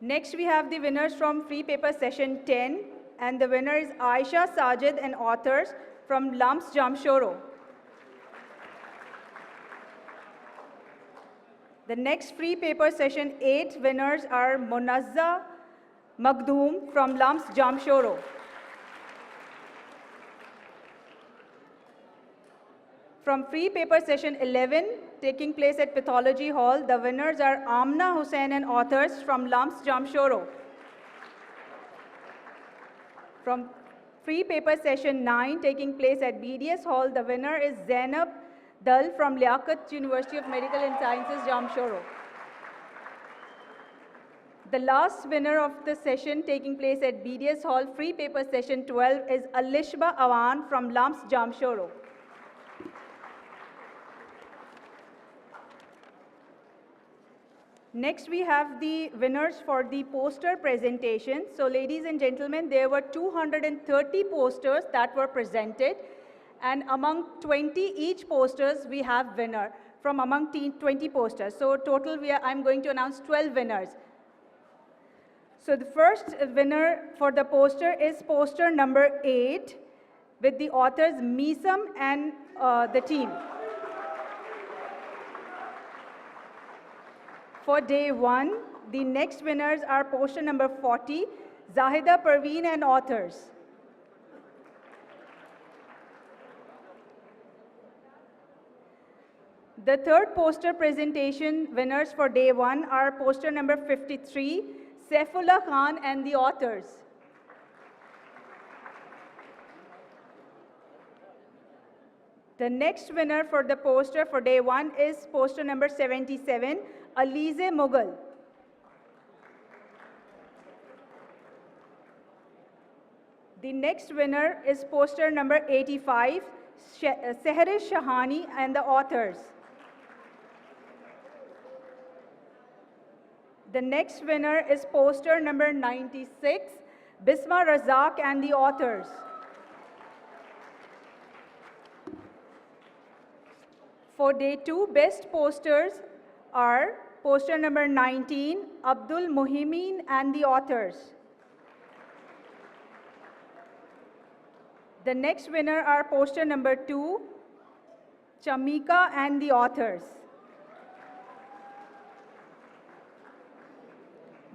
Next, we have the winners from Free Paper Session 10, and the winner is Aisha Sajid and authors from LUMHS Jamshoro. The next Free Paper Session 8 winners are Munazza Makhdoom from LUMHS Jamshoro. From Free Paper Session 11, taking place at Pathology Hall, the winners are Amna Hussain and authors from LUMHS Jamshoro. From Free Paper Session 9, taking place at BDS Hall, the winner is Zainab Dal from Liaquat University of Medical and Sciences, Jamshoro. The last winner of the session taking place at BDS Hall, Free Paper Session 12, is Alishba Awan from LUMHS Jamshoro. Next, we have the winners for the poster presentation. So, ladies and gentlemen, there were 230 posters that were presented, and among 20 each posters, we have winner from among 20 posters. So, total, I'm going to announce 12 winners. So, the first winner for the poster is poster number 8 with the authors Misam and the team. For day 1, the next winners are poster number 40, Zahida Parveen and authors. The third poster presentation winners for day 1 are poster number 53, Saifullah Khan and the authors. The next winner for the poster for day 1 is poster number 77, Alize Mughal. The next winner is poster number 85, Sehrish Shahani and the authors. The next winner is poster number 96, Bisma Razak and the authors. For day 2, best posters are poster number 19, Abdul Muhimeen and the authors. The next winner are poster number 2, Chamika and the authors.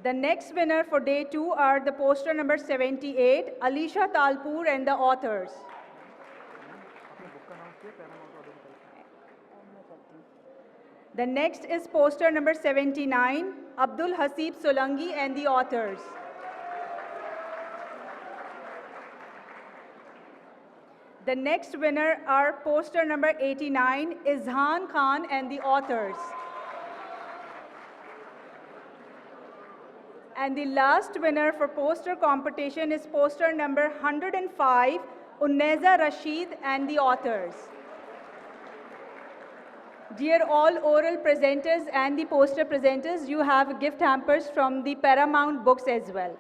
The next winner for day 2 are the poster number 78, Alisha Talpur and the authors. The next is poster number 79, Abdul Hasib Solangi and the authors. The next winner are poster number 89, Izhan Khan and the authors. And the last winner for poster competition is poster number 105, Unneza Rashid and the authors. Dear all oral presenters and the poster presenters, you have gift hampers from the Paramount Books as well.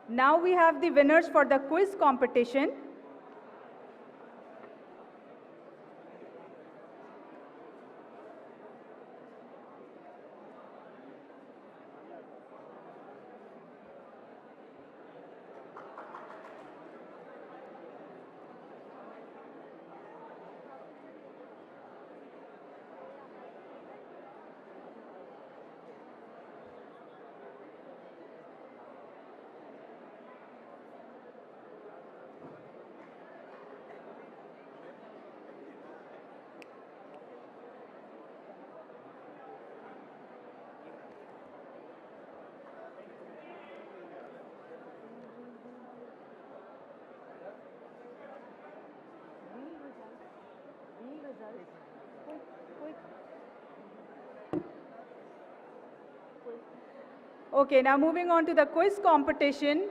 Now we have the winners for the quiz competition. Okay, now moving on to the quiz competition.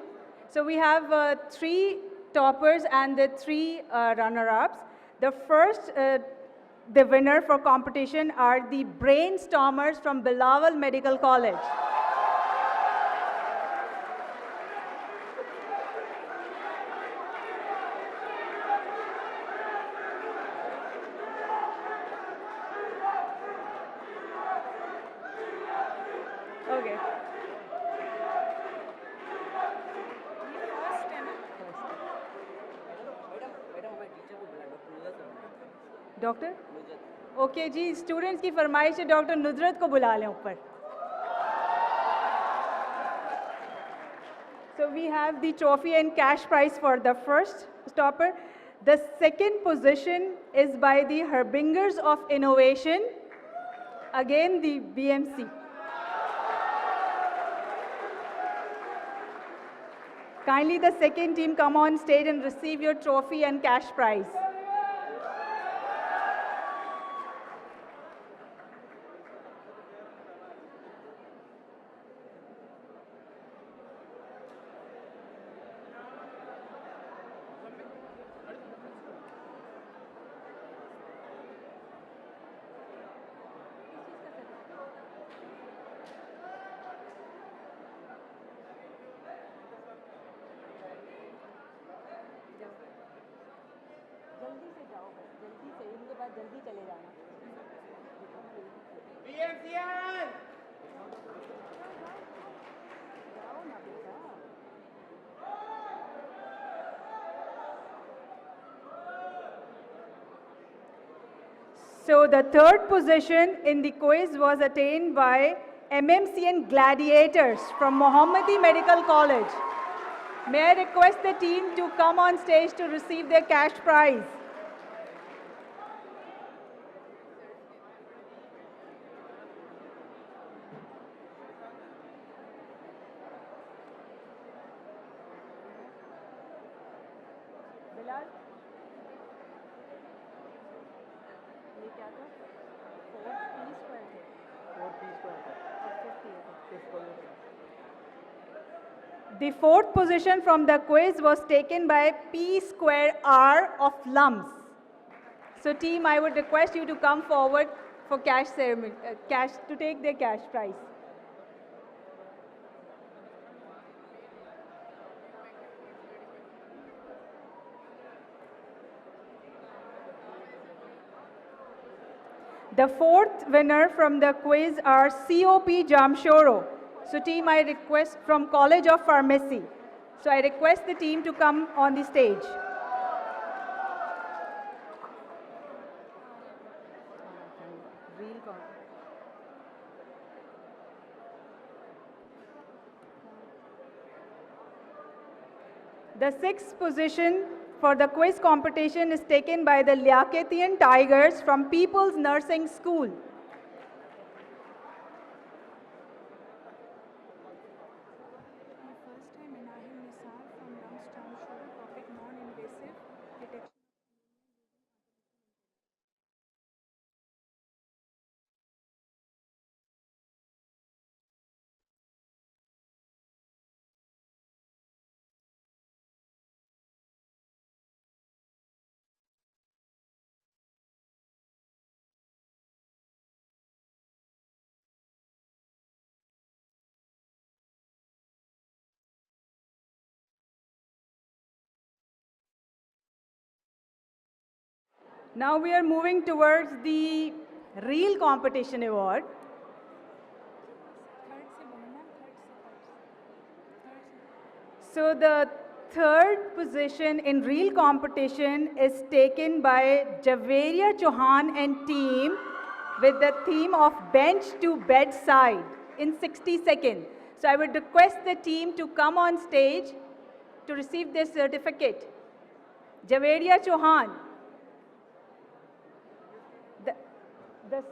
So we have 3 toppers and the 3 runner-ups. The first, the winner for competition are the brainstormers from Bilawal Medical College. Okay. Doctor okay जी students की फरमाइश है doctor Nuzrat को बुला लें ऊपर So we have the trophy and cash prize for the first stopper. The second position is by the Harbingers of Innovation, again the BMC. Kindly the second team come on stage and receive your trophy and cash prize. जल्दी से जाओ बस जल्दी से इनके बाद जल्दी चले जाना जाओ ना बेटा So the third position in the quiz was attained by MMCN Gladiators from Mohammadi Medical College. May I request the team to come on stage to receive their cash prize. Bilal ये क्या था 4 P square थे 4 P square थे और 50 थे The fourth position from the quiz was taken by P square R of LUMHS. So team, I would request you to come forward for cash ceremony, to take their cash prize. The fourth winner from the quiz are COP Jamshoro. So team, I request from College of Pharmacy. So I request the team to come on the stage. The sixth position for the quiz competition is taken by the Liakatian Tigers from People's Nursing School. Now we are moving towards the Reel Competition Award. So the third position in Reel Competition is taken by Javeria Chauhan and team with the theme of Bench to Bedside in 60 seconds. So I would request the team to come on stage to receive their certificate. Javeria Chauhan. The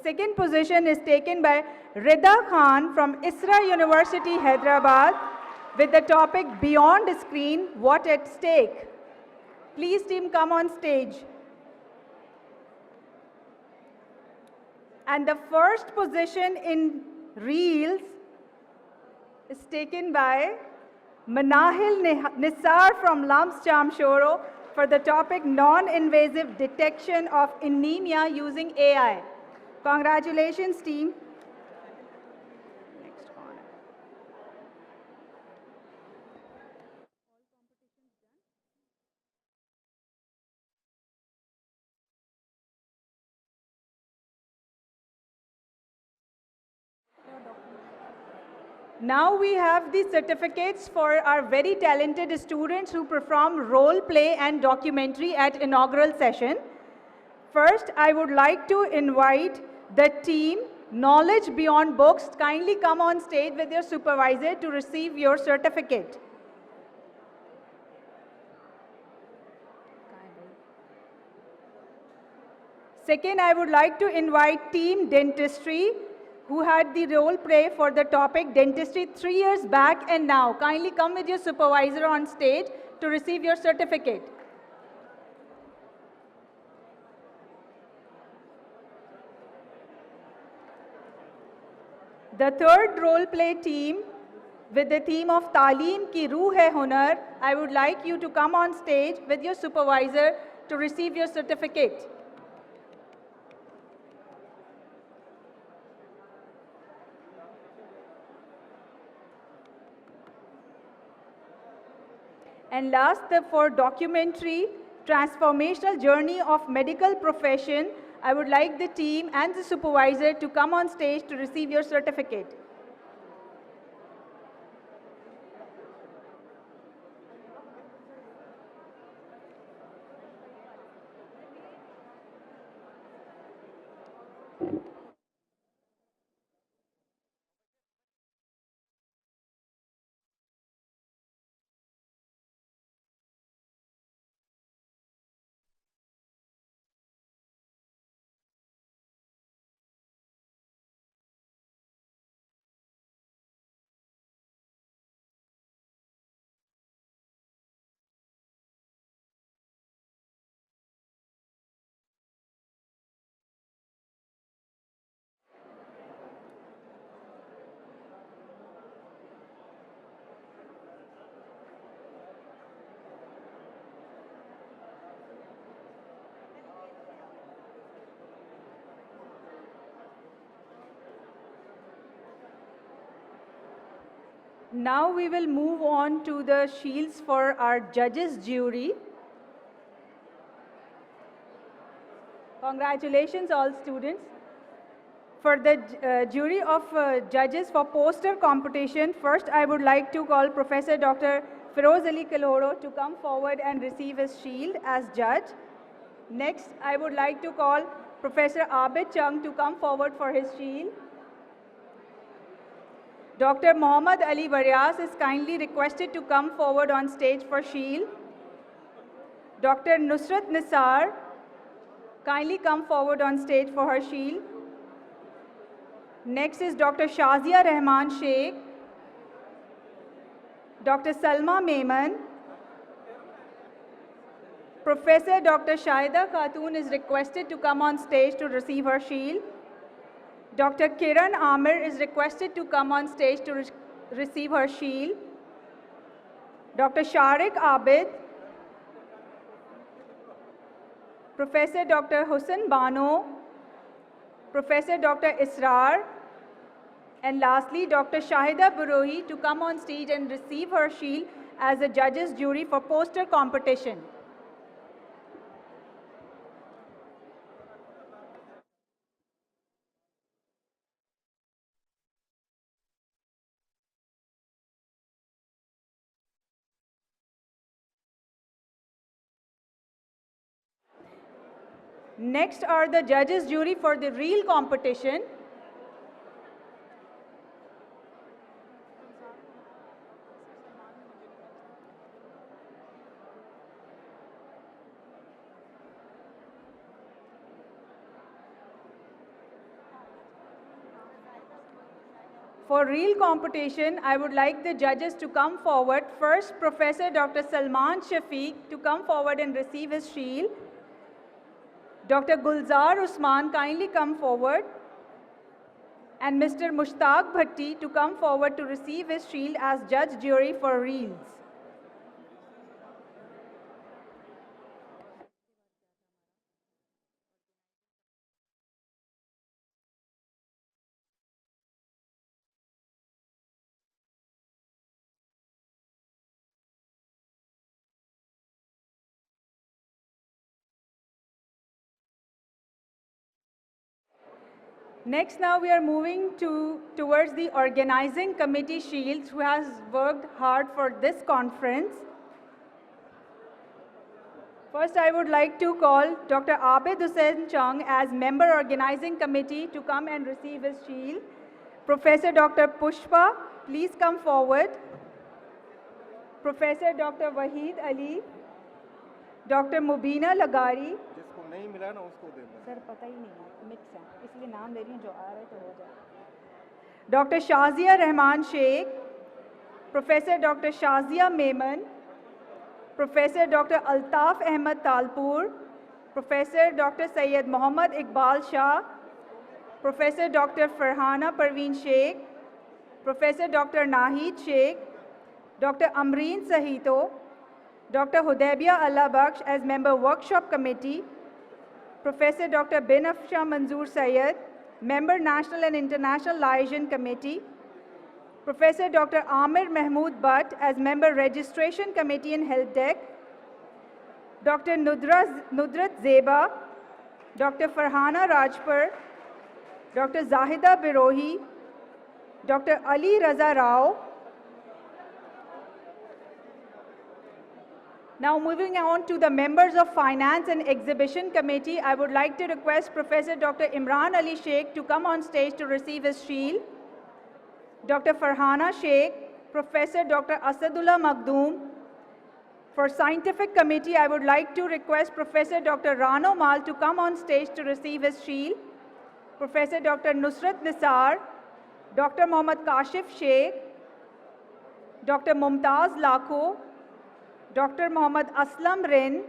second position is taken by Rida Khan from Isra University, Hyderabad, with the topic Beyond Screen, What at Stake. Please team come on stage. And the first position in reels is taken by Manahil Nisar from LUMHS Jamshoro for the topic non-invasive detection of anemia using AI. Congratulations, team. Now we have the certificates for our very talented students who perform role play and documentary at inaugural session. First, I would like to invite the team Knowledge Beyond Books. Kindly come on stage with your supervisor to receive your certificate. Second, I would like to invite Team Dentistry, who had the role play for the topic Dentistry 3 years back and now. Kindly come with your supervisor on stage to receive your certificate. The third role play team with the theme of Taaleem ki Ruh hai Hunar, I would like you to come on stage with your supervisor to receive your certificate. And last, for documentary transformational journey of medical profession, I would like the team and the supervisor to come on stage to receive your certificate. Now we will move on to the shields for our judges jury. Congratulations all students. For the jury of judges for poster competition, first I would like to call Professor Dr. Feroz Ali Kaloro to come forward and receive his shield as judge. Next, I would like to call Professor Abid Chung to come forward for his shield. Dr. Mohammad Ali Varyas is kindly requested to come forward on stage for shield. Dr. Nusrat Nisar, kindly come forward on stage for her shield. Next is Dr. Shazia Rahman Sheikh, Dr. Salma Maiman. Professor Dr. Shahida Khatun is requested to come on stage to receive her shield. Dr. Kiran Amir is requested to come on stage to receive her shield. Dr. Sharik Abid, Professor Dr. Hussain Bano, Professor Dr. Israr, and lastly Dr. Shahida Burohi to come on stage and receive her shield as a judges jury for poster competition. Next are the judges jury for the reel competition. For reel competition, I would like the judges to come forward. First, Professor Dr. Salman Shafiq to come forward and receive his shield. Dr. Gulzar Usman, kindly come forward. and Mr. Mushtaq Bhatti to come forward to receive his shield as judge jury for reels. Next, now we are moving towards the organizing committee shields, who has worked hard for this conference. First, I would like to call Dr. Abid Hussain Chung as member organizing committee to come and receive his shield. Professor Dr. Pushpa, please come forward. Professor Dr. Waheed Ali, Dr. Mubina Lagari. जिसको नहीं मिला ना उसको देना sir पता ही नहीं है, mix है, इसलिए नाम दे रही हूँ, जो आ रहा है तो हो जाए. Dr. Shazia Rahman Sheikh, Professor Dr. Shazia Memon, Professor Dr. Altaf Ahmed Talpur, Professor Dr. Syed Muhammad Iqbal Shah, Professor Dr. Farhana Parveen Sheikh, Professor Dr. Nahid Sheikh, Dr. Amreen Sahito, Dr. Hudaybia Allah Baksh as member workshop committee, Professor Dr. Binafsha Manzoor Syed, member National and International Liaison Committee, Professor Dr. Amir Mahmood Butt as member registration committee and help desk, Dr. Nudrat Zeba, Dr. Farhana Rajpur, Dr. Zahida Birohi, Dr. Ali Raza Rao. Now moving on to the members of Finance and Exhibition Committee, I would like to request Professor Dr. Imran Ali Sheikh to come on stage to receive his shield. Dr. Farhana Sheikh, Professor Dr. Asadullah Makhdoom. For Scientific Committee, I would like to request Professor Dr. Rano Mal to come on stage to receive his shield. Professor Dr. Nusrat Nisar, Dr. Muhammad Kashif Sheikh, Dr. Mumtaz Lakho, Dr. Muhammad Aslam Rin,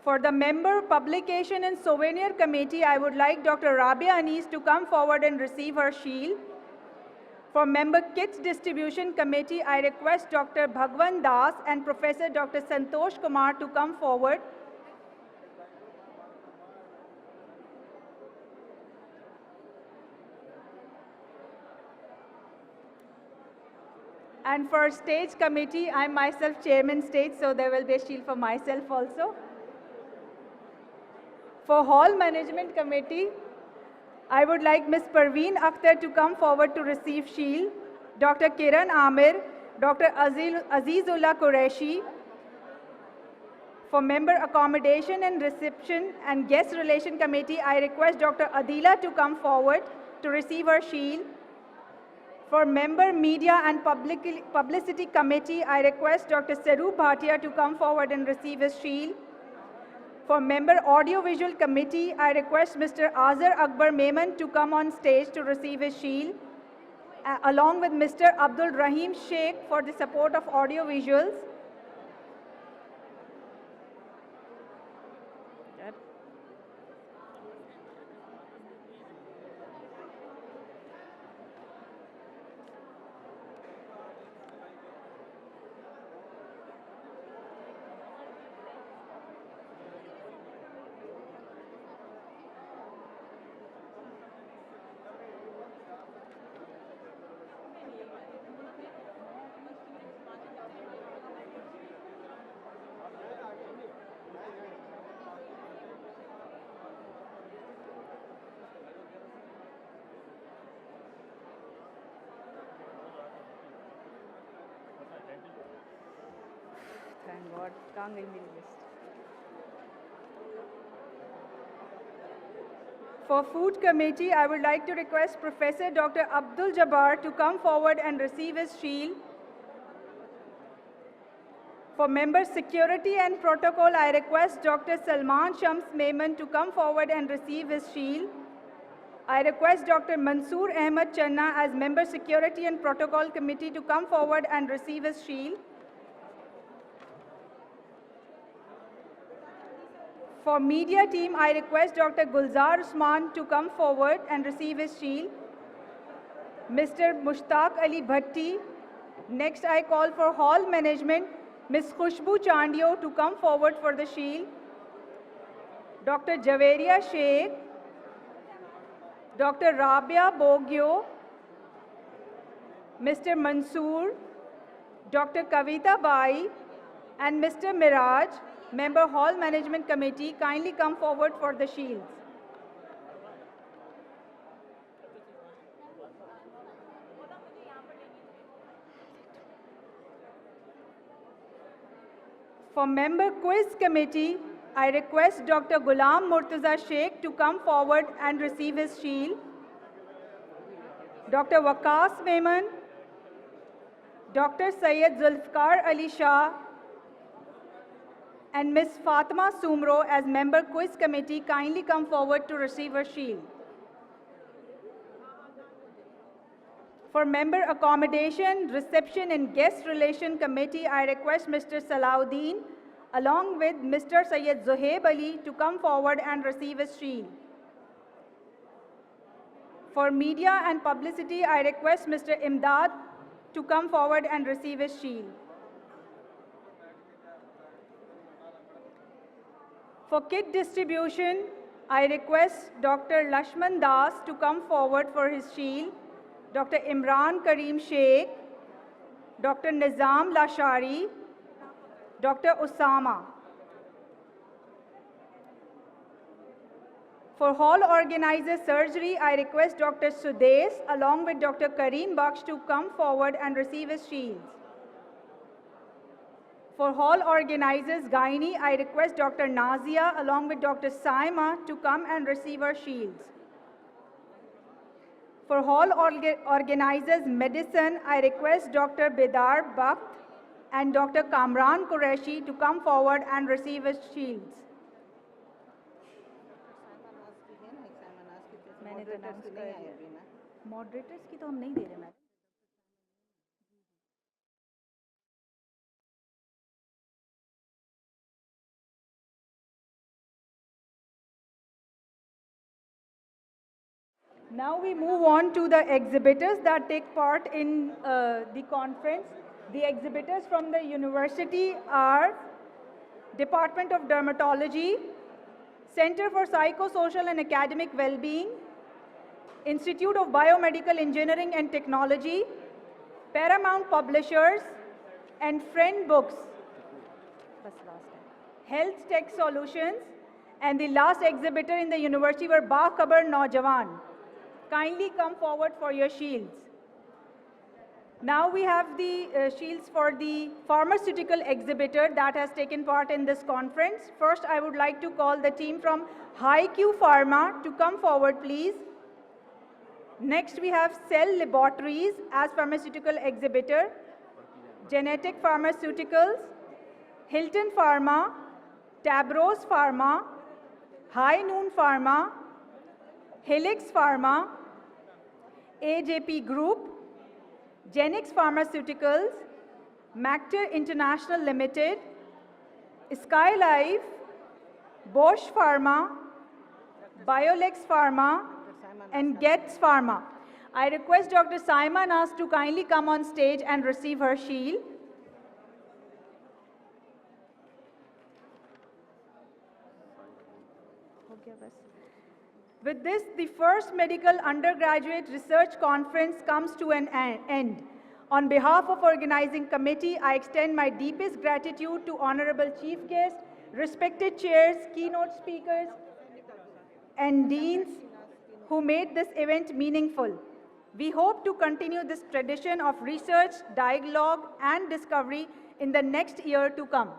for the Member Publication and Souvenir Committee, I would like Dr. Rabia Anis to come forward and receive her shield. For Member Kits Distribution Committee, I request Dr. Bhagwan Das and Professor Dr. Santosh Kumar to come forward. And for Stage Committee, I'm myself Chairman Stage, so there will be a shield for myself also. For Hall Management Committee, I would like Ms. Parveen Akhtar to come forward to receive shield, Dr. Kiran Amir, Dr. Azizullah Qureshi. For Member Accommodation and Reception and Guest Relation Committee, I request Dr. Adila to come forward to receive her shield. For Member Media and Publicity Committee, I request Dr. Saru Bhatia to come forward and receive his shield. For Member Audiovisual Committee, I request Mr. Azhar Akbar Memon to come on stage to receive his shield, along with Mr. Abdul Rahim Sheikh for the support of audiovisuals. Thank God, can't give me the list. For Food Committee, I would like to request Professor Dr. Abdul Jabbar to come forward and receive his shield. For Member Security and Protocol, I request Dr. Salman Shams Memon to come forward and receive his shield. I request Dr. Mansoor Ahmed Channa as Member Security and Protocol Committee to come forward and receive his shield. For media team, I request Dr. Gulzar Usman to come forward and receive his shield. Mr. Mushtaq Ali Bhatti. Next, I call for hall management, Ms. Khushbu Chandio to come forward for the shield. Dr. Javeria Sheikh, Dr. Rabia Bogyo, Mr. Mansoor, Dr. Kavita Bai, and Mr. Miraj, Member Hall Management Committee, kindly come forward for the shields. For Member Quiz Committee, I request Dr. Ghulam Murtaza Sheikh to come forward and receive his shield. Dr. Waqas Memon, Dr. Syed Zulfikar Ali Shah, and Ms. Fatima Sumro as Member Quiz Committee kindly come forward to receive her shield. For Member Accommodation, Reception and Guest Relation Committee, I request Mr. Salahuddin along with Mr. Syed Zohaib Ali to come forward and receive his shield. For Media and Publicity, I request Mr. Imdad to come forward and receive his shield. For kit distribution, I request Dr. Lashman Das to come forward for his shield, Dr. Imran Karim Sheikh, Dr. Nizam Lashari, Dr. Osama. For hall organizer surgery, I request Dr. Sudesh along with Dr. Kareem Baksh to come forward and receive his shields. For hall organizers gynae, I request Dr. Nazia along with Dr. Saima to come and receive her shields. For hall organizers medicine, I request Dr. Bedar Bakht and Dr. Kamran Qureshi to come forward and receive his shields. Moderators की तो हम नहीं दे रहे madam. Now we move on to the exhibitors that take part in the conference. The exhibitors from the university are Department of Dermatology, Center for Psychosocial and Academic Well-being, Institute of Biomedical Engineering and Technology, Paramount Publishers, and Friend Books, Health Tech Solutions, and the last exhibitor in the university were Bakhabar Naujawan. Kindly come forward for your shields. Now we have the shields for the pharmaceutical exhibitor that has taken part in this conference. First, I would like to call the team from HiQ Pharma to come forward, please. Next, we have Cell Laboratories as pharmaceutical exhibitor, Genetic Pharmaceuticals, Hilton Pharma, Tabros Pharma, High Noon Pharma, Helix Pharma, AJP Group, Genix Pharmaceuticals, Mactor International Limited, Skylife, Bosch Pharma, Biolex Pharma, and Getz Pharma. I request Dr. Saima Nas to kindly come on stage and receive her shield. With this, the first medical undergraduate research conference comes to an end. On behalf of organizing committee, I extend my deepest gratitude to honorable chief guests, respected chairs, keynote speakers, and deans who made this event meaningful. We hope to continue this tradition of research, dialogue, and discovery in the next year to come.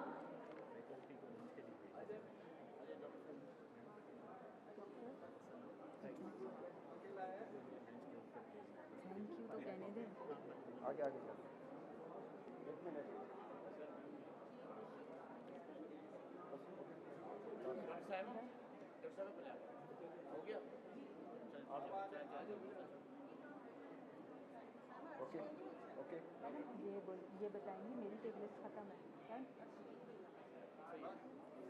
ये बताएंगे मेरी tablet खत्म है.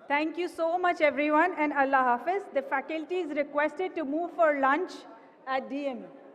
Thank you so much, everyone, and Allah Hafiz. The faculty is requested to move for lunch at DME.